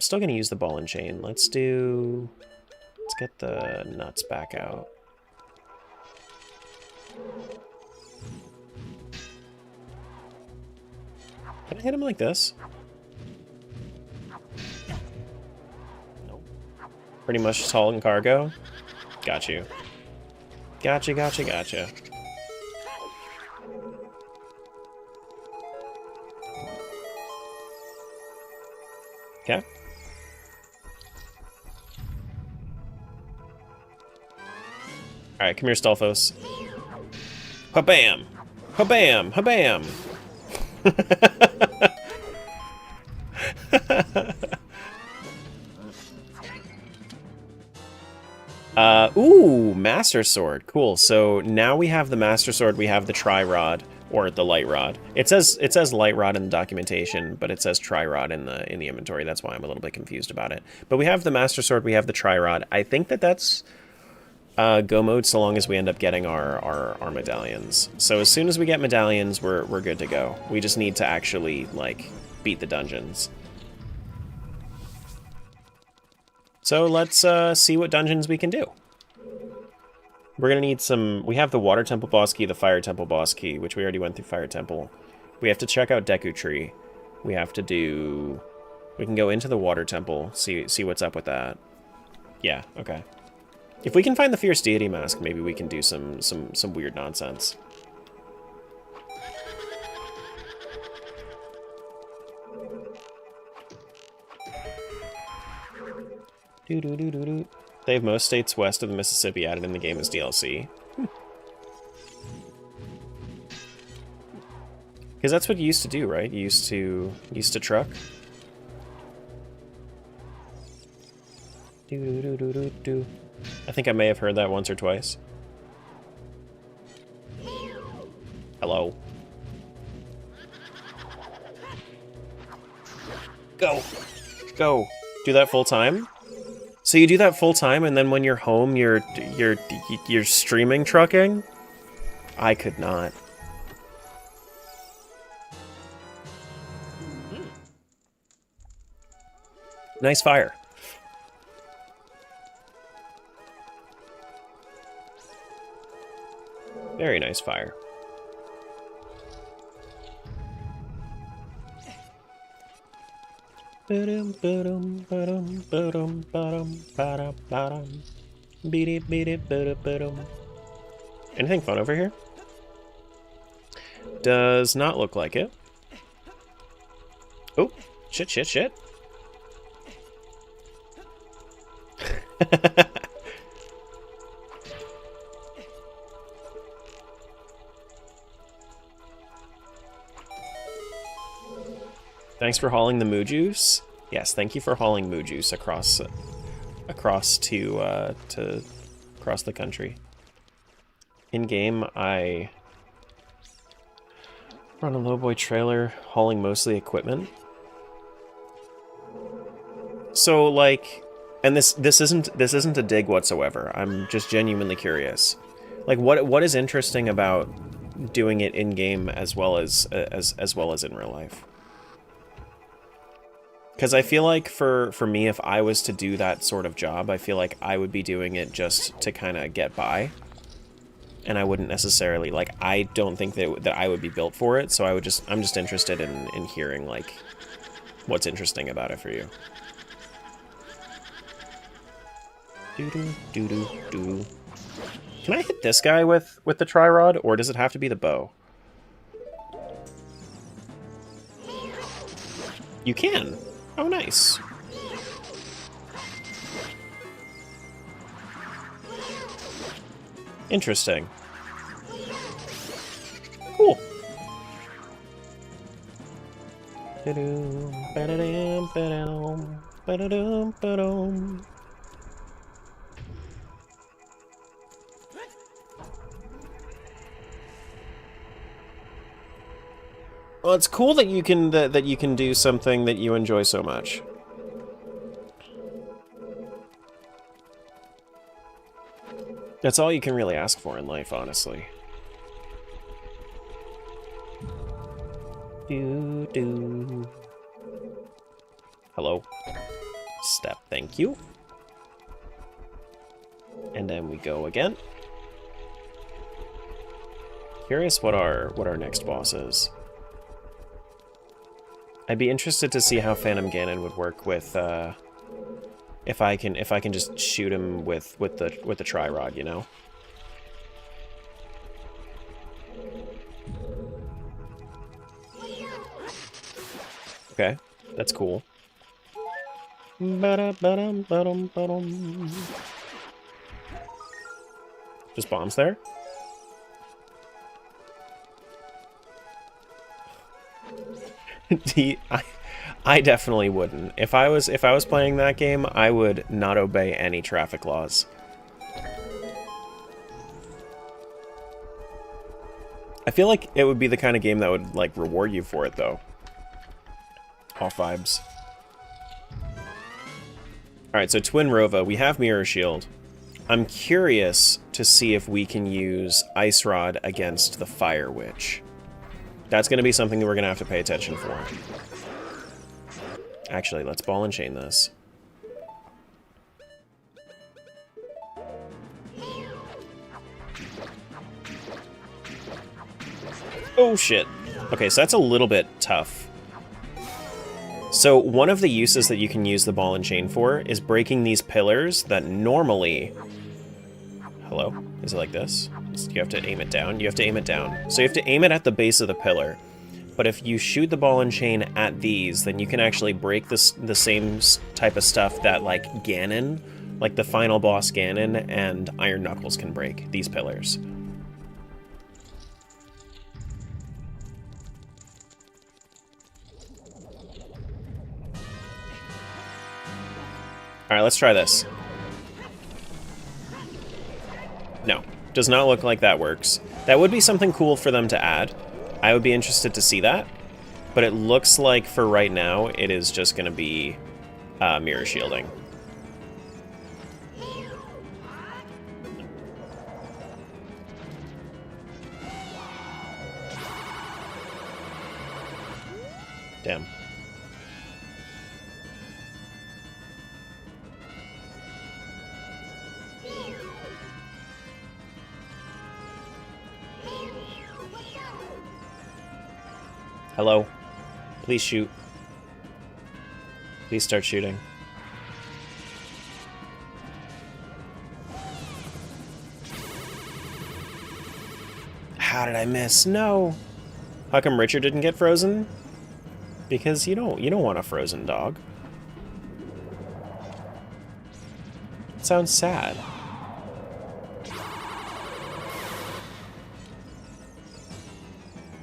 still gonna use the ball and chain. Let's get the nuts back out. Can I hit him like this? Nope. Pretty much just hauling cargo. Got you. Gotcha. Okay. Alright, come here, Stolfos. Ha-bam! Ha-bam! Ha-bam! Ooh, Master Sword. Cool. So now we have the Master Sword, we have the Tri-Rod, or the Light Rod. It says Light Rod in the documentation, but it says Tri-Rod in the inventory. That's why I'm a little bit confused about it. But we have the Master Sword, we have the Tri-Rod. I think that's go mode so long as we end up getting our medallions. So as soon as we get medallions, we're good to go. We just need to actually, like, beat the dungeons. So let's see what dungeons we can do. We're gonna need some... We have the Water Temple boss key, the Fire Temple boss key, which we already went through Fire Temple. We have to check out Deku Tree. We have to do... We can go into the Water Temple, see what's up with that. Yeah, okay. If we can find the Fierce Deity Mask, maybe we can do some weird nonsense. They have most states west of the Mississippi added in the game as DLC. Because that's what you used to do, right? You used to truck. I think I may have heard that once or twice. Hello. Go. Go. Do that full time? So you do that full time, and then when you're home, you're streaming trucking? I could not. Nice fire. Very nice fire. Anything fun over here? Does not look like it. Oh, shit, shit, shit. Thanks for hauling the moo juice. Yes, thank you for hauling moo juice across the country. In game, I run a lowboy trailer hauling mostly equipment. So like, and this isn't a dig whatsoever. I'm just genuinely curious. Like, what is interesting about doing it in game as well as in real life? Because I feel like for me, if I was to do that sort of job, I feel like I would be doing it just to kind of get by. And I wouldn't necessarily, like, I don't think that I would be built for it, so I'm just interested in hearing, like, what's interesting about it for you. Doo-doo, doo-doo, doo. Can I hit this guy with the tri-rod, or does it have to be the bow? You can. Oh, nice. Interesting. Cool. Well, it's cool that you can that you can do something that you enjoy so much. That's all you can really ask for in life, honestly. Do. Hello. Step, thank you. And then we go again. Curious what our next boss is. I'd be interested to see how Phantom Ganon would work with if I can just shoot him with the tri-rod, you know? Okay, that's cool. Just bombs there? I definitely wouldn't. If I was playing that game, I would not obey any traffic laws. I feel like it would be the kind of game that would like reward you for it though. All vibes. Alright, so Twin Rova, we have Mirror Shield. I'm curious to see if we can use Ice Rod against the Fire Witch. That's going to be something that we're going to have to pay attention for. Actually, let's ball and chain this. Oh shit. Okay, so that's a little bit tough. So one of the uses that you can use the ball and chain for is breaking these pillars that normally... Hello? Is it like this? You have to aim it down? You have to aim it down. So you have to aim it at the base of the pillar. But if you shoot the ball and chain at these, then you can actually break the same type of stuff that, like, Ganon, like the final boss Ganon and Iron Knuckles can break, these pillars. Alright, let's try this. No, does not look like that works. That would be something cool for them to add. I would be interested to see that. But it looks like for right now, it is just going to be mirror shielding. Damn. Hello? Please shoot. Please start shooting. How did I miss? No! How come Richard didn't get frozen? Because you don't want a frozen dog. It sounds sad.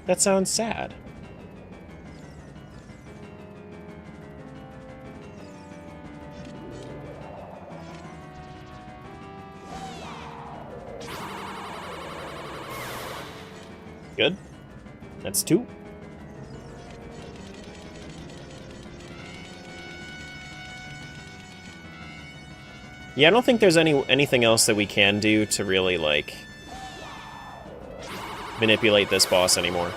That sounds sad. Good. That's 2. Yeah, I don't think there's anything else that we can do to really, like, manipulate this boss anymore.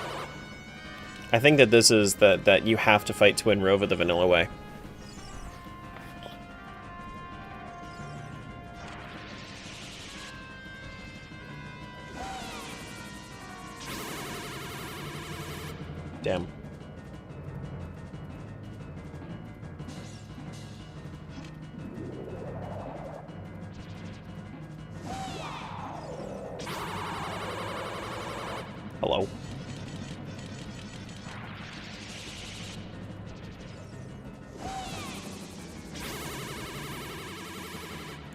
I think that this is that you have to fight Twin Rova the vanilla way. Damn. Hello.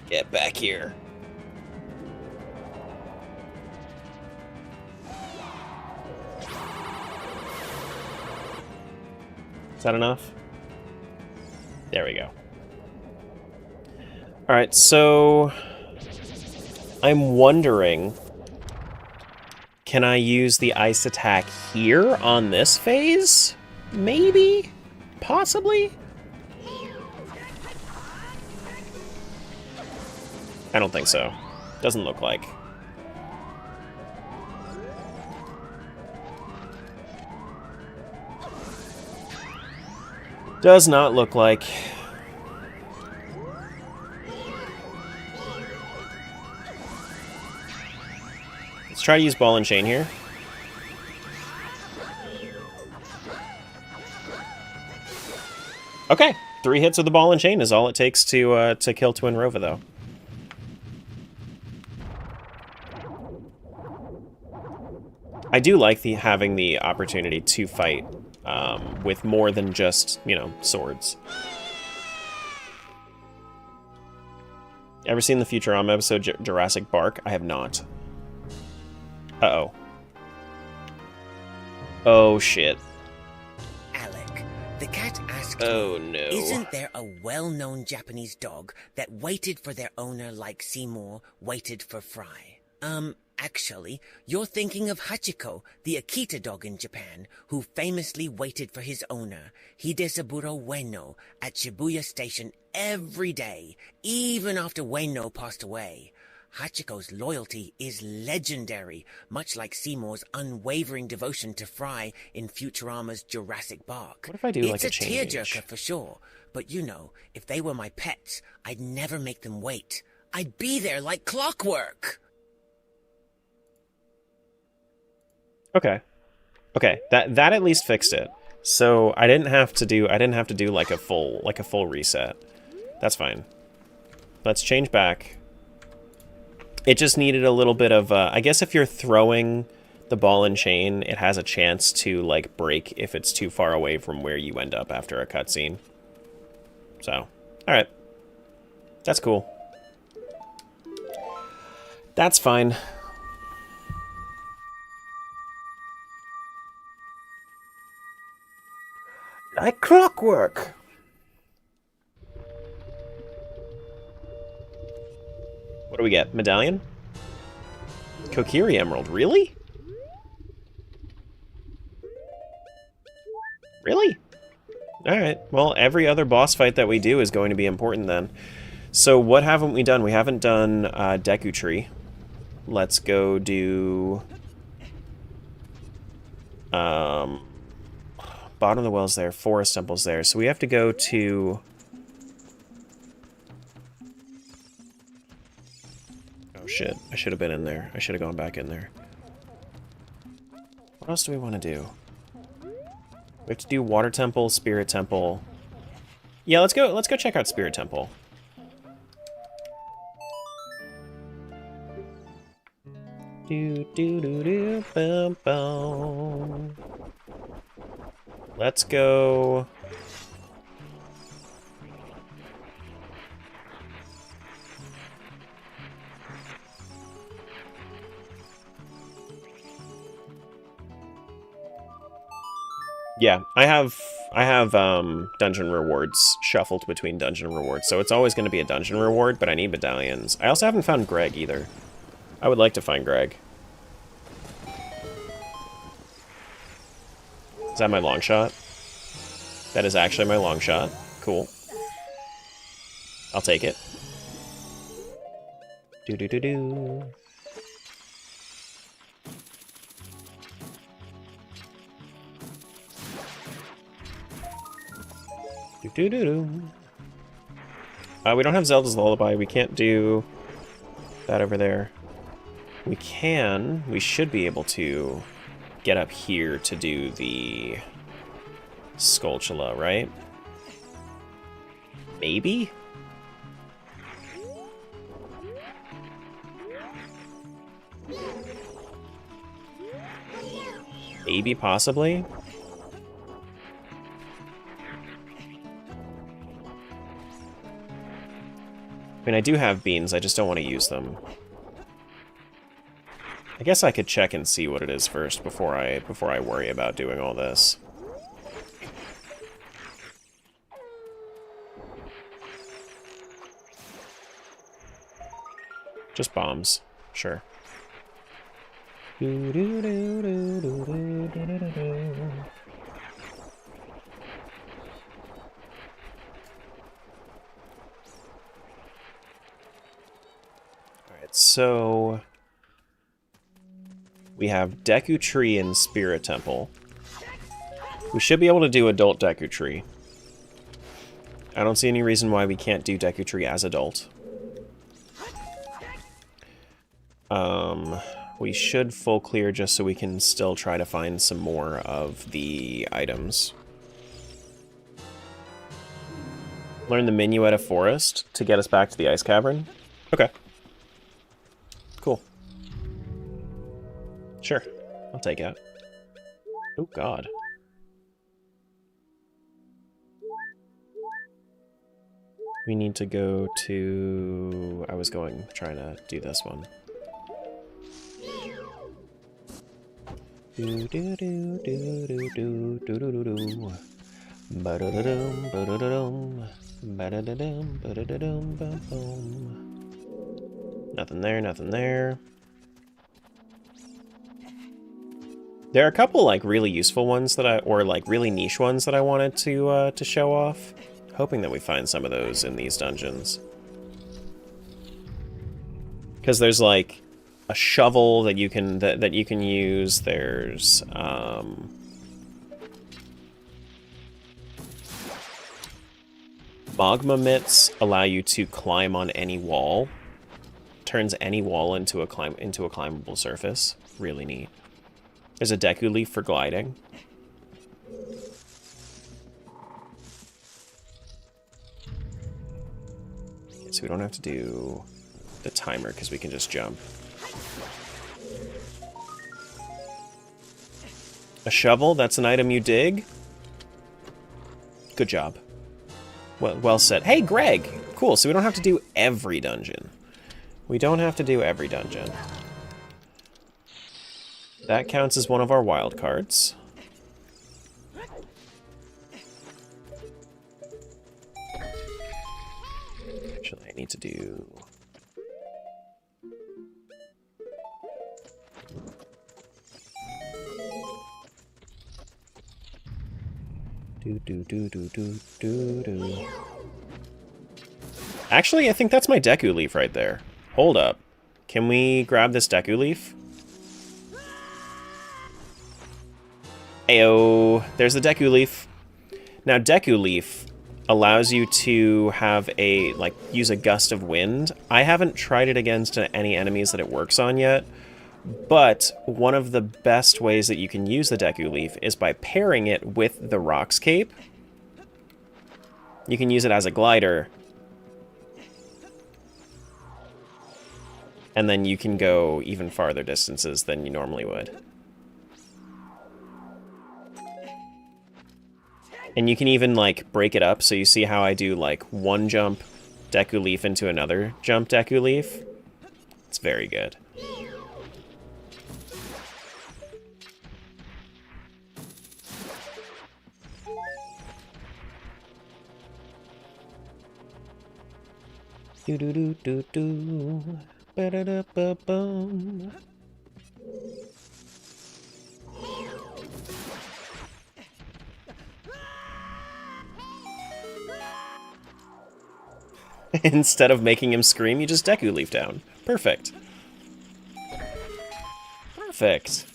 Get back here. Is that enough? There we go. Alright, so I'm wondering, can I use the ice attack here on this phase? Maybe? Possibly? I don't think so. Doesn't look like. Does not look like. Let's try to use ball and chain here. Okay, 3 hits with the ball and chain is all it takes to kill Twin Rova, though. I do like having the opportunity to fight with more than just, you know, swords. Ever seen the Futurama episode Jurassic Bark? I have not. Uh-oh. Oh, shit. Alec, the cat asked Oh, me, no. Isn't there a well-known Japanese dog that waited for their owner like Seymour waited for Fry? Actually, you're thinking of Hachiko, the Akita dog in Japan, who famously waited for his owner, Hidesaburo Ueno, at Shibuya Station every day, even after Ueno passed away. Hachiko's loyalty is legendary, much like Seymour's unwavering devotion to Fry in Futurama's Jurassic Park. What if I do like a It's a change? tearjerker for sure, but you know, if they were my pets, I'd never make them wait. I'd be there like clockwork. Okay. Okay, that at least fixed it. So I didn't have to do like a full reset. That's fine. Let's change back. It just needed a little bit of I guess if you're throwing the ball and chain, it has a chance to like break if it's too far away from where you end up after a cutscene. So, all right. That's cool. That's fine. Like clockwork. What do we get? Medallion? Kokiri Emerald. Really? Really? Alright. Well, every other boss fight that we do is going to be important then. So what haven't we done? We haven't done Deku Tree. Let's go do... Bottom of the Well's there, Forest Temple's there, so we have to go to... Oh shit, I should have been in there. I should have gone back in there. What else do we want to do? We have to do Water Temple, Spirit Temple. Yeah, let's go check out Spirit Temple. Do do do do bum bum. Let's go. Yeah, I have dungeon rewards shuffled between dungeon rewards, so it's always going to be a dungeon reward, but I need medallions. I also haven't found Greg either. I would like to find Greg. Is that my long shot? That is actually my long shot. Cool. I'll take it. Do do do do. We don't have Zelda's Lullaby. We can't do that over there. We should be able to get up here to do the Skulltula, right? Maybe? Maybe, possibly? I mean, I do have beans, I just don't want to use them. I guess I could check and see what it is first before I worry about doing all this. Just bombs, sure. So, we have Deku Tree and Spirit Temple. We should be able to do Adult Deku Tree. I don't see any reason why we can't do Deku Tree as adult. We should full clear just so we can still try to find some more of the items. Learn the Minuet of Forest to get us back to the Ice Cavern. Okay. Cool. Sure. I'll take it. Oh, God. We need to go to... I was trying to do this one. Do do do do do do do do do. Ba-da-da-dum, ba-da-da-dum, ba-da-da-dum, ba-da-da-dum, ba-boom. Nothing there, nothing there. There are a couple like really useful ones that or like really niche ones that I wanted to show off. Hoping that we find some of those in these dungeons. Because there's like a shovel that you can that you can use. There's magma mitts allow you to climb on any wall. Turns any wall into a climbable surface. Really neat. There's a Deku Leaf for gliding. So we don't have to do the timer because we can just jump. A shovel, that's an item you dig. Good job. Well said. Hey, Greg! Cool, so we don't have to do every dungeon. We don't have to do every dungeon. That counts as one of our wild cards. Actually, I need to do... Do. Actually, I think that's my Deku Leaf right there. Hold up. Can we grab this Deku Leaf? Ayo, there's the Deku Leaf. Now, Deku Leaf allows you to have use a gust of wind. I haven't tried it against any enemies that it works on yet, but one of the best ways that you can use the Deku Leaf is by pairing it with the Rock's Cape. You can use it as a glider. And then you can go even farther distances than you normally would. And you can even, like, break it up, so you see how I do, like, one jump Deku Leaf into another jump Deku Leaf? It's very good. Do do do do do. Ba da da ba bum. Instead of making him scream, you just Deku Leaf down. Perfect. Perfect.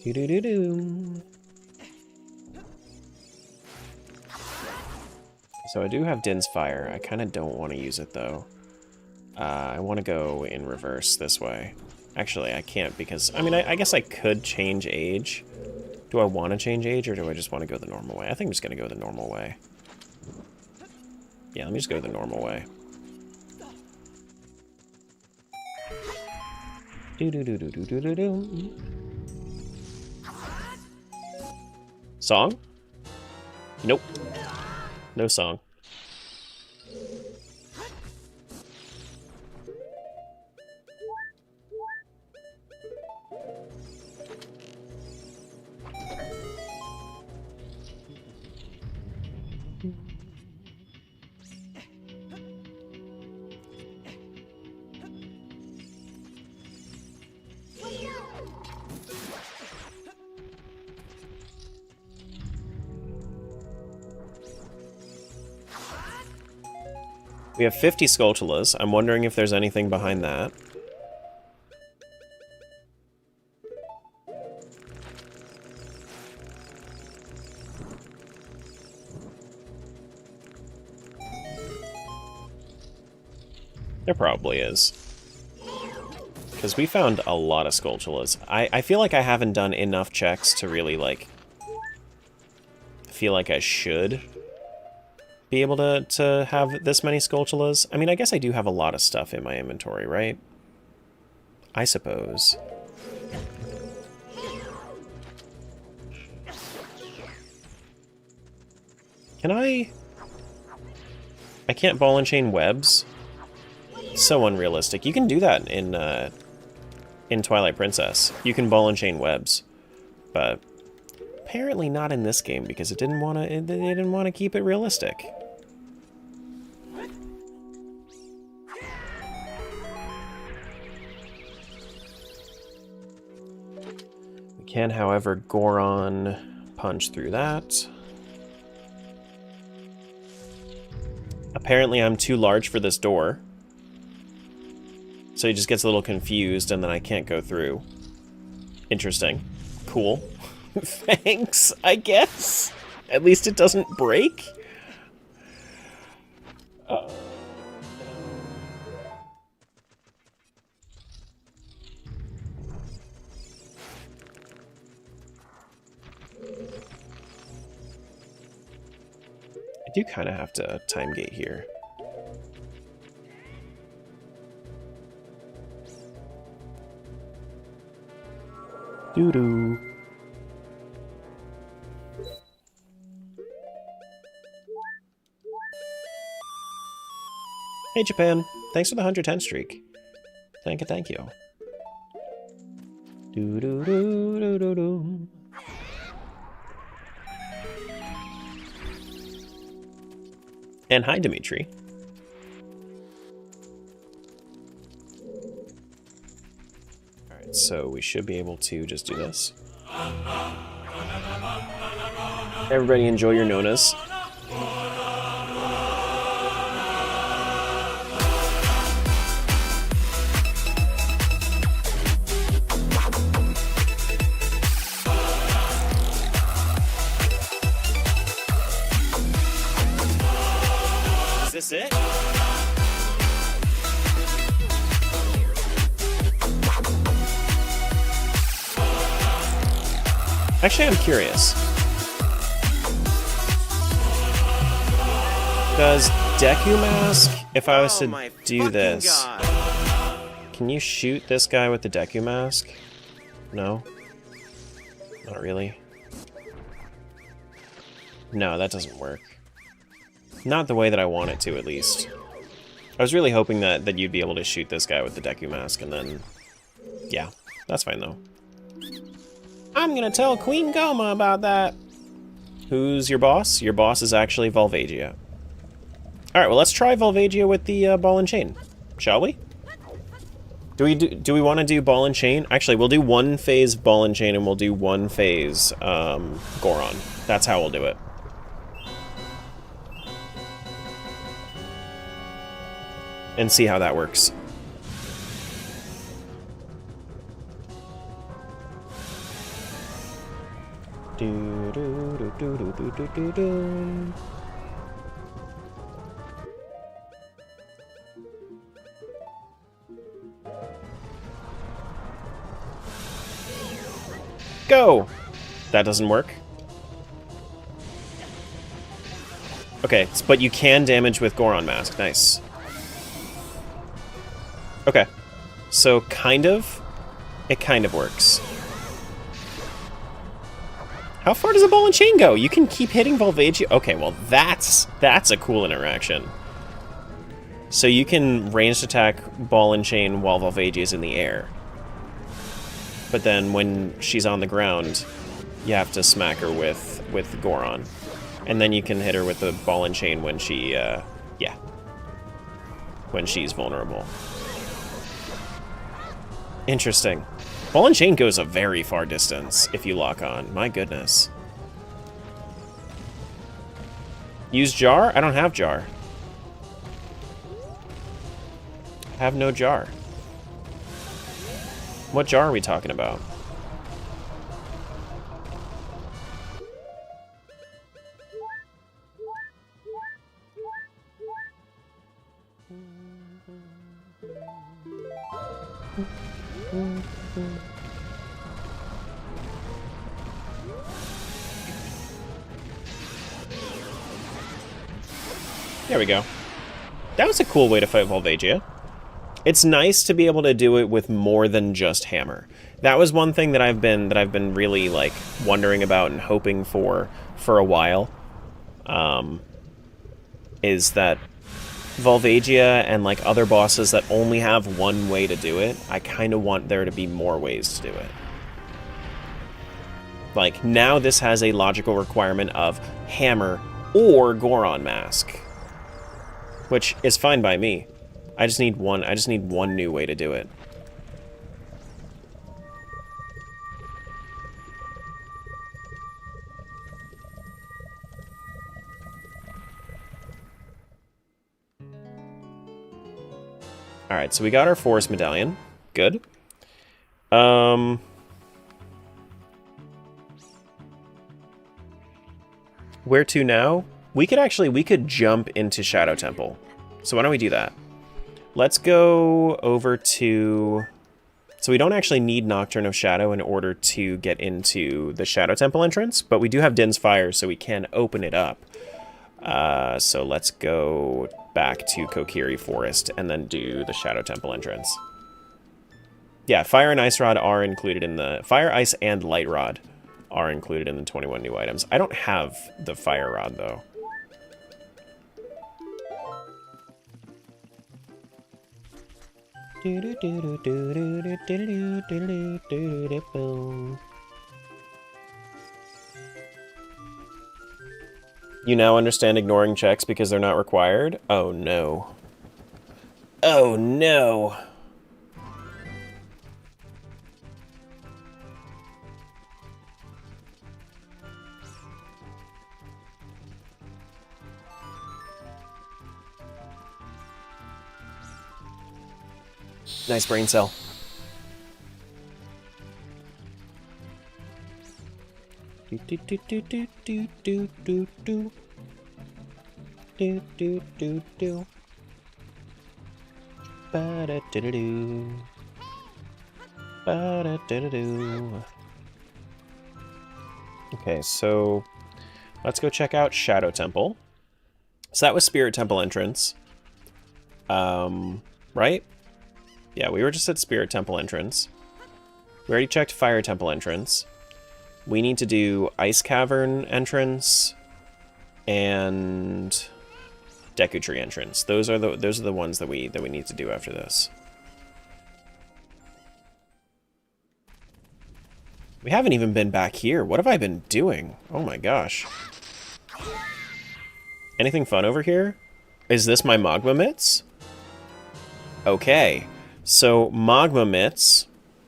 Do-do-do-do. So I do have Din's Fire. I kind of don't want to use it, though. I want to go in reverse this way. Actually, I can't because... I mean, I guess I could change age. Do I want to change age, or do I just want to go the normal way? I think I'm just going to go the normal way. Yeah, let me just go the normal way. Do-do-do-do-do-do-do. Song? Nope. No song. We have 50 Skulltulas. I'm wondering if there's anything behind that. There probably is. Because we found a lot of Skulltulas. I feel like I haven't done enough checks to really, like, feel like I should be able to have this many Skulltulas. I mean, I guess I do have a lot of stuff in my inventory, right? I suppose. Can I can't ball and chain webs? So unrealistic. You can do that in Twilight Princess. You can ball and chain webs, but apparently not in this game because they didn't want to keep it realistic. We can, however, Goron punch through that. Apparently I'm too large for this door. So he just gets a little confused and then I can't go through. Interesting. Cool. Thanks, I guess. At least it doesn't break. I do kind of have to time gate here. Doo-doo. Hey Japan, thanks for the 110 streak. Thank you. Doo-doo-doo-doo-doo-doo. And hi, Dimitri. Alright, so we should be able to just do this. Everybody enjoy your Nonas. Is this it? Actually, I'm curious. Does Deku Mask, if I was to do this, God. can you shoot this guy with the Deku Mask? No? Not really. No, that doesn't work. Not the way that I want it to, at least. I was really hoping that you'd be able to shoot this guy with the Deku Mask, and then... Yeah, that's fine, though. I'm gonna tell Queen Goma about that! Who's your boss? Your boss is actually Volvagia. Alright, well, let's try Volvagia with the ball and chain, shall we? Do we want to do ball and chain? Actually, we'll do one phase ball and chain, and we'll do one phase Goron. That's how we'll do it. And see how that works. Do do do do do do do do. Go! That doesn't work. Okay, but you can damage with Goron Mask. Nice. Okay. So, kind of. It kind of works. How far does a ball and chain go? You can keep hitting Volvagia. Okay, well, that's a cool interaction. So you can ranged attack ball and chain while Volvagia is in the air. But then when she's on the ground, you have to smack her with Goron. And then you can hit her with the ball and chain when she, yeah. When she's vulnerable. Interesting. Ball and chain goes a very far distance if you lock on. My goodness. Use jar? I don't have jar. I have no jar. What jar are we talking about? There we go. That was a cool way to fight Volvagia. It's nice to be able to do it with more than just hammer. That was one thing that I've been really like wondering about and hoping for a while. Is that Volvagia and like other bosses that only have one way to do it, I kind of want there to be more ways to do it. Like now this has a logical requirement of hammer or Goron Mask, which is fine by me. I just need one new way to do it. Alright, so we got our Forest Medallion. Good. Where to now? We could jump into Shadow Temple. So why don't we do that? Let's go over to... So we don't actually need Nocturne of Shadow in order to get into the Shadow Temple entrance, but we do have Din's Fire, so we can open it up. So let's go back to Kokiri Forest and then do the Shadow Temple entrance. Yeah, Fire and Ice Rod are included in the... Fire, Ice, and Light Rod are included in the 21 new items. I don't have the Fire Rod, though. You now understand ignoring checks because they're not required? Oh no. Oh no! Nice brain cell. Do do do do do do do do do do do do do. Ba da da da do. Ba da da da do. Okay, so let's go check out Shadow Temple. So that was Spirit Temple entrance. Right? Yeah, we were just at Spirit Temple entrance. We already checked Fire Temple entrance. We need to do Ice Cavern entrance and Deku Tree entrance. Those are the ones that we need to do after this. We haven't even been back here. What have I been doing? Oh my gosh. Anything fun over here? Is this my Magma Mitts? Okay. So, Magma Mitts.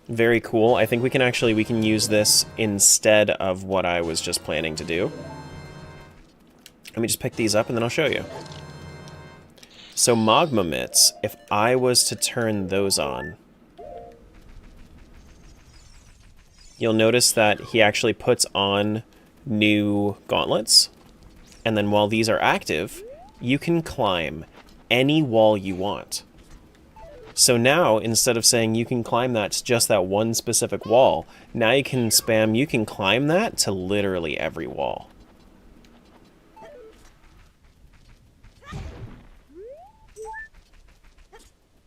Very cool. I think we can use this instead of what I was just planning to do. Let me just pick these up and then I'll show you. So, Magma Mitts, if I was to turn those on, you'll notice that he actually puts on new gauntlets. And then while these are active, you can climb any wall you want. So now, instead of saying you can climb just that one specific wall, now you can climb that to literally every wall.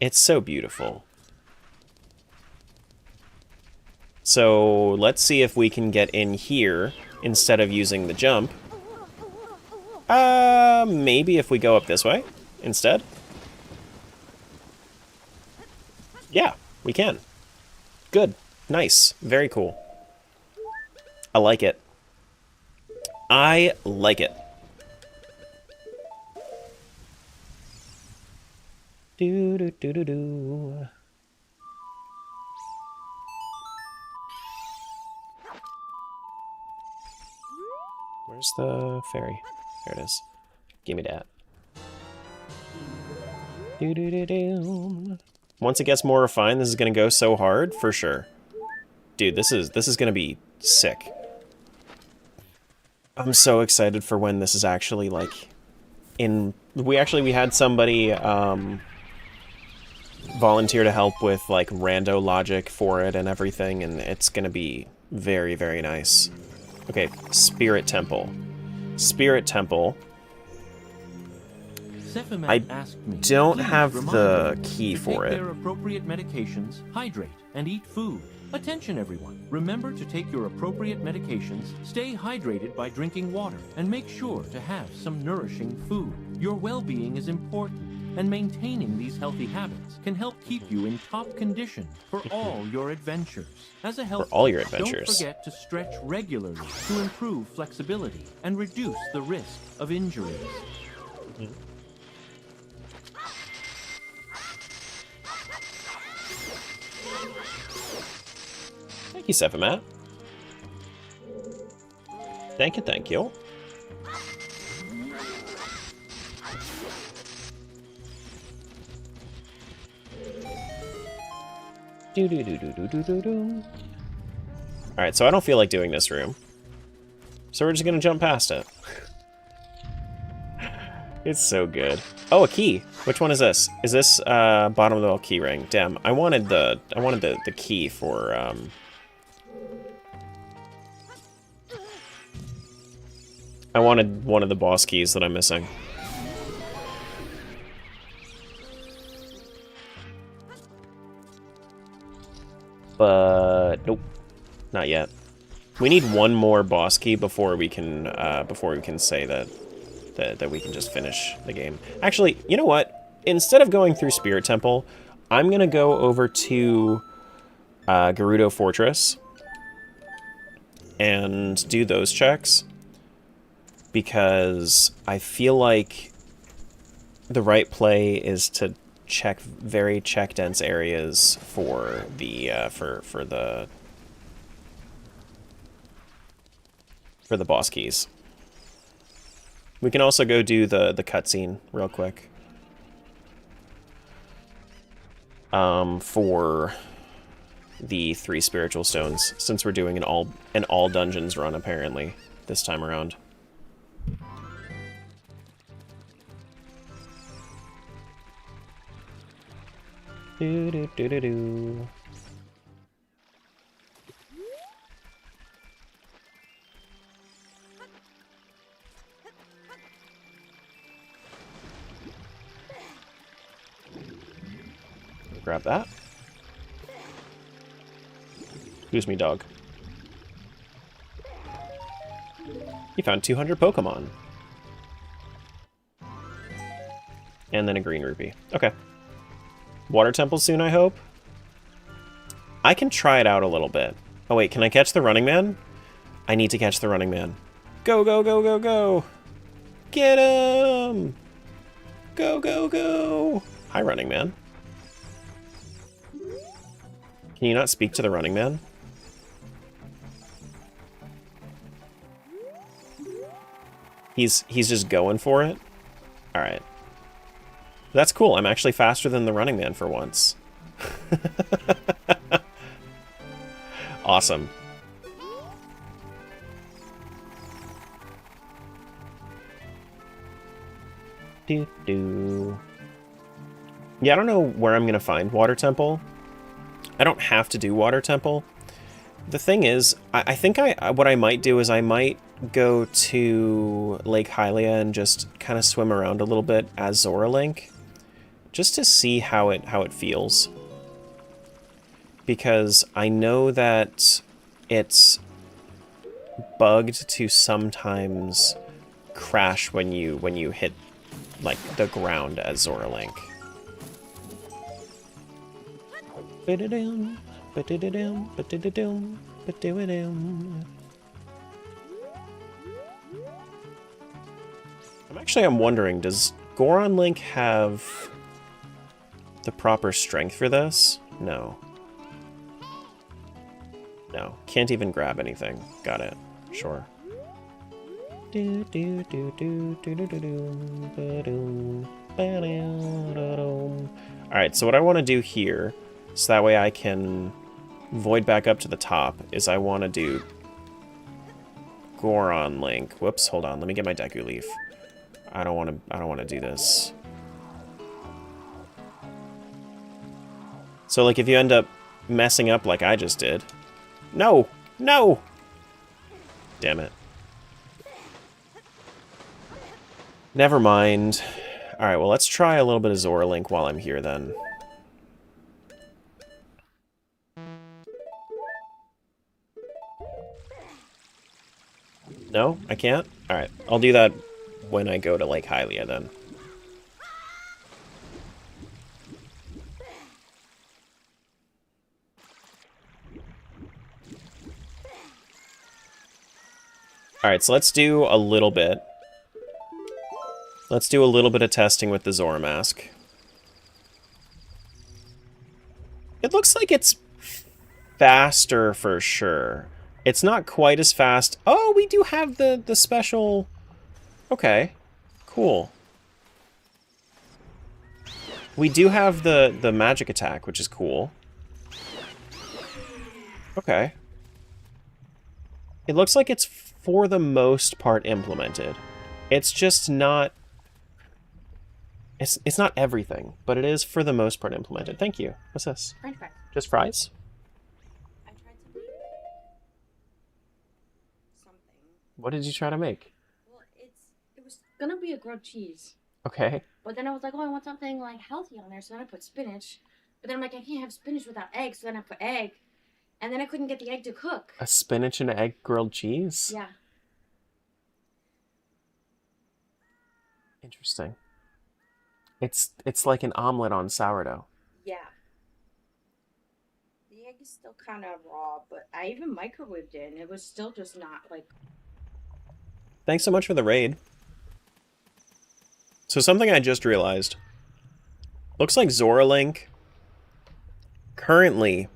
It's so beautiful. So let's see if we can get in here instead of using the jump. Maybe if we go up this way instead. Yeah, we can. Good. Nice. Very cool. I like it. I like it. Do do do do do. Where's the fairy? There it is. Give me that. Do do do do. Once it gets more refined, this is gonna go so hard for sure. Dude, this is gonna be sick. I'm so excited for when this is actually like in. We had somebody volunteer to help with like rando logic for it and everything, and it's gonna be very, very nice. Okay, Spirit Temple. Spirit Temple. I don't have the key for it. Take their appropriate medications, hydrate, and eat food. Attention everyone. Remember to take your appropriate medications, stay hydrated by drinking water, and make sure to have some nourishing food. Your well-being is important, and maintaining these healthy habits can help keep you in top condition for all your adventures. As a health coach, don't forget to stretch regularly to improve flexibility and reduce the risk of injuries. Mm-hmm. Thank you, Sephimat. Thank you, thank you. Do do do do do do do do. Alright, so I don't feel like doing this room. So we're just gonna jump past it. It's so good. Oh, a key. Which one is this? Is this bottom of the key ring? Damn, I wanted the key for I wanted one of the boss keys that I'm missing. But nope, not yet. We need one more boss key before we can say that we can just finish the game. Actually, you know what? Instead of going through Spirit Temple, I'm gonna go over to Gerudo Fortress and do those checks, because I feel like the right play is to check very dense areas for the for the boss keys. We can also go do the cutscene real quick. For the 3 spiritual stones, since we're doing an all dungeons run apparently this time around. Do do do do do. Grab that. Excuse me, dog. You found 200 Pokemon. And then a green rupee. Okay. Water temple soon, I hope? I can try it out a little bit. Oh wait, can I catch the Running Man? I need to catch the Running Man. Go, go, go, go, go! Get him! Go, go, go! Hi, Running Man. Can you not speak to the Running Man? He's just going for it? Alright. That's cool. I'm actually faster than the Running Man for once. Awesome. Do-do. Yeah, I don't know where I'm gonna find Water Temple. I don't have to do Water Temple. The thing is, I think what I might do is I might go to Lake Hylia and just kind of swim around a little bit as Zora Link, just to see how it feels. Because I know that it's bugged to sometimes crash when you hit like the ground as Zora Link. I'm wondering, does Goron Link have the proper strength for this? No. No. Can't even grab anything. Got it. Sure. Alright, so what I want to do here, so that way I can void back up to the top, is I want to do Goron Link. Whoops, hold on, let me get my Deku Leaf. I don't want to do this. So like if you end up messing up like I just did. No! No! Damn it. Never mind. Alright, well let's try a little bit of Zora Link while I'm here then. No? I can't? Alright, I'll do that when I go to Lake Hylia then. Alright, so let's do a little bit. Let's do a little bit of testing with the Zora Mask. It looks like it's faster for sure. It's not quite as fast. Oh, we do have the special... Okay, cool. We do have the magic attack, which is cool. Okay. It looks like it's for the most part implemented. It's just not... It's not everything, but it is for the most part implemented. Thank you. What's this? French fries. Just fries? I tried to make something. What did you try to make? Well, it was gonna be a grilled cheese. Okay. But then I was like, oh, I want something like healthy on there, so then I put spinach. But then I'm like, I can't have spinach without egg, so then I put egg. And then I couldn't get the egg to cook. A spinach and egg grilled cheese? Yeah. Interesting. It's like an omelet on sourdough. Yeah. The egg is still kind of raw, but I even microwaved it, and it was still just not, like... Thanks so much for the raid. So something I just realized. Looks like Zora Link currently...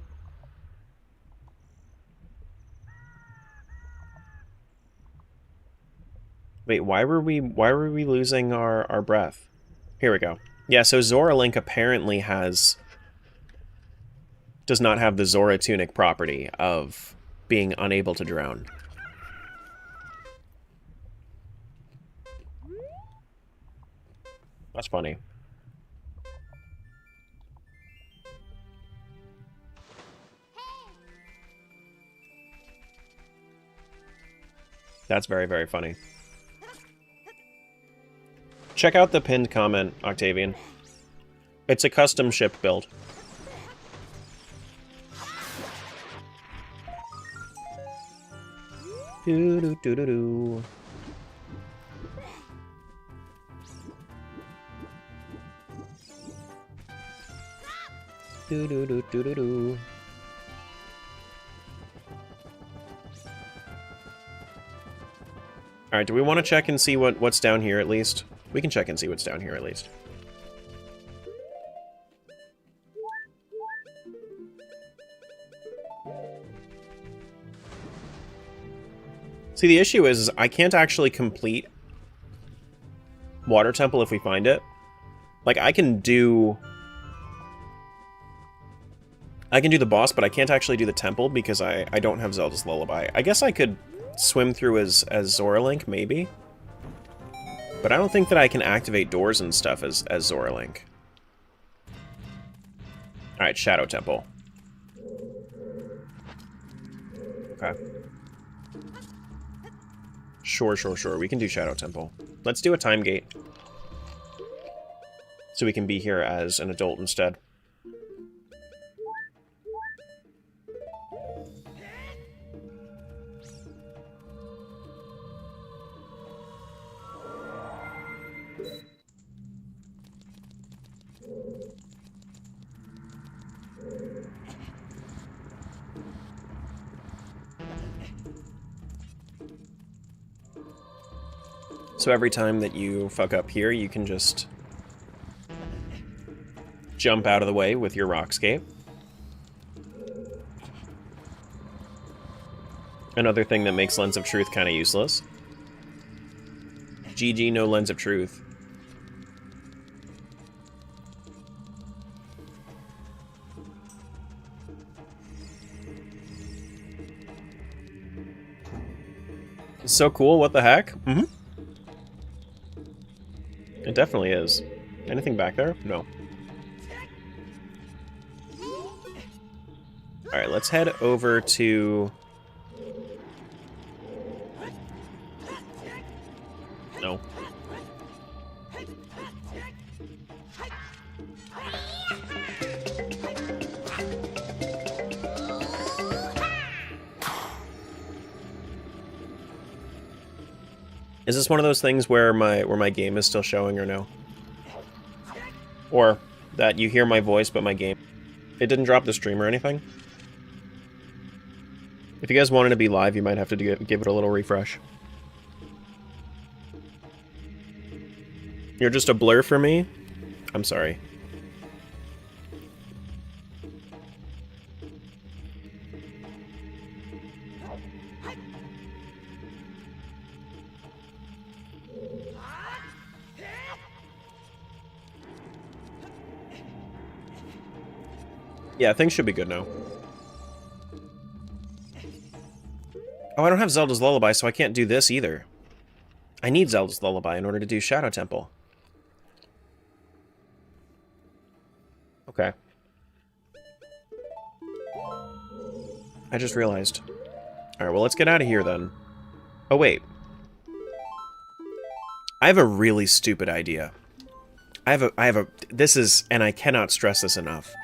Wait, why were we losing our breath? Here we go. Yeah, so Zora Link apparently does not have the Zora Tunic property of being unable to drown. That's funny. That's very, very funny. Check out the pinned comment, Octavian. It's a custom ship build. Do do do do do. Do do do do do do. Alright, do we want to check and see what's down here at least? We can check and see what's down here at least. See, the issue is I can't actually complete Water Temple if we find it. Like, I can do the boss, but I can't actually do the temple because I don't have Zelda's Lullaby. I guess I could swim through as Zora Link, maybe. But I don't think that I can activate doors and stuff as Zora Link. Alright, Shadow Temple. Okay. Sure. We can do Shadow Temple. Let's do a time gate. So we can be here as an adult instead. So every time that you fuck up here, you can just jump out of the way with your Rockscape. Another thing that makes Lens of Truth kind of useless. GG, no Lens of Truth. It's so cool, what the heck? Mm-hmm. It definitely is. Anything back there? No. Alright, let's head over to... No. Is this one of those things where my game is still showing or no? Or that you hear my voice but my game... It didn't drop the stream or anything? If you guys wanted to be live, you might have to give it a little refresh. You're just a blur for me? I'm sorry. Yeah, things should be good now. Oh, I don't have Zelda's Lullaby, so I can't do this either. I need Zelda's Lullaby in order to do Shadow Temple. Okay. I just realized. Alright, well, let's get out of here then. Oh, wait. I have a really stupid idea. This is, and I cannot stress this enough,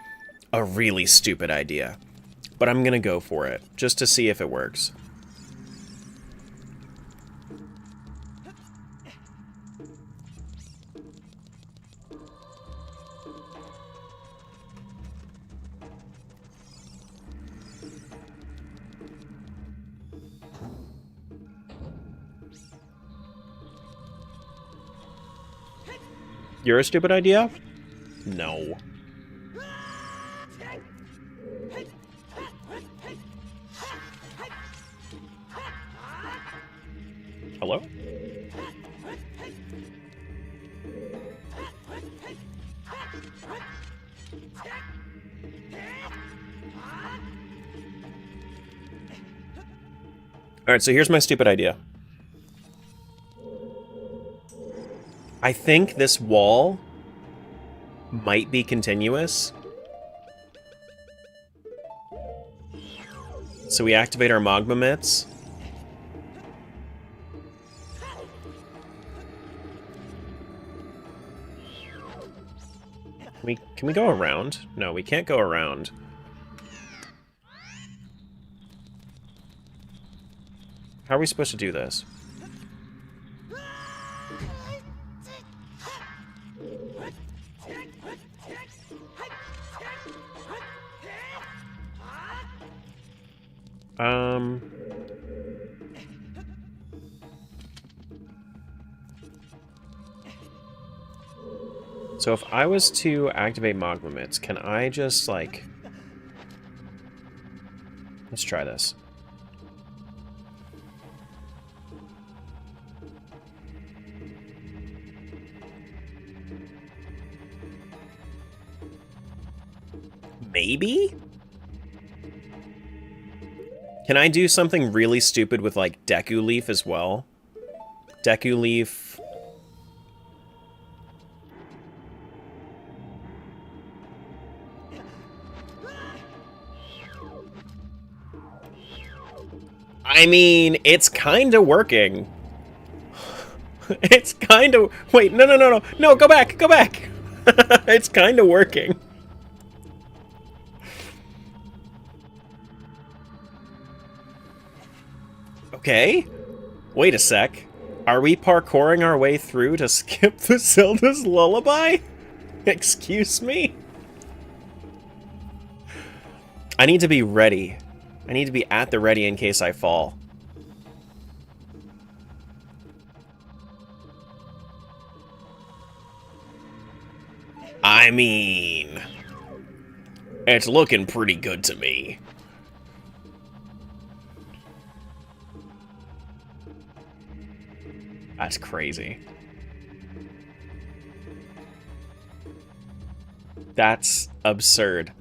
a really stupid idea. But I'm gonna go for it, just to see if it works. You're a stupid idea? No. Hello? Alright, so here's my stupid idea. I think this wall might be continuous. So we activate our Magma Mitts. Can we go around? No, we can't go around. How are we supposed to do this? So if I was to activate magma mitts, can I just, like... Let's try this. Maybe? Can I do something really stupid with, like, Deku Leaf as well? Deku Leaf... I mean, it's kinda working. It's kinda... Wait, no, no, no, no. No, go back, go back! It's kinda working. Okay. Wait a sec. Are we parkouring our way through to skip the Zelda's lullaby? Excuse me? I need to be ready. I need to be at the ready in case I fall. I mean... It's looking pretty good to me. That's crazy. That's absurd.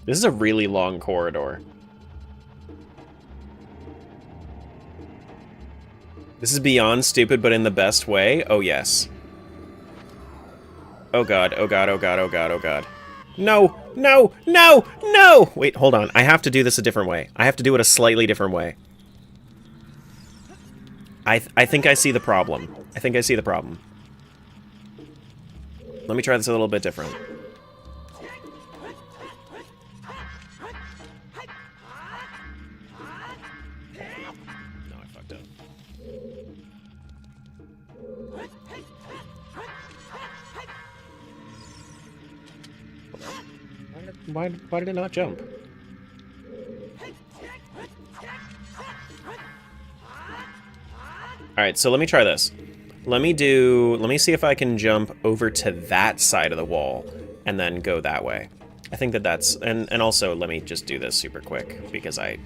This is a really long corridor. This is beyond stupid, but in the best way? Oh, yes. Oh god, oh god, oh god, oh god, oh god. No! No! No! No! Wait, hold on. I have to do this a different way. I have to do it a slightly different way. I think I see the problem. I think I see the problem. Let me try this a little bit different. No, I fucked up. Why did it not jump? Alright, so let me try this. Let me see if I can jump over to that side of the wall and then go that way. I think that's, and also let me just do this super quick because I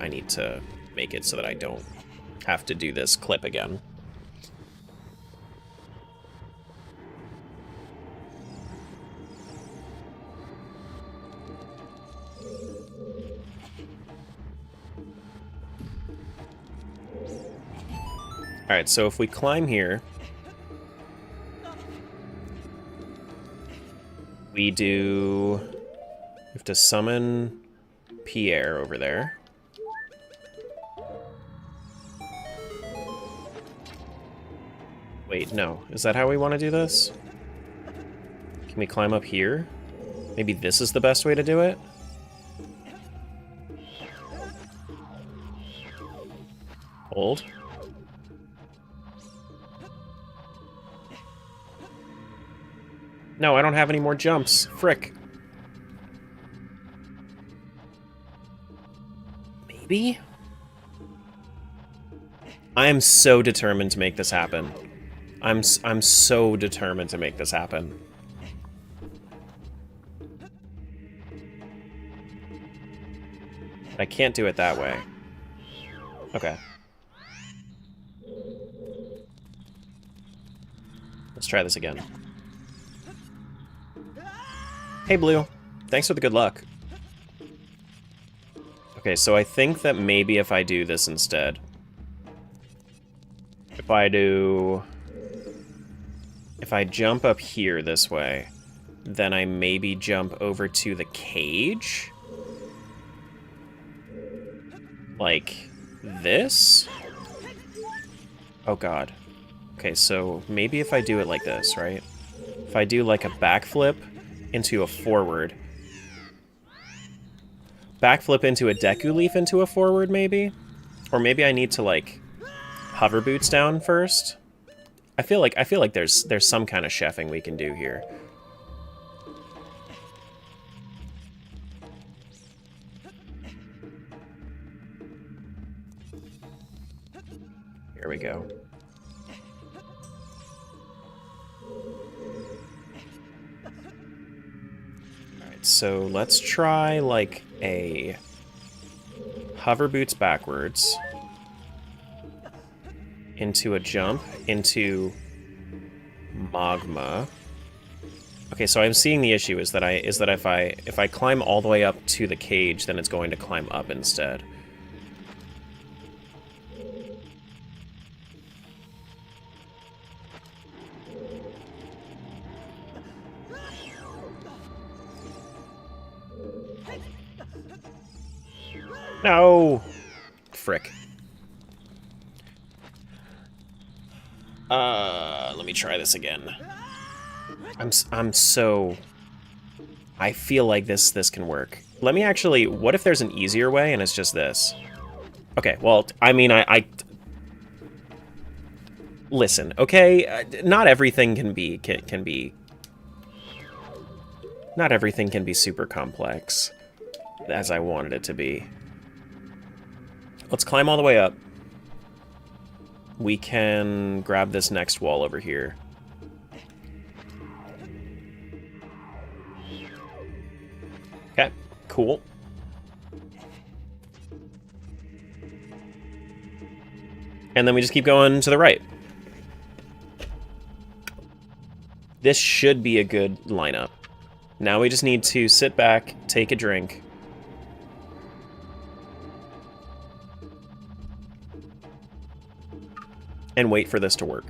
need to make it so that I don't have to do this clip again. Alright, so if we climb here, we have to summon Pierre over there. Wait, no. Is that how we want to do this? Can we climb up here? Maybe this is the best way to do it? Hold. No, I don't have any more jumps. Frick. Maybe? I am so determined to make this happen. I'm so determined to make this happen. I can't do it that way. Okay. Let's try this again. Hey, Blue. Thanks for the good luck. Okay, so I think that maybe if I do this instead... If I jump up here this way, then I maybe jump over to the cage? Like, this? Oh god. Okay, so maybe if I do it like this, right? If I do like a backflip into a forward. Backflip into a Deku Leaf into a forward, maybe? Or maybe I need to, like, hover boots down first? I feel like there's some kind of chefing we can do here. Here we go. Alright, so let's try, like, a hover boots backwards into a jump, into magma. Okay, so I'm seeing the issue is that if I climb all the way up to the cage, then it's going to climb up instead. No! Frick. Let me try this again. I'm so... I feel like this can work. Let me actually... What if there's an easier way and it's just this? Okay, well, I mean, I listen, okay? Not everything can be... Not everything can be super complex, as I wanted it to be. Let's climb all the way up. We can grab this next wall over here. Okay, cool. And then we just keep going to the right. This should be a good lineup. Now we just need to sit back, take a drink. And wait for this to work.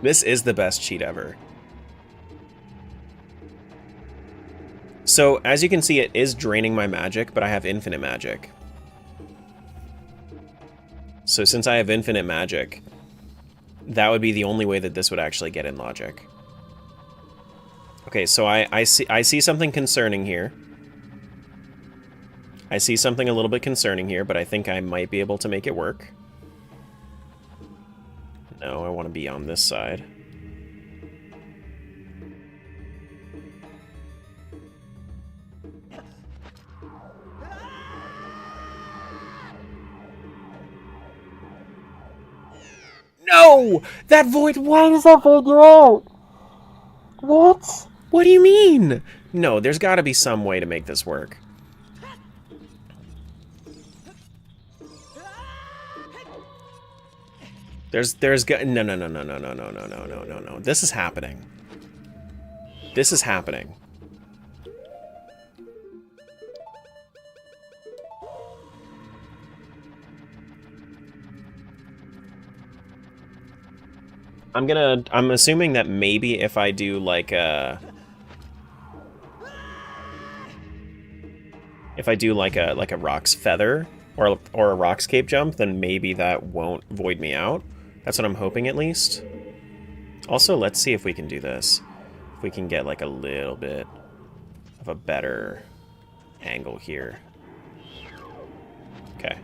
This is the best cheat ever. So, as you can see, it is draining my magic, but I have infinite magic. So since I have infinite magic, that would be the only way that this would actually get in logic. Okay, so I see something concerning here. I see something a little bit concerning here, but I think I might be able to make it work. No, I want to be on this side. No! That void... Why does that void you out? What? What do you mean? No, there's got to be some way to make this work. No. This is happening. This is happening. I'm assuming that maybe if I do like a... If I do like a Rock's Feather or a Rock's Cape jump, then maybe that won't void me out. That's what I'm hoping, at least. Also, let's see if we can do this. If we can get like a little bit of a better angle here. Okay.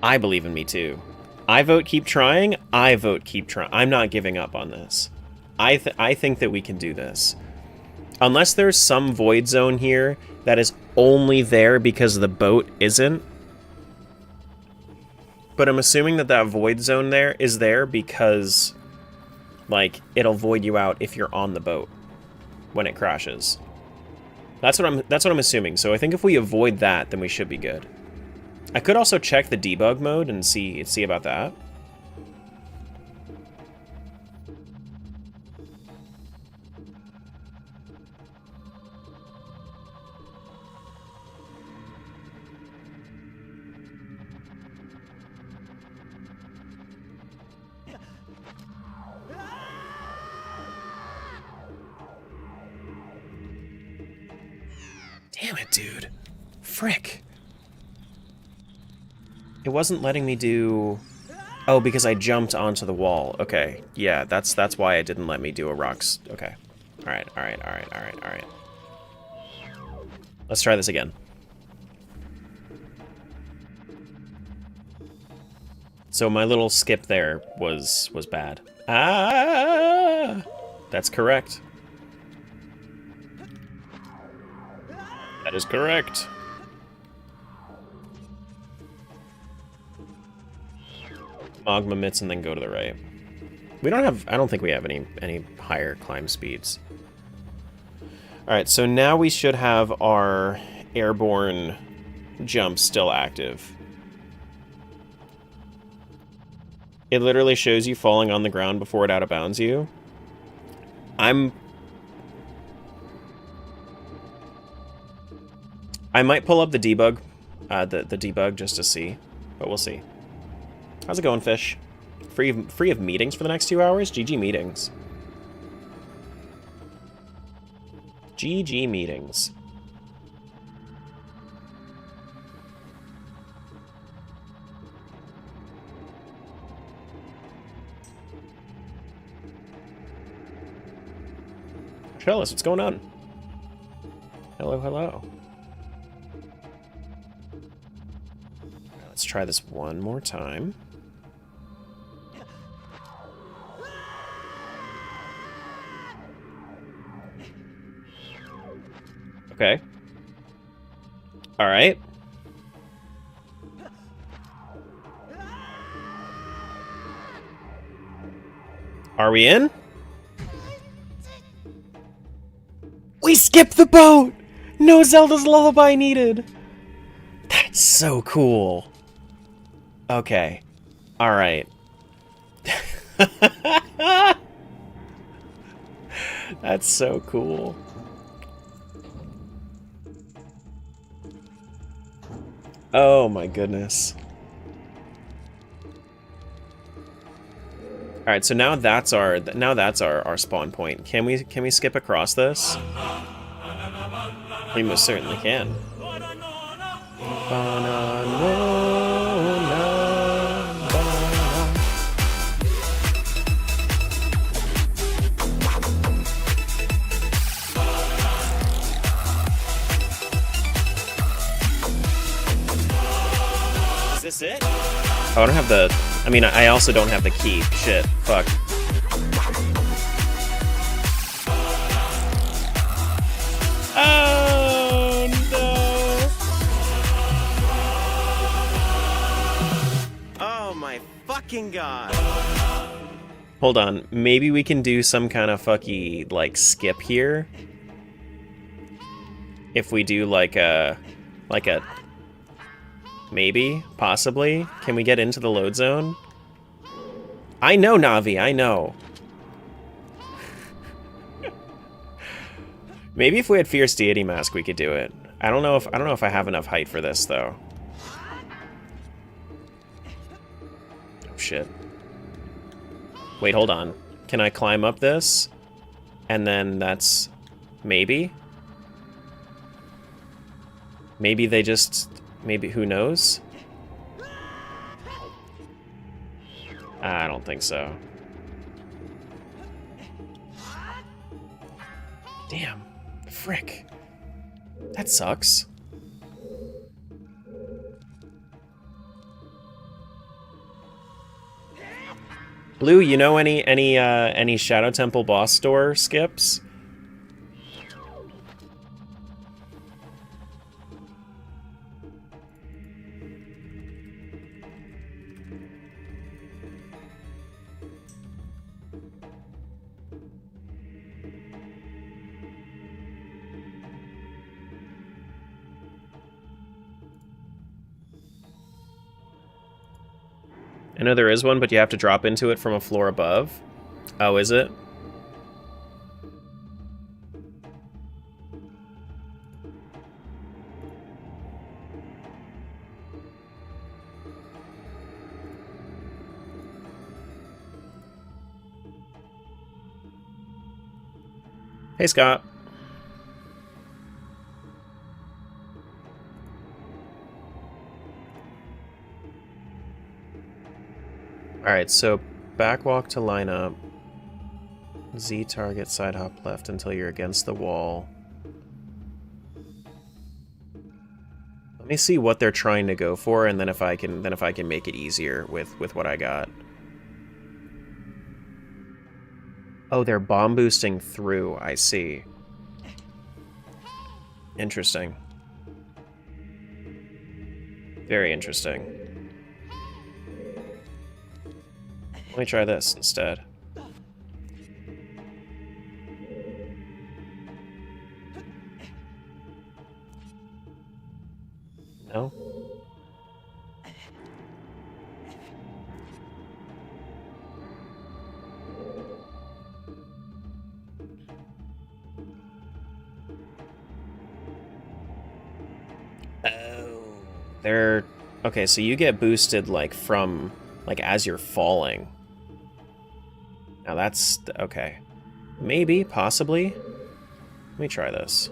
I believe in me too. I vote keep trying. I vote keep trying. I'm not giving up on this. I think that we can do this. Unless there's some void zone here that is only there because the boat isn't. But I'm assuming that that void zone there is there because, like, it'll void you out if you're on the boat when it crashes. That's what I'm assuming. So I think if we avoid that, then we should be good. I could also check the debug mode and see about that. Damn it, dude. Frick. It wasn't letting me do... Oh, because I jumped onto the wall. Okay, yeah, that's why it didn't let me do a rocks. Okay. Alright. Let's try this again. So my little skip there was bad. Ah! That's correct. That is correct. Magma mitts and then go to the right. We don't have... I don't think we have any higher climb speeds. Alright, so now we should have our airborne jump still active. It literally shows you falling on the ground before it out of bounds you. I might pull up the debug, the debug just to see, but we'll see. How's it going, fish? Free of meetings for the next 2 hours? GG meetings. GG meetings. Tell us what's going on. Hello, hello. Let's try this one more time. Okay. All right. Are we in? We skipped the boat! No Zelda's lullaby needed! That's so cool. Okay. Alright. That's so cool. Oh my goodness. All right, so now that's our spawn point. Can we skip across this? We most certainly can. Is this it? Oh, I don't have the... I mean, I also don't have the key. Shit. Fuck. Oh, no. Oh, my fucking god. Hold on. Maybe we can do some kind of fucky, like, skip here. If we do, like a... Maybe, possibly. Can we get into the load zone? I know, Navi, I know. Maybe if we had Fierce Deity Mask, we could do it. I don't know if I have enough height for this though. Oh shit. Wait, hold on. Can I climb up this? And then that's maybe? Maybe they just... Maybe, who knows? I don't think so. Damn. Frick. That sucks. Blue, you know any Shadow Temple boss store skips? I know there is one, but you have to drop into it from a floor above. Oh, is it? Hey, Scott. Alright, so back walk to line up. Z target, side hop left until you're against the wall. Let me see what they're trying to go for, and then if I can make it easier with what I got. Oh, they're bomb boosting through, I see. Interesting. Very interesting. Let me try this instead. No? Oh. They're... Okay, so you get boosted, like, from... Like, as you're falling. Now that's... Okay. Maybe, possibly. Let me try this.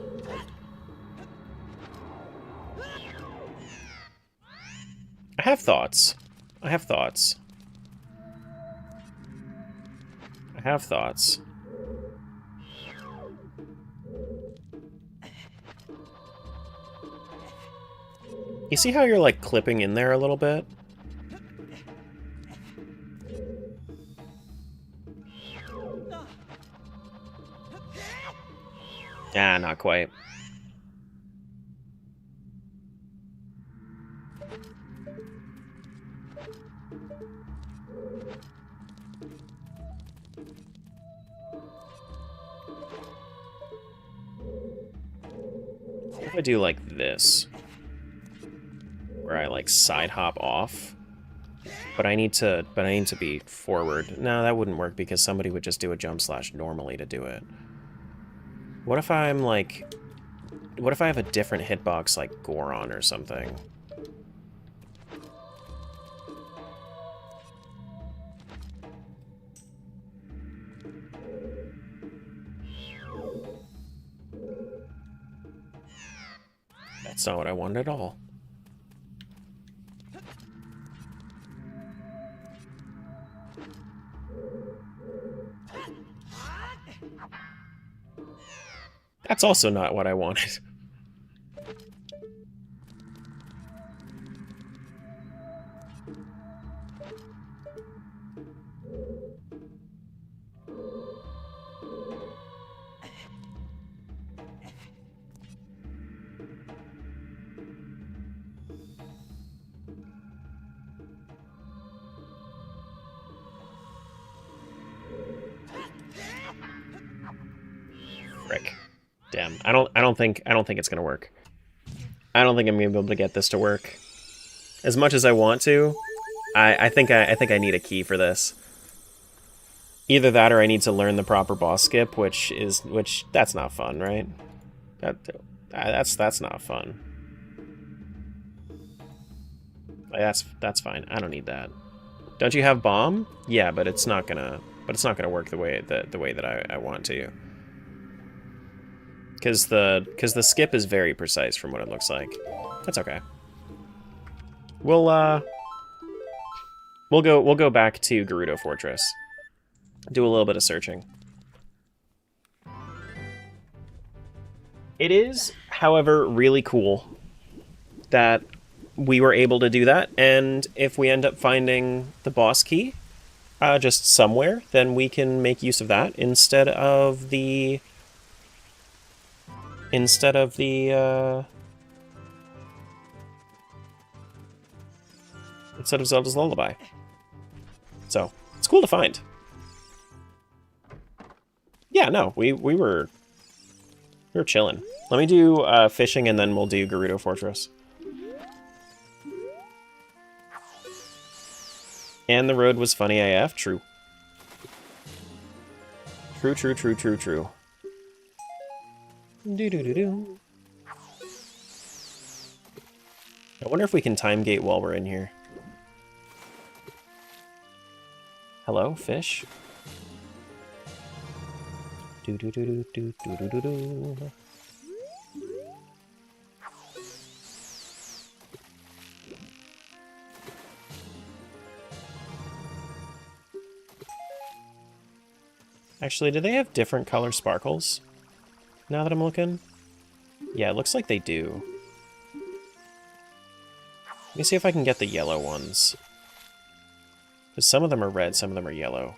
I have thoughts. I have thoughts. I have thoughts. You see how you're, like, clipping in there a little bit? Ah, not quite. What if I do like this? Where I like side hop off? But I need to be forward. No, that wouldn't work because somebody would just do a jump slash normally to do it. What if I'm like... What if I have a different hitbox like Goron or something? That's not what I wanted at all. That's also not what I wanted. Frick. Damn. I don't think it's gonna work. I don't think I'm gonna be able to get this to work. As much as I want to, I think I need a key for this. Either that or I need to learn the proper boss skip, which that's not fun, right? That's not fun. Like, that's fine. I don't need that. Don't you have bomb? Yeah, but it's not gonna work the way that I want to. Because the skip is very precise from what it looks like. That's okay. We'll go back to Gerudo Fortress. Do a little bit of searching. It is, however, really cool that we were able to do that, and if we end up finding the boss key just somewhere, then we can make use of that instead of Zelda's Lullaby. So, it's cool to find. Yeah, no, we were chilling. Let me do fishing and then we'll do Gerudo Fortress. And the road was funny AF, true. True. Do. I wonder if we can time gate while we're in here. Hello, fish? Do. Actually, do they have different color sparkles? Now that I'm looking? Yeah, it looks like they do. Let me see if I can get the yellow ones. Because some of them are red, some of them are yellow.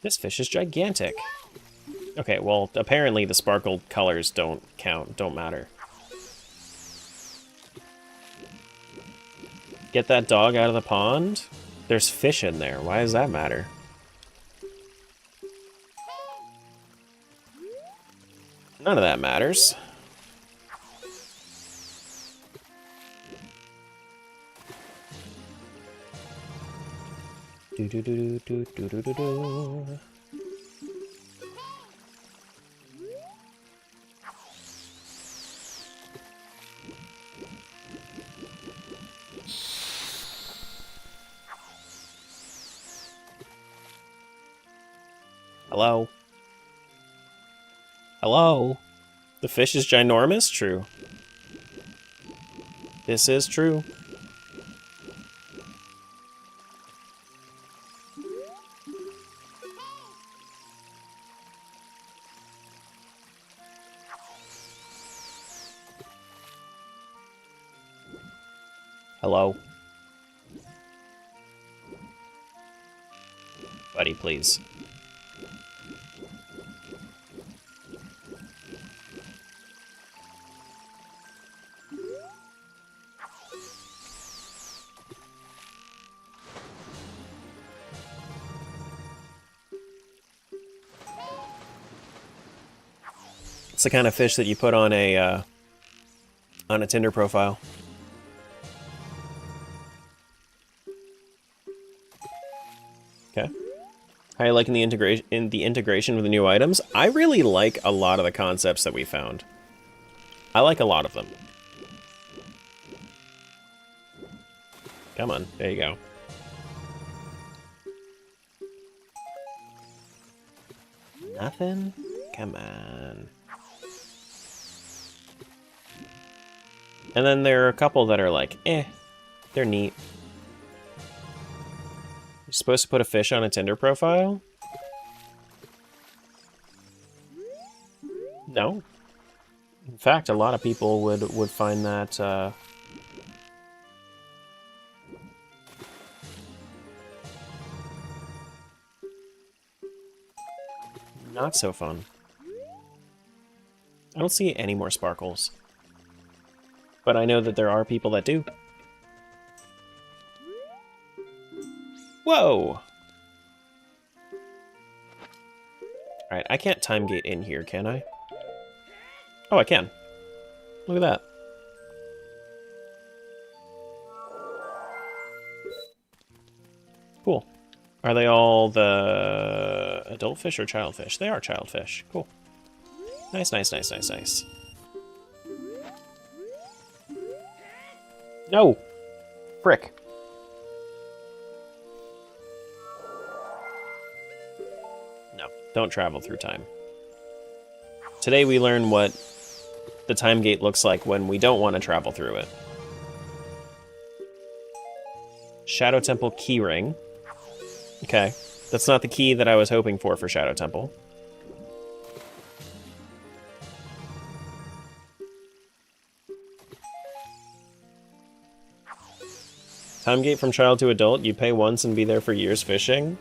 This fish is gigantic. Okay, well, apparently the sparkled colors don't count, don't matter. Get that dog out of the pond? There's fish in there. Why does that matter? None of that matters. Do do do do do do do do. Hello? Hello? The fish is ginormous? True. This is true. Hello? Buddy, please. It's the kind of fish that you put on a Tinder profile. Okay. How are you liking the integration with the new items? I really like a lot of the concepts that we found. I like a lot of them. Come on, there you go. Nothing? Come on. And then there are a couple that are like, eh, they're neat. You're supposed to put a fish on a Tinder profile? No. In fact, a lot of people would find that not so fun. I don't see any more sparkles. But I know that there are people that do. Whoa! Alright, I can't time gate in here, can I? Oh, I can. Look at that. Cool. Are they all the adult fish or child fish? They are child fish. Cool. Nice, nice, nice, nice, nice. No! Frick. No, don't travel through time. Today we learn what the time gate looks like when we don't want to travel through it. Shadow Temple keyring. Okay, that's not the key that I was hoping for Shadow Temple. Time gate from child to adult, you pay once and be there for years fishing?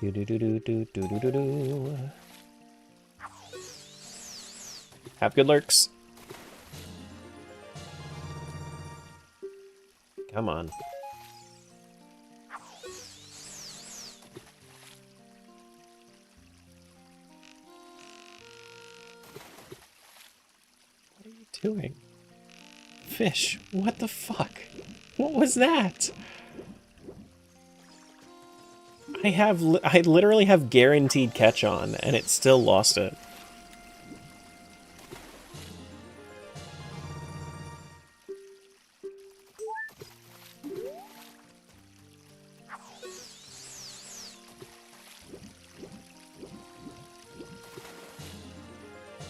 Do do do do do do do do do. Have good lurks. Come on. What are you doing? Fish, what the fuck? What was that? I literally have guaranteed catch on, and it still lost it.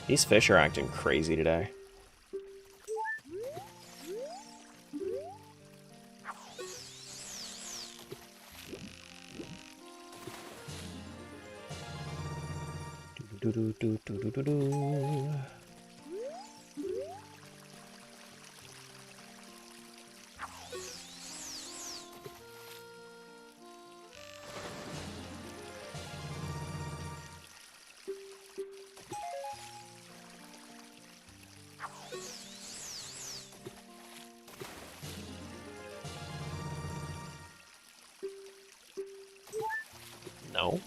These fish are acting crazy today. No.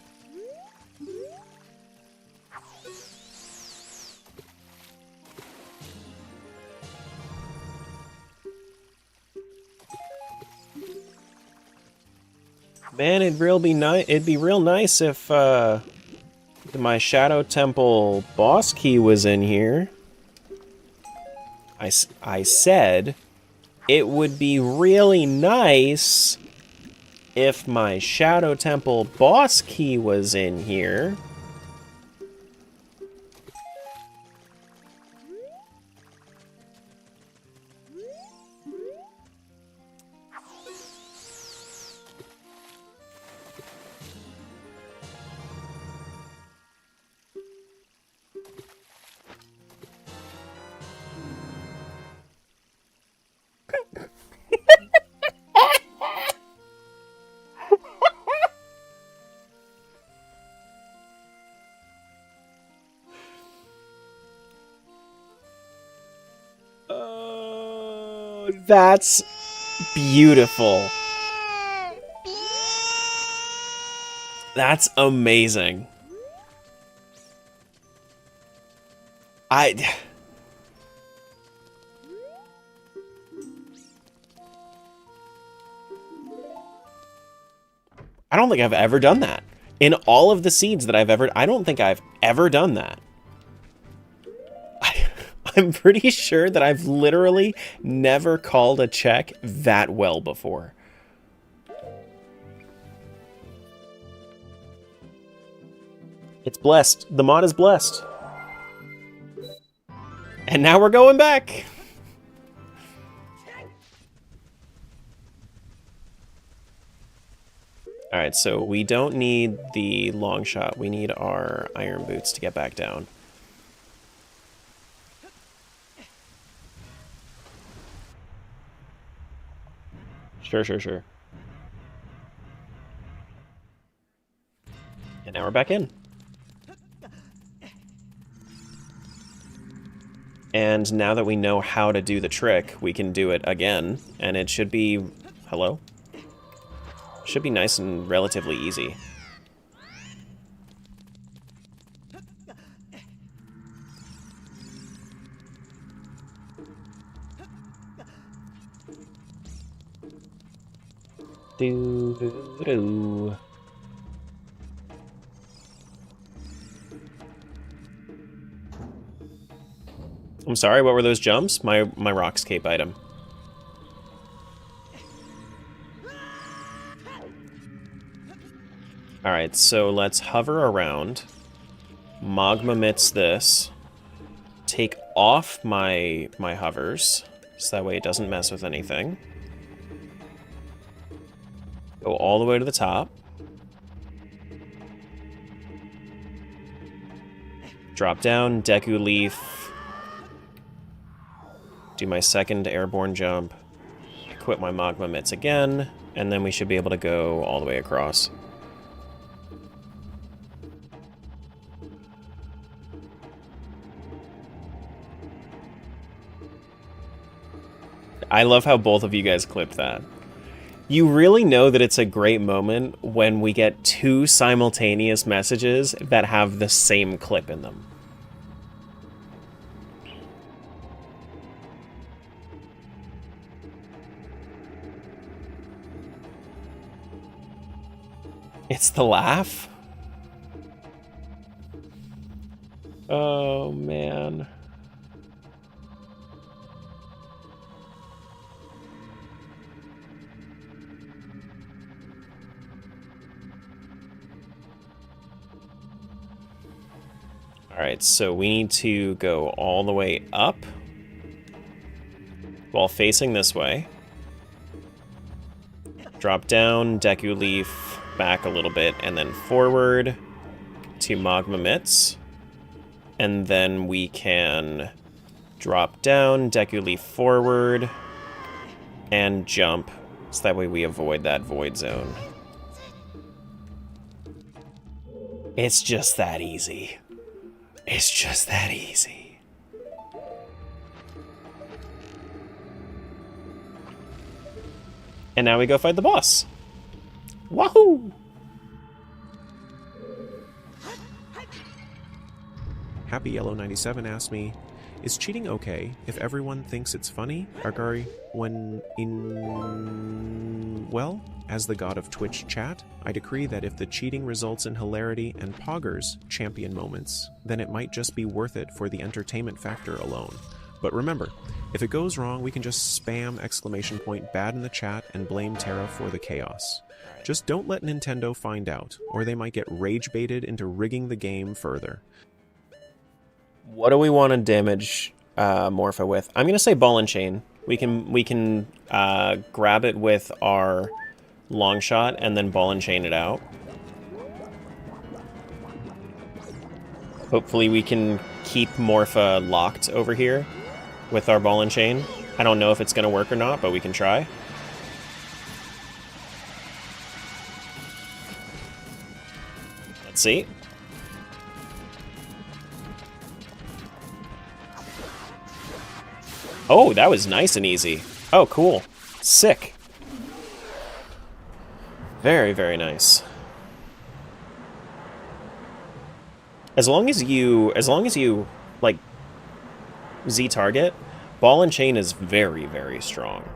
Man, it'd be real nice if my Shadow Temple boss key was in here. I said it would be really nice if my Shadow Temple boss key was in here. That's beautiful. That's amazing. I don't think I've ever done that. In all of the seeds that I don't think I've ever done that. I'm pretty sure that I've literally never called a check that well before. It's blessed. The mod is blessed. And now we're going back. Alright, so we don't need the long shot. We need our iron boots to get back down. Sure. And now we're back in. And now that we know how to do the trick, we can do it again, and it should be... Hello? Should be nice and relatively easy. Do. I'm sorry, what were those jumps? My Rock's Cape item. Alright, so let's hover around. Magma mitts this. Take off my hovers, so that way it doesn't mess with anything. Go all the way to the top. Drop down, Deku Leaf. Do my second airborne jump. Equip my Magma mitts again, and then we should be able to go all the way across. I love how both of you guys clipped that. You really know that it's a great moment when we get two simultaneous messages that have the same clip in them. It's the laugh? Oh, man. Alright, so we need to go all the way up while facing this way. Drop down, Deku Leaf, back a little bit, and then forward to Magma Mitts. And then we can drop down, Deku Leaf forward, and jump. So that way we avoid that void zone. It's just that easy. It's just that easy. And now we go fight the boss. Wahoo! Happy Yellow 97 asked me, is cheating okay if everyone thinks it's funny, Argari, when well, as the god of Twitch chat, I decree that if the cheating results in hilarity and poggers champion moments, then it might just be worth it for the entertainment factor alone. But remember, if it goes wrong, we can just spam !bad in the chat and blame Terra for the chaos. Just don't let Nintendo find out, or they might get rage-baited into rigging the game further. What do we want to damage Morpha with? I'm gonna say ball and chain. We can grab it with our long shot and then ball and chain it out. Hopefully we can keep Morpha locked over here with our ball and chain. I don't know if it's gonna work or not, but we can try. Let's see. Oh, that was nice and easy. Oh, cool. Sick. Very, very nice. As long as you, like, Z-target, ball and chain is very, very strong.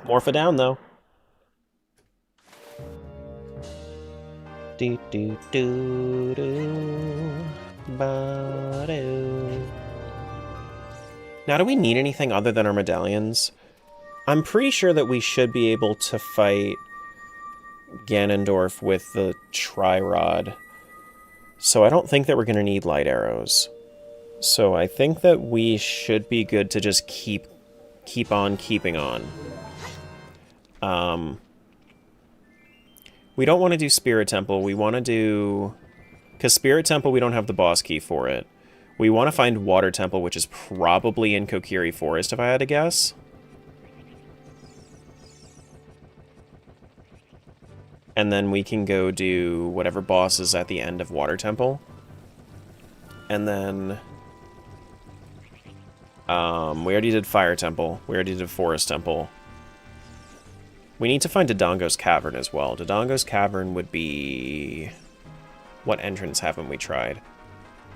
Morpha down, though. Do do do do ba do. Now, do we need anything other than our medallions? I'm pretty sure that we should be able to fight Ganondorf with the Tri-Rod. So I don't think that we're going to need light arrows. So I think that we should be good to just keep on keeping on. We don't want to do Spirit Temple. We want to do... Because Spirit Temple, we don't have the boss key for it. We want to find Water Temple, which is probably in Kokiri Forest, if I had to guess. And then we can go do whatever boss is at the end of Water Temple. And then... we already did Fire Temple. We already did Forest Temple. We need to find Dodongo's Cavern as well. Dodongo's Cavern would be... What entrance haven't we tried?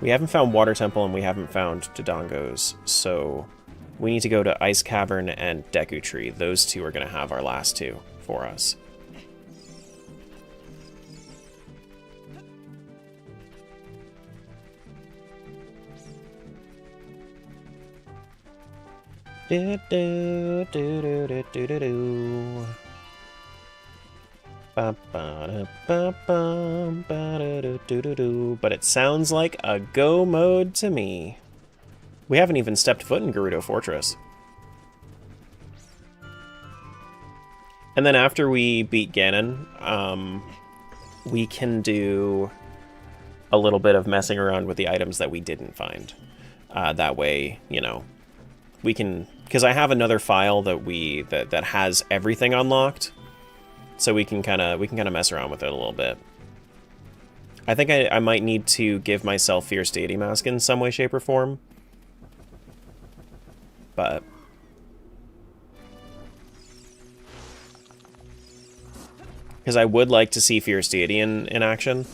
We haven't found Water Temple and we haven't found Dodongo's, so we need to go to Ice Cavern and Deku Tree. Those two are going to have our last two for us. Do do do do do do do do. But it sounds like a go mode to me. We haven't even stepped foot in Gerudo Fortress. And then after we beat Ganon, we can do a little bit of messing around with the items that we didn't find. That way, you know, we can... Because I have another file that that has everything unlocked. So we can kind of mess around with it a little bit. I think I might need to give myself Fierce Deity Mask in some way, shape, or form. But... Because I would like to see Fierce Deity in action.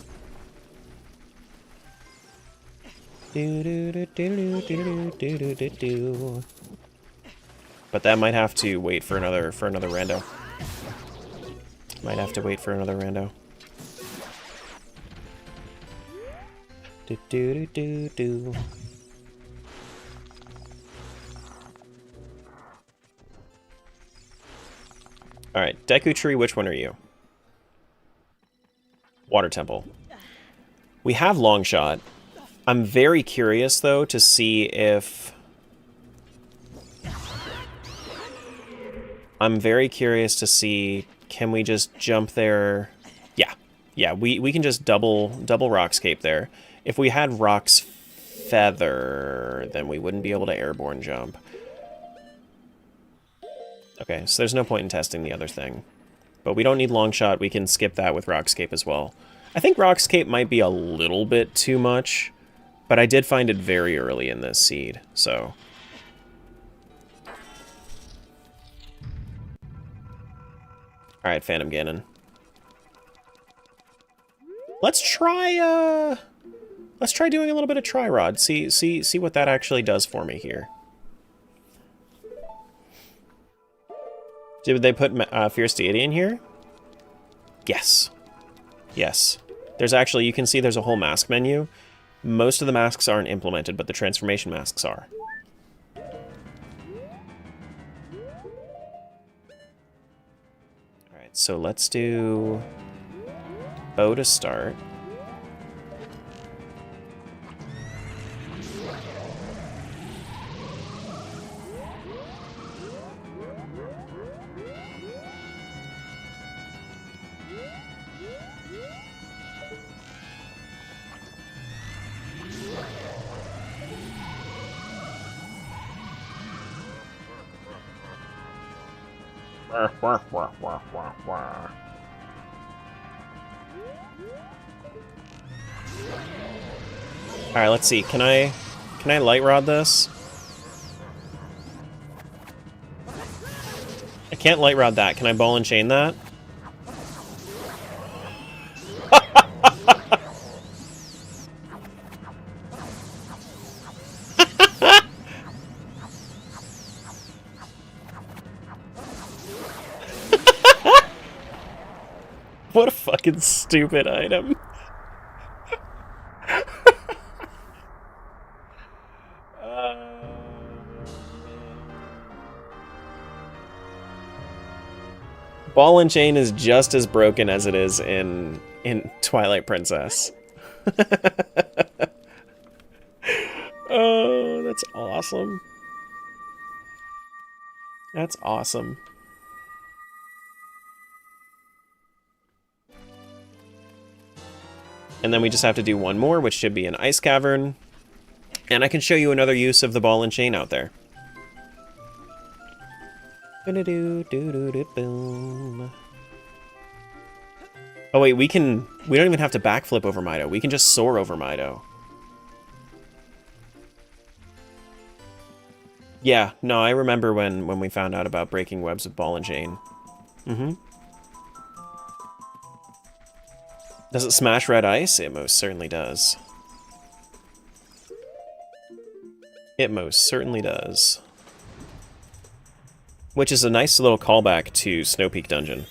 But that might have to wait for another rando. Might have to wait for another rando. Alright, Deku Tree, which one are you? Water Temple. We have Long Shot. I'm very curious, though, to see if... can we just jump there? Yeah. Yeah, we can just double Rockscape there. If we had Rock's Feather, then we wouldn't be able to airborne jump. Okay, so there's no point in testing the other thing. But we don't need Long Shot, we can skip that with Rockscape as well. I think Rockscape might be a little bit too much, but I did find it very early in this seed, so... Alright, Phantom Ganon. Let's try doing a little bit of Tri-Rod, see what that actually does for me here. Did they put Fierce Deity in here? Yes. Yes. There's actually, you can see there's a whole mask menu. Most of the masks aren't implemented, but the transformation masks are. Alright, so let's do bow to start. Alright, let's see. Can I light rod this? I can't light rod that. Can I ball and chain that? What a fucking stupid item. Ball and chain is just as broken as it is in Twilight Princess. Oh, that's awesome. That's awesome. And then we just have to do one more, which should be an ice cavern. And I can show you another use of the ball and chain out there. Oh wait, we don't even have to backflip over Mido. We can just soar over Mido. Yeah, no, I remember when we found out about breaking webs with ball and chain. Mm-hmm. Does it smash red ice? It most certainly does. It most certainly does. Which is a nice little callback to Snow Peak Dungeon.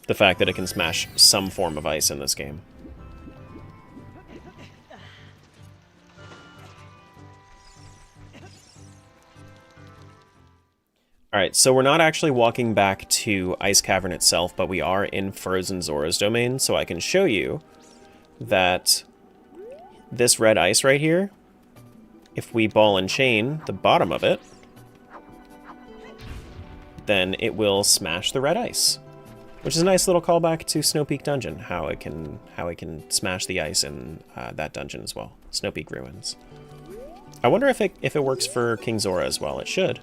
The fact that it can smash some form of ice in this game. Alright, so we're not actually walking back to Ice Cavern itself, but we are in Frozen Zora's domain, so I can show you that this red ice right here, if we ball and chain the bottom of it, then it will smash the red ice. Which is a nice little callback to Snow Peak Dungeon, how it can smash the ice in that dungeon as well. Snow Peak Ruins. I wonder if it works for King Zora as well. It should.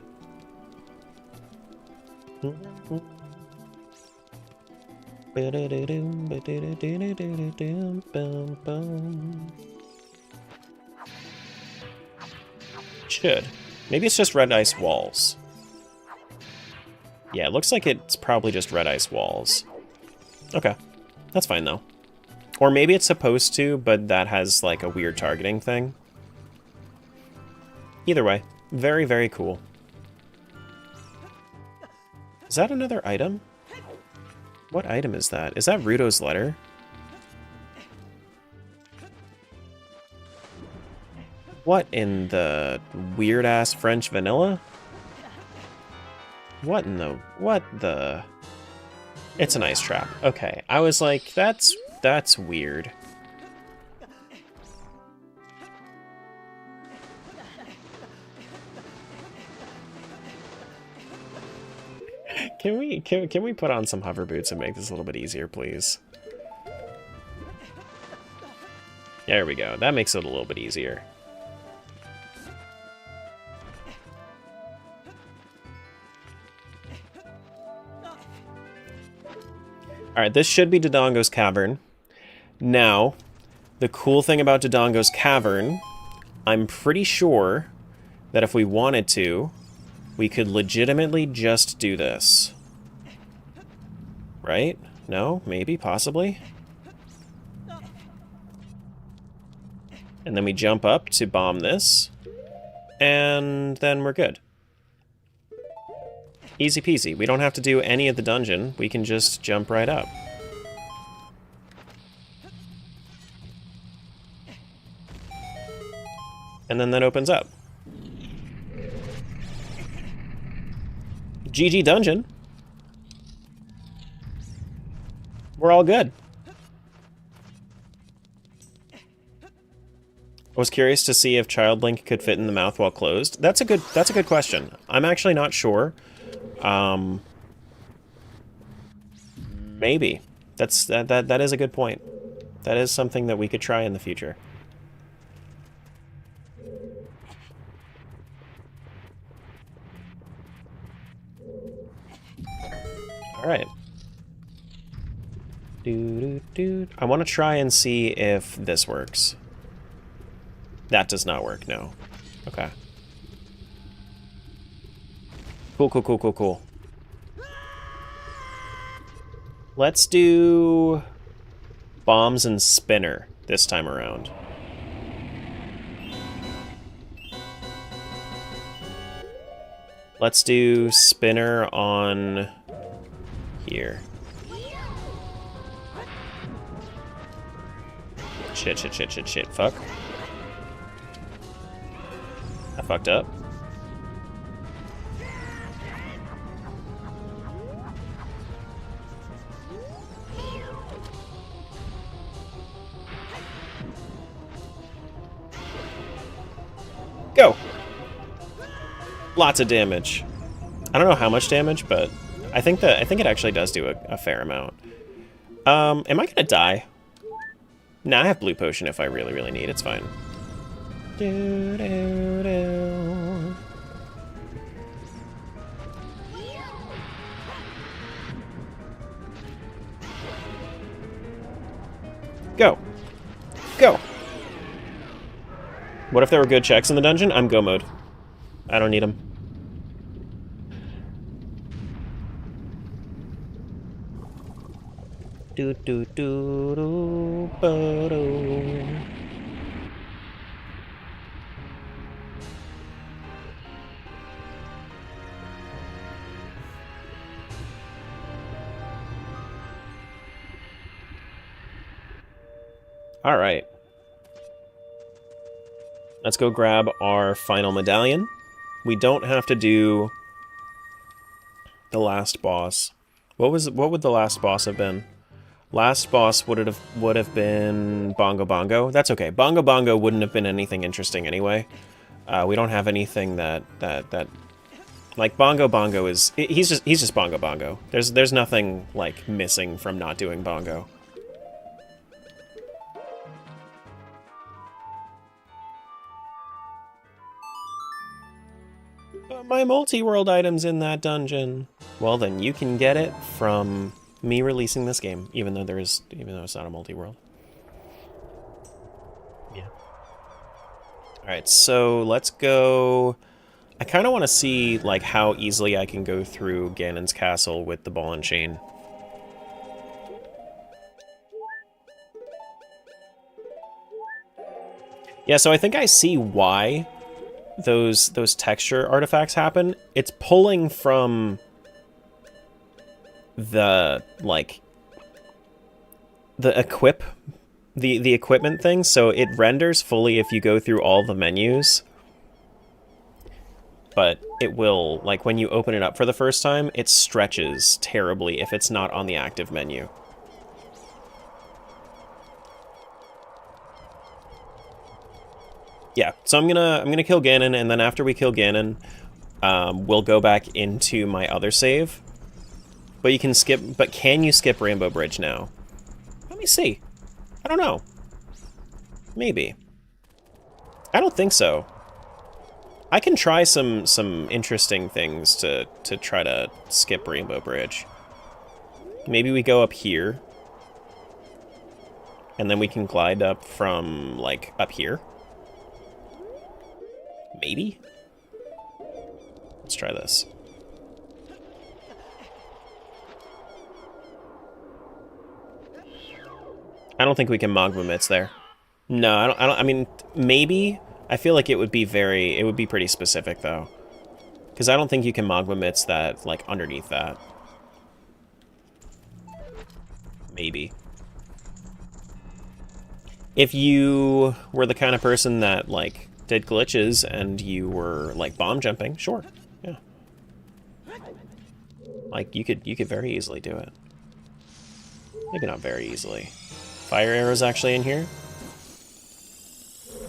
Should. Maybe it's just red ice walls. Yeah, it looks like it's probably just red ice walls. Okay. That's fine, though. Or maybe it's supposed to, but that has, like, a weird targeting thing. Either way, very, very cool. Is that another item? What item is that? Is that Rudo's letter? What in the weird-ass French vanilla? What in the... What the... It's an ice trap. Okay, I was like, that's weird. Can we put on some hover boots and make this a little bit easier, please? There we go. That makes it a little bit easier. Alright, this should be Dodongo's Cavern. Now, the cool thing about Dodongo's Cavern, I'm pretty sure that if we wanted to, we could legitimately just do this. Right? No? Maybe? Possibly? And then we jump up to bomb this, and then we're good. Easy peasy. We don't have to do any of the dungeon. We can just jump right up. And then that opens up. GG dungeon. We're all good. I was curious to see if Child Link could fit in the mouth while closed. That's a good question. I'm actually not sure. Maybe. That is a good point. That is something that we could try in the future. Alright. I want to try and see if this works. That does not work, no. Okay. Cool. Let's do bombs and spinner this time around. Let's do spinner on here. Shit. Fuck. I fucked up. Go! Lots of damage. I don't know how much damage, but I think it actually does do a fair amount. Am I gonna die? Nah, I have blue potion if I really, really need. It's fine. Go! Go! What if there were good checks in the dungeon? I'm go mode. I don't need them. All right. Let's go grab our final medallion. We don't have to do the last boss. What would the last boss have been? Last boss would have been Bongo Bongo. That's okay. Bongo Bongo wouldn't have been anything interesting anyway. We don't have anything that like Bongo Bongo is he's just Bongo Bongo. There's nothing like missing from not doing Bongo. But my multi-world item's in that dungeon. Well, then you can get it from me releasing this game, even though it's not a multi-world. Yeah. Alright, so let's go. I kind of want to see like how easily I can go through Ganon's castle with the ball and chain. Yeah, so I think I see why those texture artifacts happen, it's pulling from the like the equipment thing, so it renders fully if you go through all the menus. But it will, like, when you open it up for the first time, it stretches terribly if it's not on the active menu. Yeah, so I'm gonna kill Ganon, and then after we kill Ganon, we'll go back into my other save. But you can skip. But can you skip Rainbow Bridge now? Let me see. I don't know. Maybe. I don't think so. I can try some interesting things to try to skip Rainbow Bridge. Maybe we go up here. And then we can glide up from, like, up here. Maybe? Let's try this. I don't think we can Magma Mitts there. No, I mean, maybe. I feel like it would be pretty specific, though. Because I don't think you can Magma Mitts that, like, underneath that. Maybe. If you were the kind of person that, like, did glitches and you were, like, bomb jumping, sure. Yeah. Like, you could very easily do it. Maybe not very easily. Fire arrows actually in here?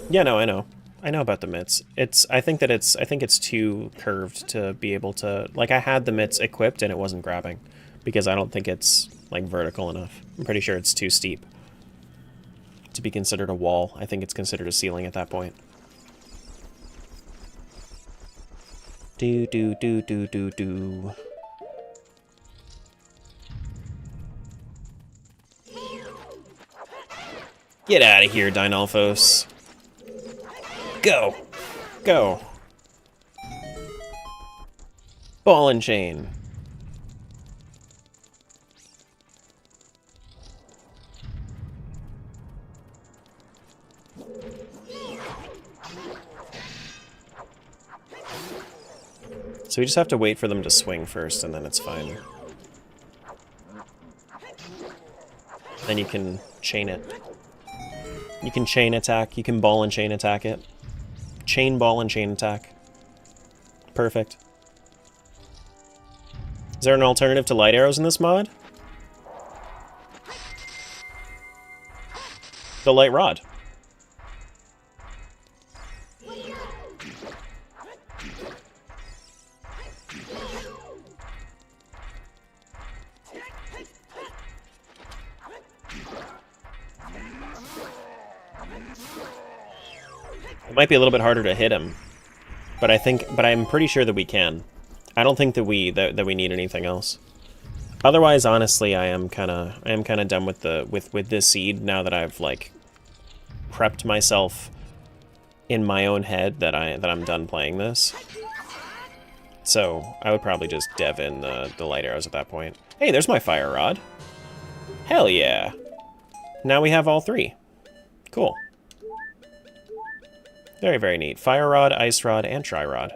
Yeah, no, I know. I know about the mitts. I think it's too curved to be able to, like, I had the mitts equipped and it wasn't grabbing because I don't think it's, like, vertical enough. I'm pretty sure it's too steep to be considered a wall. I think it's considered a ceiling at that point. Do. Get out of here, Dinalphos. Go! Go! Ball and chain. So we just have to wait for them to swing first, and then it's fine. Then you can chain it. You can chain attack, you can ball and chain attack it. Chain, ball, and chain attack. Perfect. Is there an alternative to light arrows in this mod? The light rod. It might be a little bit harder to hit him, but I'm pretty sure that we can. I don't think that we need anything else. Otherwise, honestly, I am kind of done with this seed now that I've, like, prepped myself in my own head that I'm done playing this. So I would probably just dev in the light arrows at that point. Hey, there's my fire rod. Hell yeah! Now we have all three. Cool. Very, very neat. Fire Rod, Ice Rod, and Tri Rod.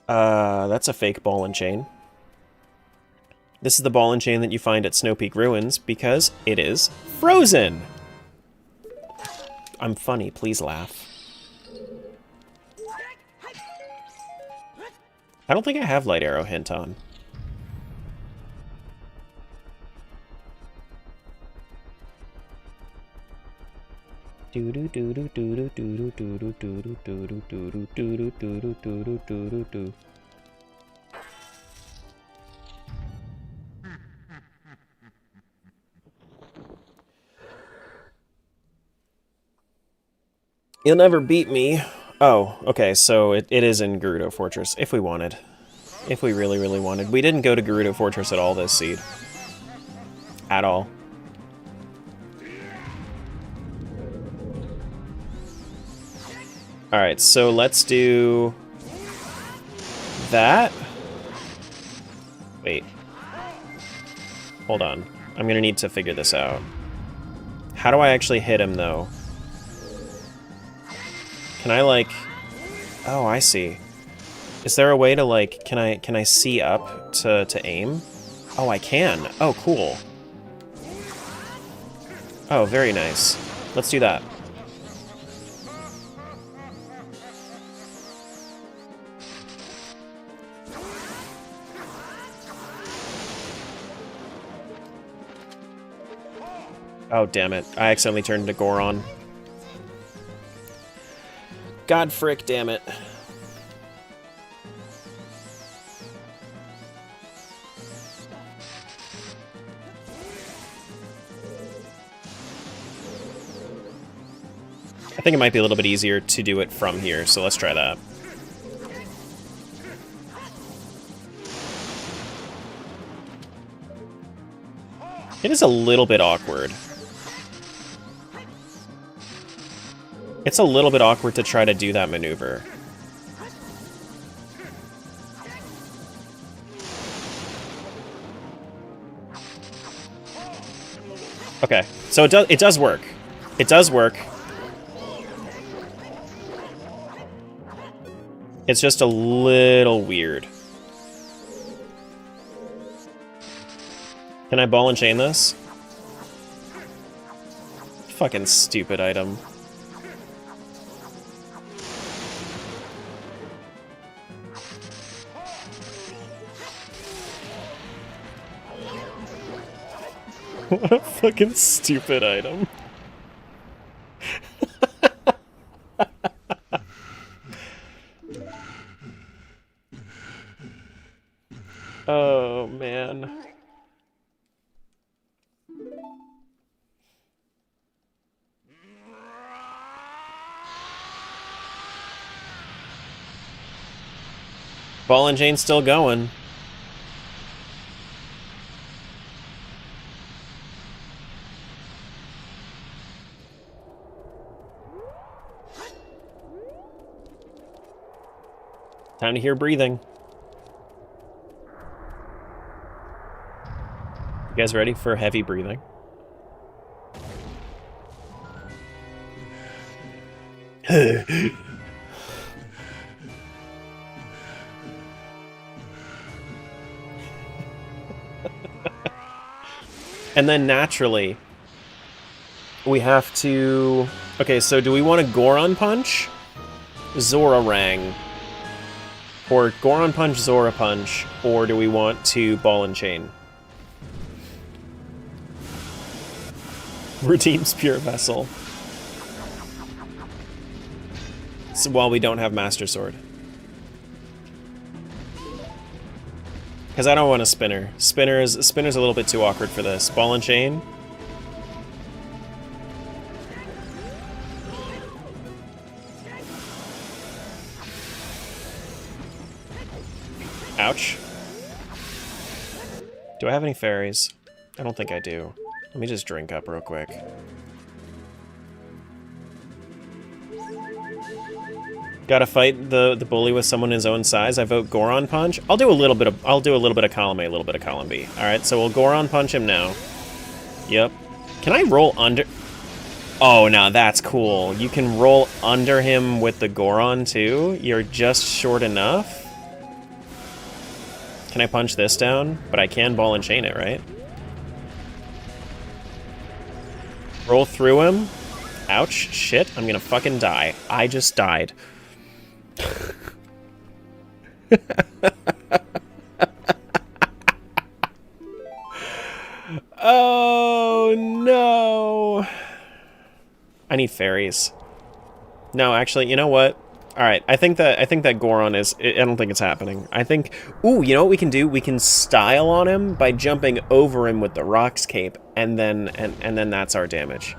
That's a fake ball and chain. This is the ball and chain that you find at Snow Peak Ruins because it is frozen! I'm funny, please laugh. I don't think I have light arrow hint on. You'll never beat me. Oh, okay, so it is in Gerudo Fortress, if we wanted. If we really, really wanted. We didn't go to Gerudo Fortress at all this seed. At all. Alright, so let's do that. Wait. Hold on. I'm gonna need to figure this out. How do I actually hit him, though? Can I, like... Oh, I see. Is there a way to, like... Can I see up to aim? Oh, I can. Oh, cool. Oh, very nice. Let's do that. Oh, damn it. I accidentally turned into Goron. God frick, damn it. I think it might be a little bit easier to do it from here, so let's try that. It is a little bit awkward. It's a little bit awkward to try to do that maneuver. Okay, so it does work. It does work. It's just a little weird. Can I ball and chain this? Fucking stupid item. What a fucking stupid item. Oh, man. Ball and chain's still going. Time to hear breathing. You guys ready for heavy breathing? And then naturally, we have to... Okay, so do we want a Goron Punch? Zorarang. Or Goron Punch, Zora Punch, or do we want to Ball and Chain? Redeems Pure Vessel. So while we don't have Master Sword. Because I don't want a Spinner. Spinner's a little bit too awkward for this. Ball and Chain. Ouch. Do I have any fairies? I don't think I do. Let me just drink up real quick. Gotta fight the bully with someone his own size. I vote Goron Punch. I'll do a little bit of column A, a little bit of column B. Alright, so we'll Goron Punch him now. Yep. Can I roll under? Oh, now that's cool. You can roll under him with the Goron too? You're just short enough? Can I punch this down? But I can Ball and Chain it, right? Roll through him. Ouch. Shit. I'm gonna fucking die. I just died. Oh, no. I need fairies. No, actually, you know what? Alright, I think that Goron is... I don't think it's happening. I think... Ooh, you know what we can do? We can style on him by jumping over him with the Rock's Cape, and then that's our damage.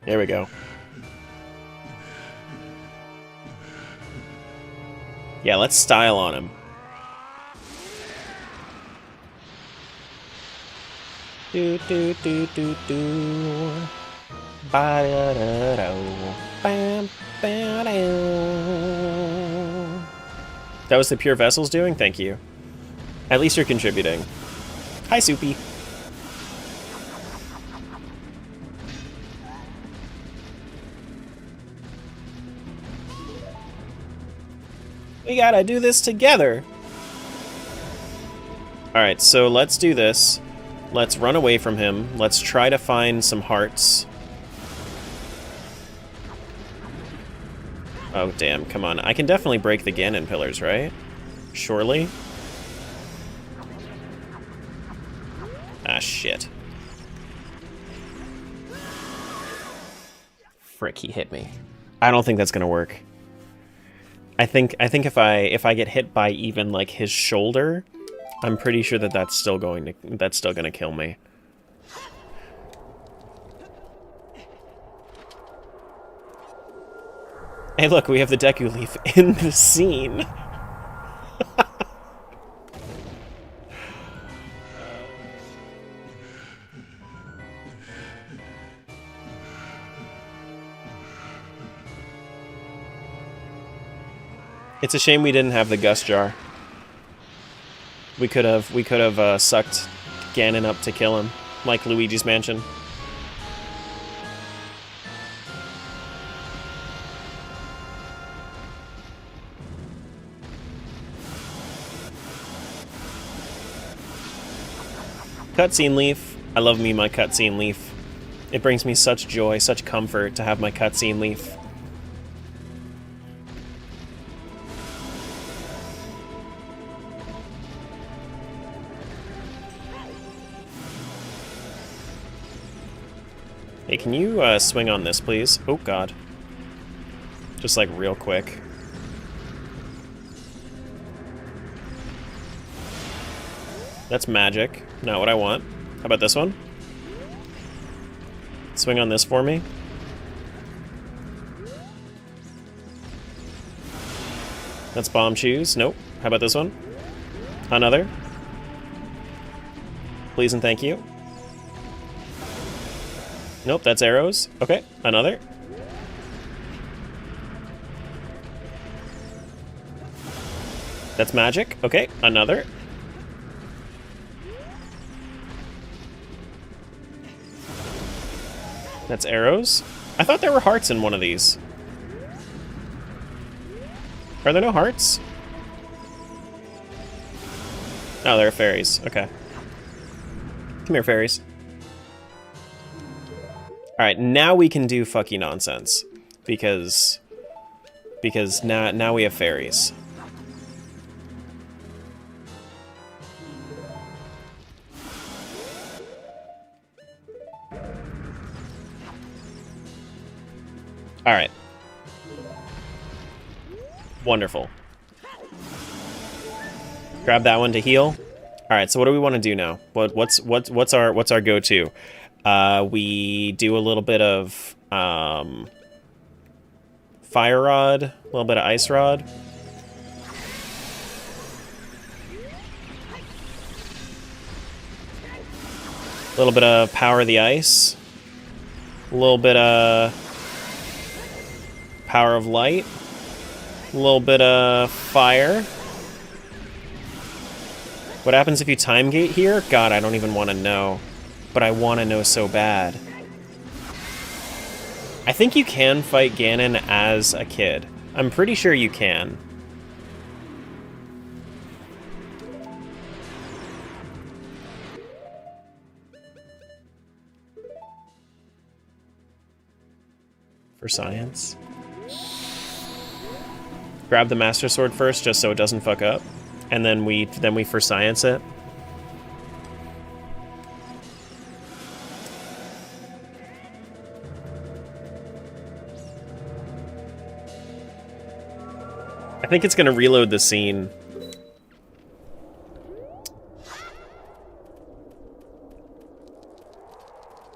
There we go. Yeah, let's style on him. Do do do do do. That was the Pure Vessels doing? Thank you. At least you're contributing. Hi, Soupy. We gotta do this together. Alright, so let's do this. Let's run away from him. Let's try to find some hearts. Oh, damn, come on. I can definitely break the Ganon pillars, right? Surely? Ah, shit. Frick, he hit me. I don't think that's gonna work. I think if I get hit by even like his shoulder, I'm pretty sure that that's still gonna kill me. Hey, look, we have the Deku Leaf in the scene. It's a shame we didn't have the Gust Jar. We could have sucked Ganon up to kill him, like Luigi's Mansion. Cutscene leaf. I love me my cutscene leaf. It brings me such joy, such comfort to have my cutscene leaf. Hey, can you swing on this, please? Oh, God. Just, like, real quick. That's magic. Not what I want. How about this one? Swing on this for me. That's bomb shoes. Nope. How about this one? Another. Please and thank you. Nope, that's arrows. Okay, another. That's magic. Okay, another. That's arrows. I thought there were hearts in one of these. Are there no hearts? Oh, there are fairies. Okay. Come here, fairies. Alright, now we can do fucky nonsense. Because now we have fairies. Alright. Wonderful. Grab that one to heal. Alright, so what do we want to do now? What's our go-to? We do a little bit of fire rod, a little bit of ice rod. A little bit of power of the ice. A little bit of power of light. A little bit of fire. What happens if you time gate here? God, I don't even want to know. But I want to know so bad. I think you can fight Ganon as a kid. I'm pretty sure you can. For science. Grab the Master Sword first, just so it doesn't fuck up. And then we for science it. I think it's gonna reload the scene.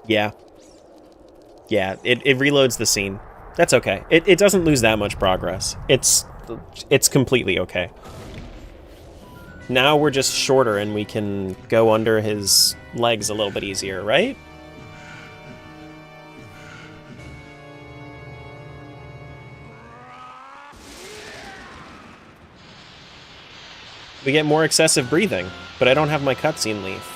Yeah. Yeah, it reloads the scene. That's okay. It doesn't lose that much progress. It's completely okay. Now we're just shorter and we can go under his legs a little bit easier, right? We get more excessive breathing, but I don't have my cutscene leaf.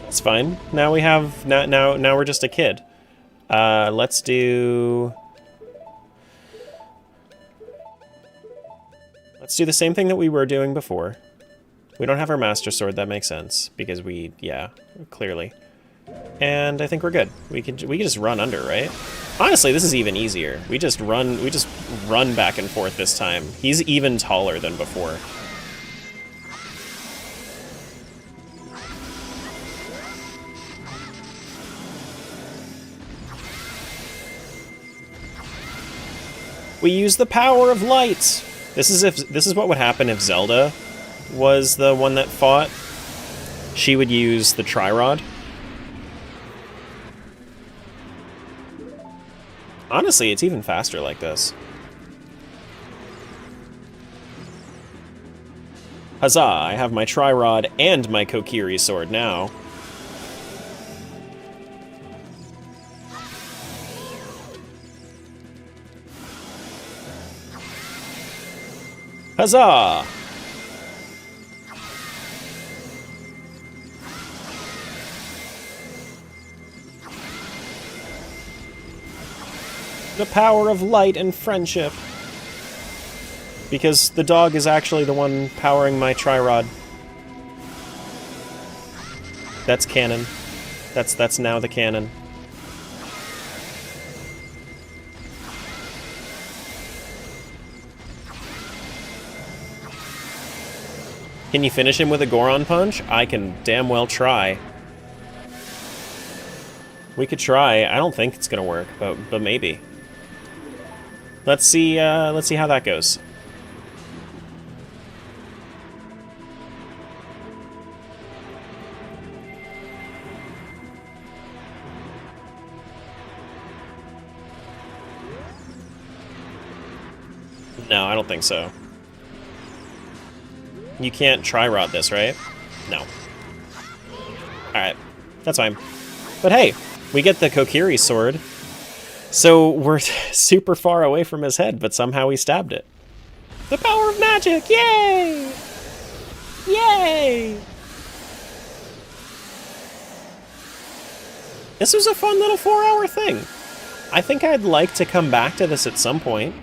It's fine. Now we have now we're just a kid. Let's do the same thing that we were doing before. We don't have our Master Sword, that makes sense, because yeah, clearly. And I think we're good. We can just run under, right? Honestly, this is even easier. We just run back and forth this time. He's even taller than before. We use the power of light. This is what would happen if Zelda was the one that fought. She would use the Tri-Rod. Honestly, it's even faster like this. Huzzah, I have my Tri-Rod and my Kokiri sword now. Huzzah! The power of light and friendship. Because the dog is actually the one powering my Tri-Rod. That's canon. That's now the canon. Can you finish him with a Goron punch? I can damn well try. We could try. I don't think it's gonna work, but maybe. Let's see how that goes. No, I don't think so. You can't Tri-Rod this, right? No. Alright, that's fine. But hey, we get the Kokiri sword. So we're super far away from his head, but somehow we stabbed it. The power of magic! Yay! Yay! This was a fun little 4-hour thing. I think I'd like to come back to this at some point.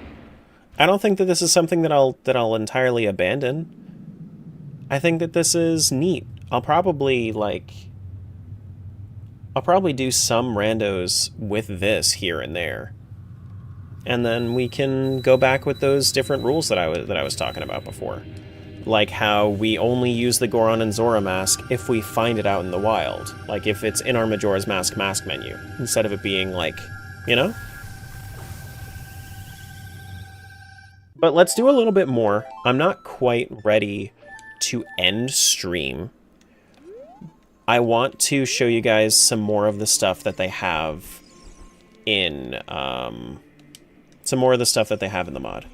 I don't think that this is something that I'll entirely abandon. I think that this is neat. I'll probably do some randos with this here and there. And then we can go back with those different rules that I was talking about before. Like how we only use the Goron and Zora mask if we find it out in the wild. Like if it's in our Majora's Mask menu, instead of it being like, you know? But let's do a little bit more. I'm not quite ready to end stream. I want to show you guys some more of the stuff that they have in, some more of the stuff that they have in the mod.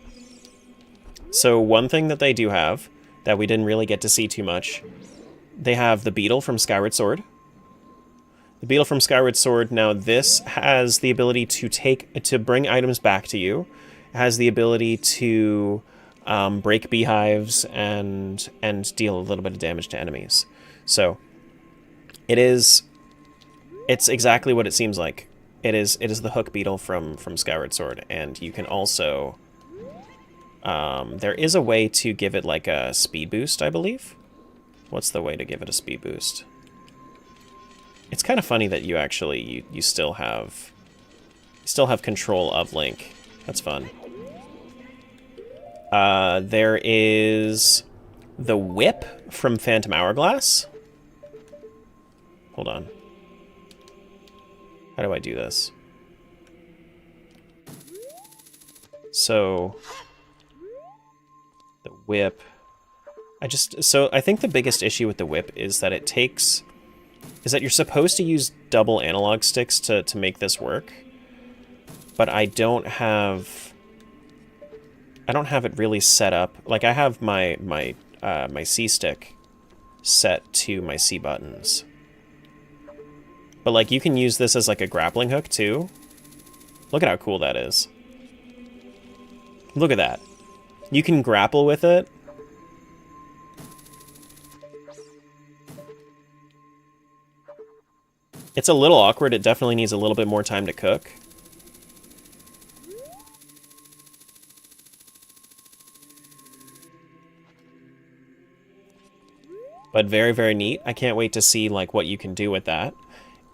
So one thing that they do have, that we didn't really get to see too much, they have the beetle from Skyward Sword. The beetle from Skyward Sword, now this has the ability to bring items back to you. It has the ability to break beehives and deal a little bit of damage to enemies. So it's exactly what it seems like. It is the hook beetle from Skyward Sword, and you can also there is a way to give it like a speed boost, I believe. What's the way to give it a speed boost? It's kind of funny that you actually you still have control of Link. That's fun. There is the whip from Phantom Hourglass. Hold on. How do I do this? So, the whip. So I think the biggest issue with the whip is that is that you're supposed to use double analog sticks to make this work. But I don't have it really set up. Like I have my C stick set to my C buttons. But like you can use this as like a grappling hook too. Look at how cool that is. Look at that. You can grapple with it. It's a little awkward. It definitely needs a little bit more time to cook. But very, very neat. I can't wait to see like what you can do with that.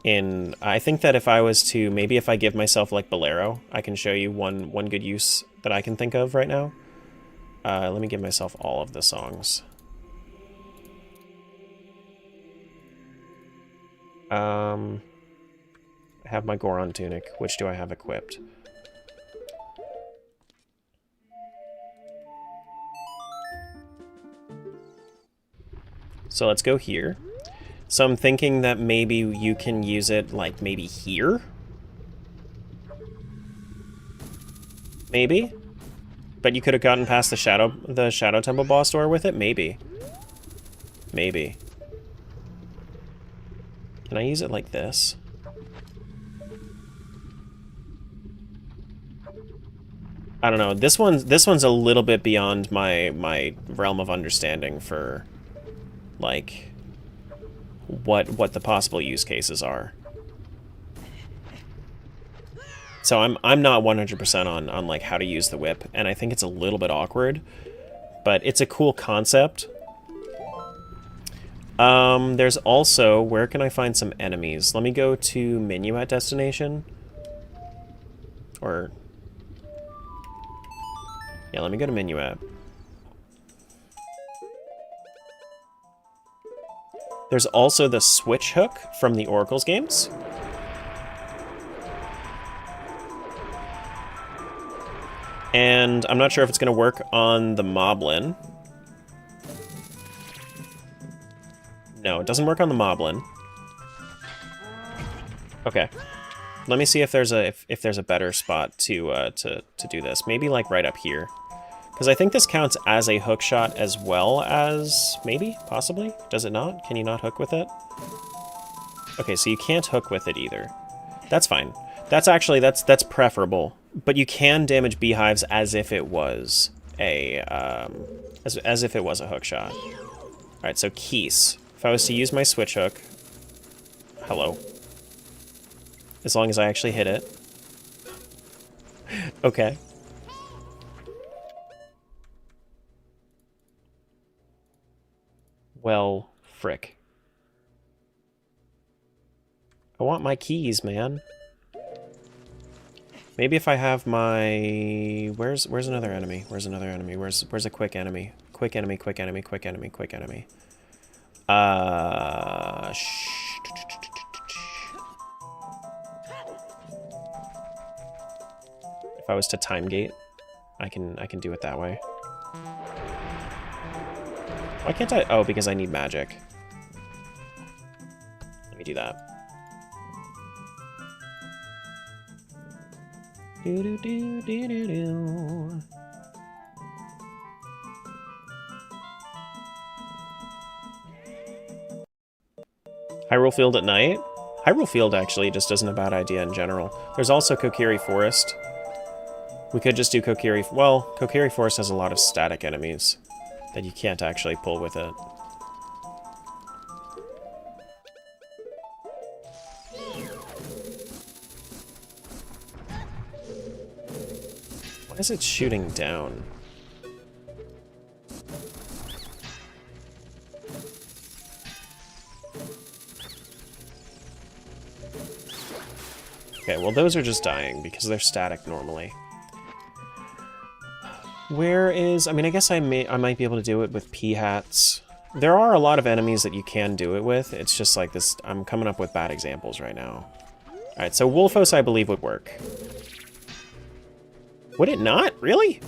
I think that if I was to, maybe if I give myself like Bolero, I can show you one good use that I can think of right now. Let me give myself all of the songs. I have my Goron tunic. Which do I have equipped? So let's go here. So I'm thinking that maybe you can use it, like, maybe here? Maybe? But you could have gotten past the Shadow Temple boss door with it? Maybe. Maybe. Can I use it like this? I don't know. This one's a little bit beyond my realm of understanding for, like, what the possible use cases are. So I'm not 100% on like how to use the whip, and I think it's a little bit awkward, but it's a cool concept. There's also, where can I find some enemies? Let me go to Minuet Destination. Or, yeah, let me go to Minuet. There's also the switch hook from the Oracles games. And I'm not sure if it's going to work on the Moblin. No, it doesn't work on the Moblin. Okay. Let me see if there's a better spot to do this. Maybe like right up here. Because I think this counts as a hook shot as well as... Maybe? Possibly? Does it not? Can you not hook with it? Okay, so you can't hook with it either. That's fine. That's actually... That's preferable. But you can damage beehives as if it was a... as if it was a hook shot. Alright, so Keese. If I was to use my switch hook... Hello. As long as I actually hit it. Okay. Well, frick. I want my keys, man. Maybe if I have my... Where's another enemy? Where's another enemy? Where's a quick enemy? Quick enemy, quick enemy, quick enemy, quick enemy. If I was to time gate, I can do it that way. Why can't I? Oh, because I need magic. Let me do that. Do do do do do do. Hyrule Field at night? Hyrule Field actually just isn't a bad idea in general. There's also Kokiri Forest. We could just do Kokiri... Well, Kokiri Forest has a lot of static enemies that you can't actually pull with it. Why is it shooting down? Okay, well those are just dying because they're static normally. Where is... I mean, I guess I might be able to do it with P-hats. There are a lot of enemies that you can do it with. It's just like this... I'm coming up with bad examples right now. Alright, so Wolfos, I believe, would work. Would it not? Really?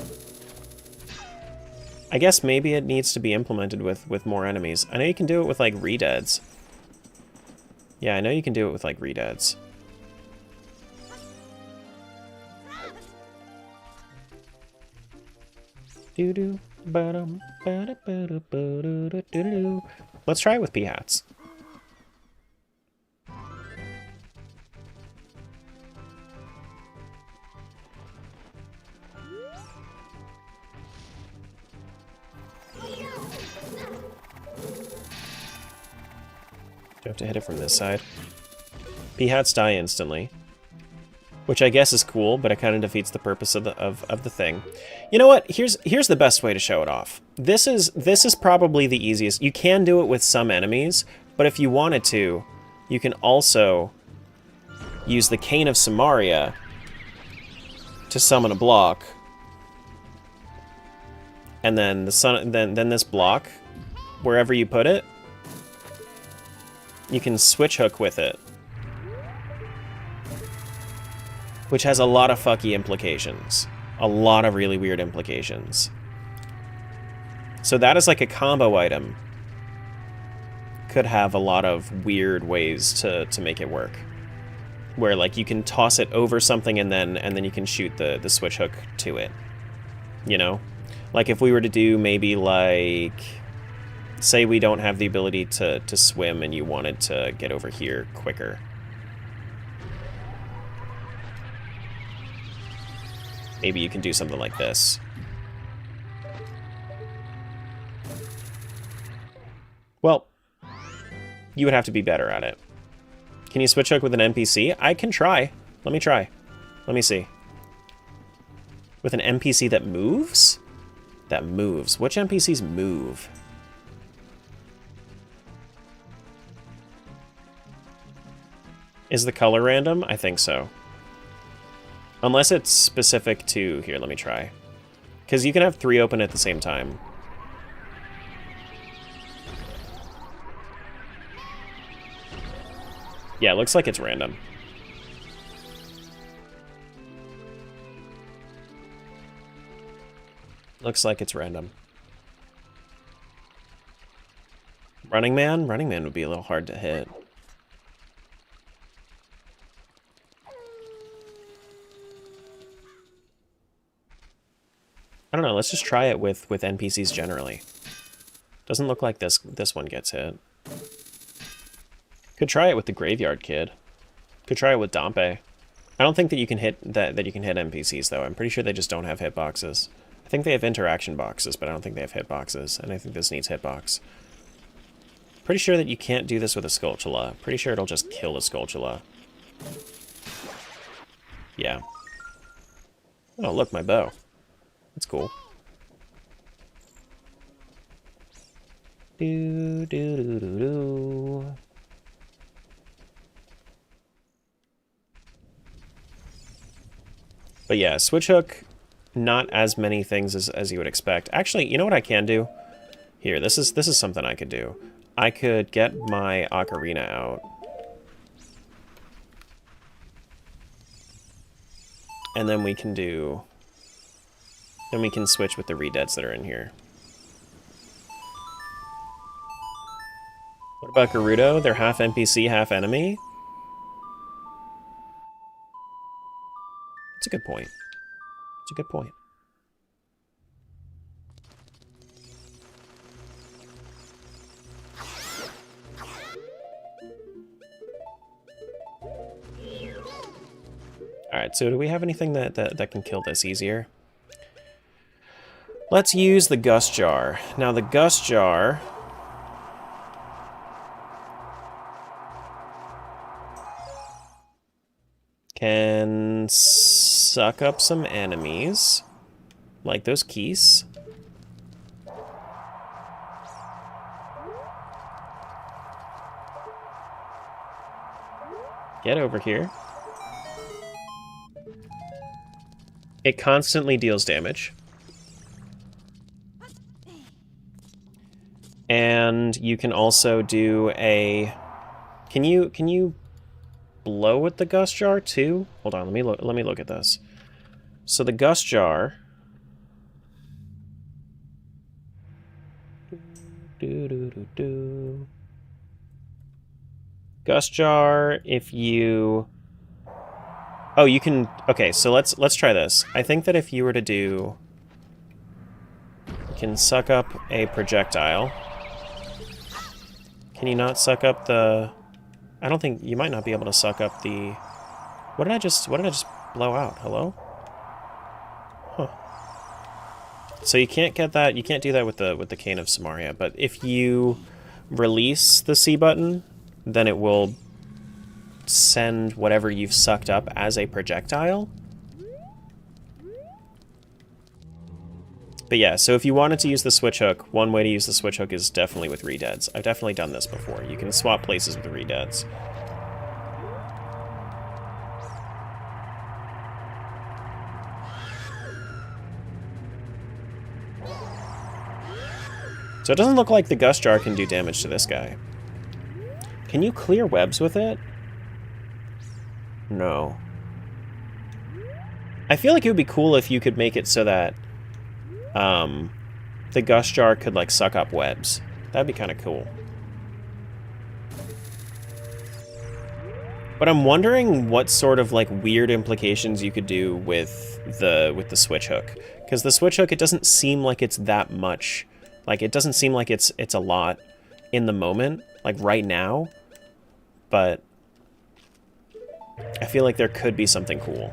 I guess maybe it needs to be implemented with more enemies. I know you can do it with, like, Redeads. Yeah, I know you can do it with, like, Redeads. Let's try it with P-hats. Do I have to hit it from this side? Peahats die instantly. Which I guess is cool, but it kind of defeats the purpose of the thing. You know what? Here's the best way to show it off. This is probably the easiest. You can do it with some enemies, but if you wanted to, you can also use the Cane of Samaria to summon a block. And then then this block, wherever you put it, you can switch hook with it. Which has a lot of fucky implications. A lot of really weird implications. So that is like a combo item. Could have a lot of weird ways to make it work. Where like you can toss it over something and then you can shoot the switch hook to it. You know? Like if we were to do maybe like... Say we don't have the ability to swim and you wanted to get over here quicker. Maybe you can do something like this. Well, you would have to be better at it. Can you switch hook with an NPC? I can try. Let me try. Let me see. With an NPC that moves? That moves. Which NPCs move? Is the color random? I think so. Unless it's specific to... Here, let me try. Because you can have 3 open at the same time. Yeah, it looks like it's random. Looks like it's random. Running Man? Running Man would be a little hard to hit. I don't know, let's just try it with NPCs generally. Doesn't look like this one gets hit. Could try it with the Graveyard Kid. Could try it with Dompe. I don't think that you can hit that you can hit NPCs though. I'm pretty sure they just don't have hitboxes. I think they have interaction boxes, but I don't think they have hitboxes, and I think this needs hitbox. Pretty sure that you can't do this with a Skulltula. Pretty sure it'll just kill a Skulltula. Yeah. Oh, look, my bow. That's cool. Do do do do do. But yeah, switch hook, not as many things as you would expect. Actually, you know what I can do? Here, this is something I could do. I could get my Ocarina out. And then we can do... Then we can switch with the redeads that are in here. What about Gerudo? They're half NPC, half enemy? That's a good point. That's a good point. Alright, so do we have anything that can kill this easier? Let's use the Gust Jar. Now the Gust Jar... can suck up some enemies. Like those keys. Get over here. It constantly deals damage. And you can also do a... Can you blow with the Gust Jar too? Hold on, let me look at this. So the Gust Jar... Gust Jar, if you... Oh, you can... Okay, so let's try this. I think that if you were to do... You can suck up a projectile. Can you not suck up the... I don't think... You might not be able to suck up the... What did I just blow out? Hello? Huh. So you can't get that... You can't do that with the Cane of Samaria, but if you release the C button, then it will send whatever you've sucked up as a projectile. But yeah, so if you wanted to use the switch hook, one way to use the switch hook is definitely with redeads. I've definitely done this before. You can swap places with redeads. So it doesn't look like the Gust Jar can do damage to this guy. Can you clear webs with it? No. I feel like it would be cool if you could make it so that the Gust Jar could, like, suck up webs. That'd be kind of cool. But I'm wondering what sort of, like, weird implications you could do with the switch hook. Because the switch hook, it doesn't seem like it's that much. Like, it doesn't seem like it's a lot in the moment, like, right now. But I feel like there could be something cool.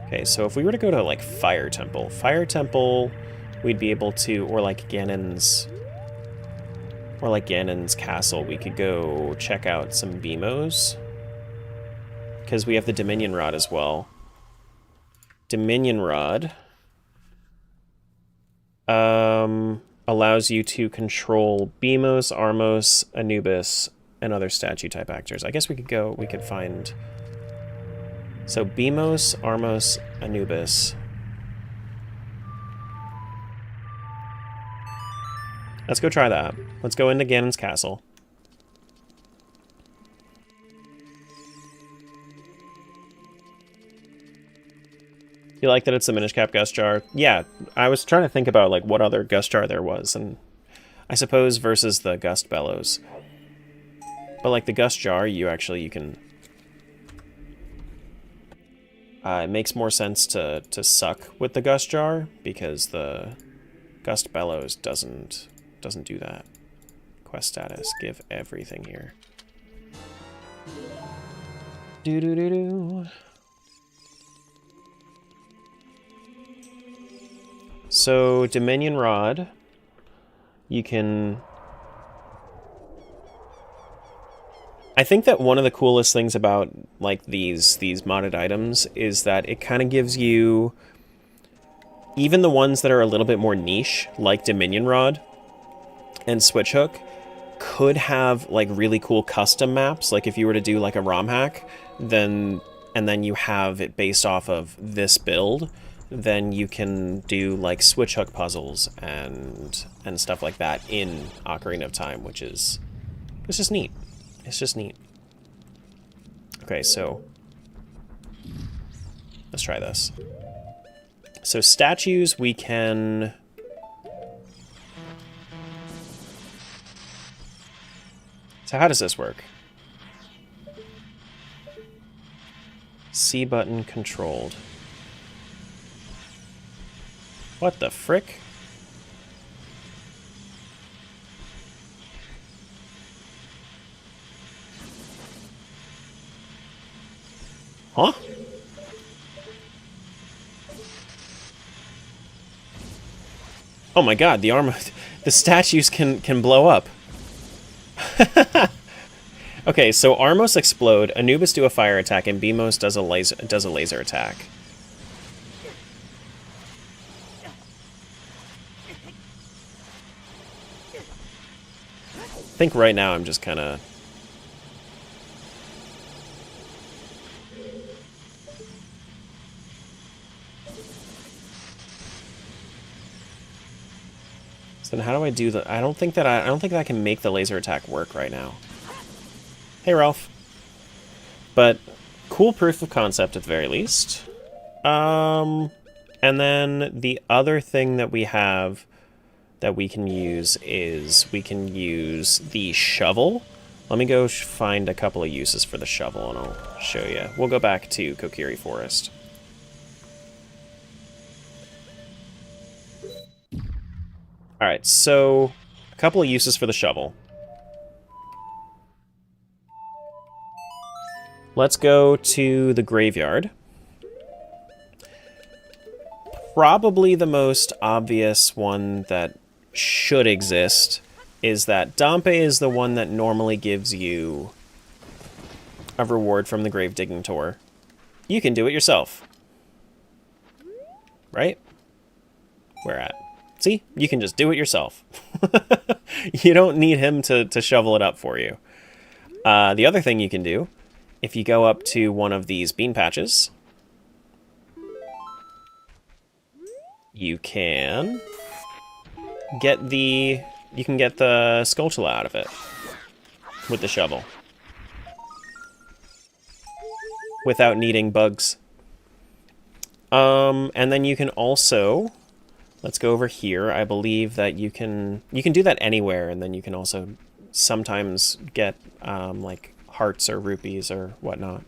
Okay, so if we were to go to, like, Fire Temple, we'd be able to, or like Ganon's castle, we could go check out some Beamos. Because we have the Dominion Rod as well. Dominion Rod allows you to control Beamos, Armos, Anubis, and other statue-type actors. I guess we could find... So, Beamos, Armos, Anubis. Let's go try that. Let's go into Ganon's castle. You like that it's a Minish Cap Gust Jar? Yeah, I was trying to think about, like, what other Gust Jar there was, and I suppose versus the Gust Bellows. But, like, the Gust Jar, you can... it makes more sense to suck with the Gust Jar, because the Gust Bellows doesn't do that. Quest status, give everything here. Do-do-do-do. So, Dominion Rod, you can... I think that one of the coolest things about, like, these modded items is that it kind of gives you... Even the ones that are a little bit more niche, like Dominion Rod and Switch Hook, could have, like, really cool custom maps. Like, if you were to do, like, a ROM hack, and then you have it based off of this build, then you can do, like, Switch Hook puzzles and stuff like that in Ocarina of Time, which is... It's just neat. It's just neat. Okay, so... Let's try this. So statues, we can... So how does this work? C button controlled. What the frick? Huh? Oh my god, the armor... The statues can blow up. Okay, so Armos explode, Anubis do a fire attack, and Beamos does a laser attack. I think right now I'm just kind of... So then how do I do the... I don't think that I can make the laser attack work right now. Hey, Ralph. But cool proof of concept at the very least. And then the other thing that we have that we can use is we can use the shovel. Let me go find a couple of uses for the shovel and I'll show you. We'll go back to Kokiri Forest. Alright, so a couple of uses for the shovel. Let's go to the graveyard. Probably the most obvious one that should exist is that Dampe is the one that normally gives you a reward from the Grave Digging Tour. You can do it yourself. Right? Where at? See? You can just do it yourself. You don't need him to shovel it up for you. The other thing you can do, if you go up to one of these bean patches, you can get the Skulltula out of it with the shovel without needing bugs. And then you can also, let's go over here. I believe that you can do that anywhere, and then you can also sometimes get like hearts or rupees or whatnot.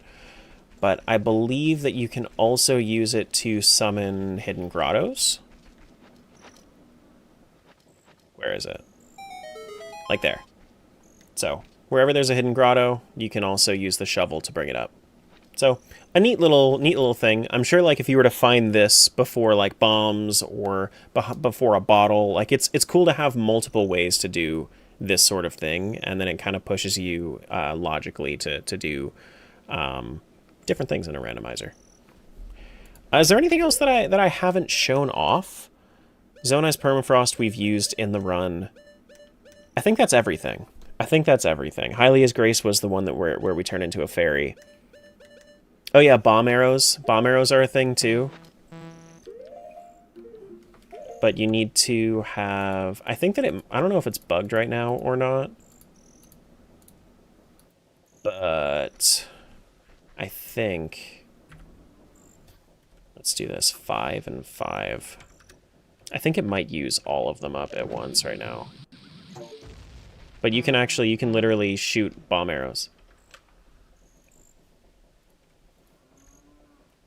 But I believe that you can also use it to summon hidden grottos. Where is it? Like there. So, wherever there's a hidden grotto, you can also use the shovel to bring it up. So, a neat little thing. I'm sure, like, if you were to find this before, like, bombs or before a bottle, like, it's cool to have multiple ways to do this sort of thing, and then it kind of pushes you logically to do different things in a randomizer. Is there anything else that I haven't shown off? Zone Ice Permafrost we've used in the run. I think that's everything. Hylia's Grace was the one that where we turn into a fairy. Oh yeah, bomb arrows. Bomb arrows are a thing too. But you need to have... I think that I don't know if it's bugged right now or not. But... I think... Let's do this. 5 and 5. I think it might use all of them up at once right now. But you can literally shoot bomb arrows.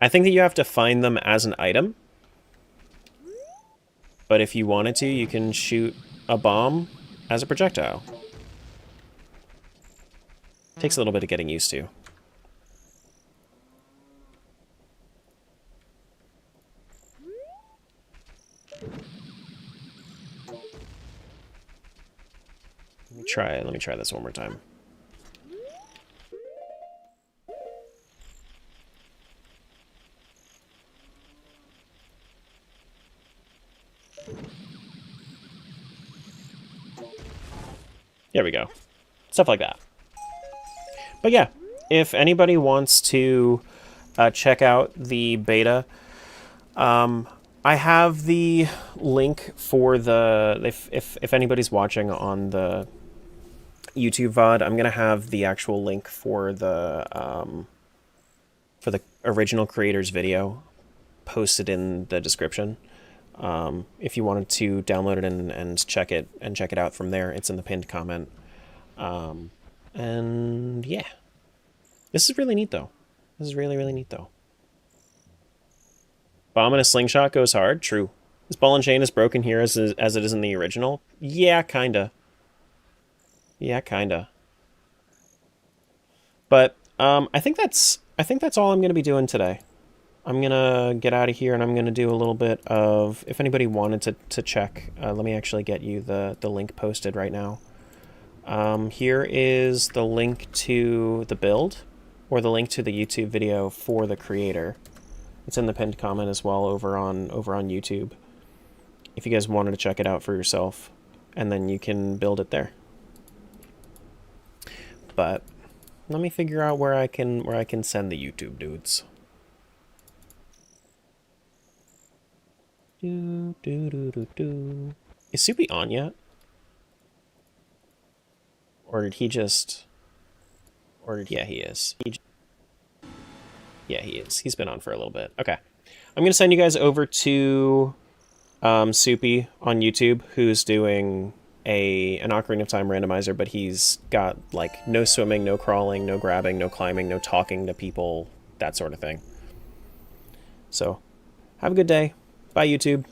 I think that you have to find them as an item. But if you wanted to, you can shoot a bomb as a projectile. Takes a little bit of getting used to. Let me try this one more time. There we go. Stuff like that. But yeah, if anybody wants to check out the beta, I have the link for the... If anybody's watching on the YouTube VOD, I'm gonna have the actual link for the original creator's video posted in the description. If you wanted to download it and check it out from there, it's in the pinned comment. And yeah, this is really neat though. This is really neat though. Bomb in a slingshot goes hard. True. This ball and chain is broken here as it is in the original. Yeah, kinda. Yeah, kinda. But I think that's all I'm gonna be doing today. I'm gonna get out of here and I'm gonna do a little bit of, if anybody wanted to check, let me actually get you the link posted right now. Here is the link to the build, or the link to the YouTube video for the creator. It's in the pinned comment as well over on YouTube. If you guys wanted to check it out for yourself, and then you can build it there. But let me figure out where I can send the YouTube dudes. Is Soupy on yet? Or did he just... yeah, he is. Yeah, he is. He's been on for a little bit. Okay. I'm going to send you guys over to Soupy on YouTube, who's doing an Ocarina of Time randomizer, but he's got, like, no swimming, no crawling, no grabbing, no climbing, no talking to people, that sort of thing. So, have a good day. Bye, YouTube.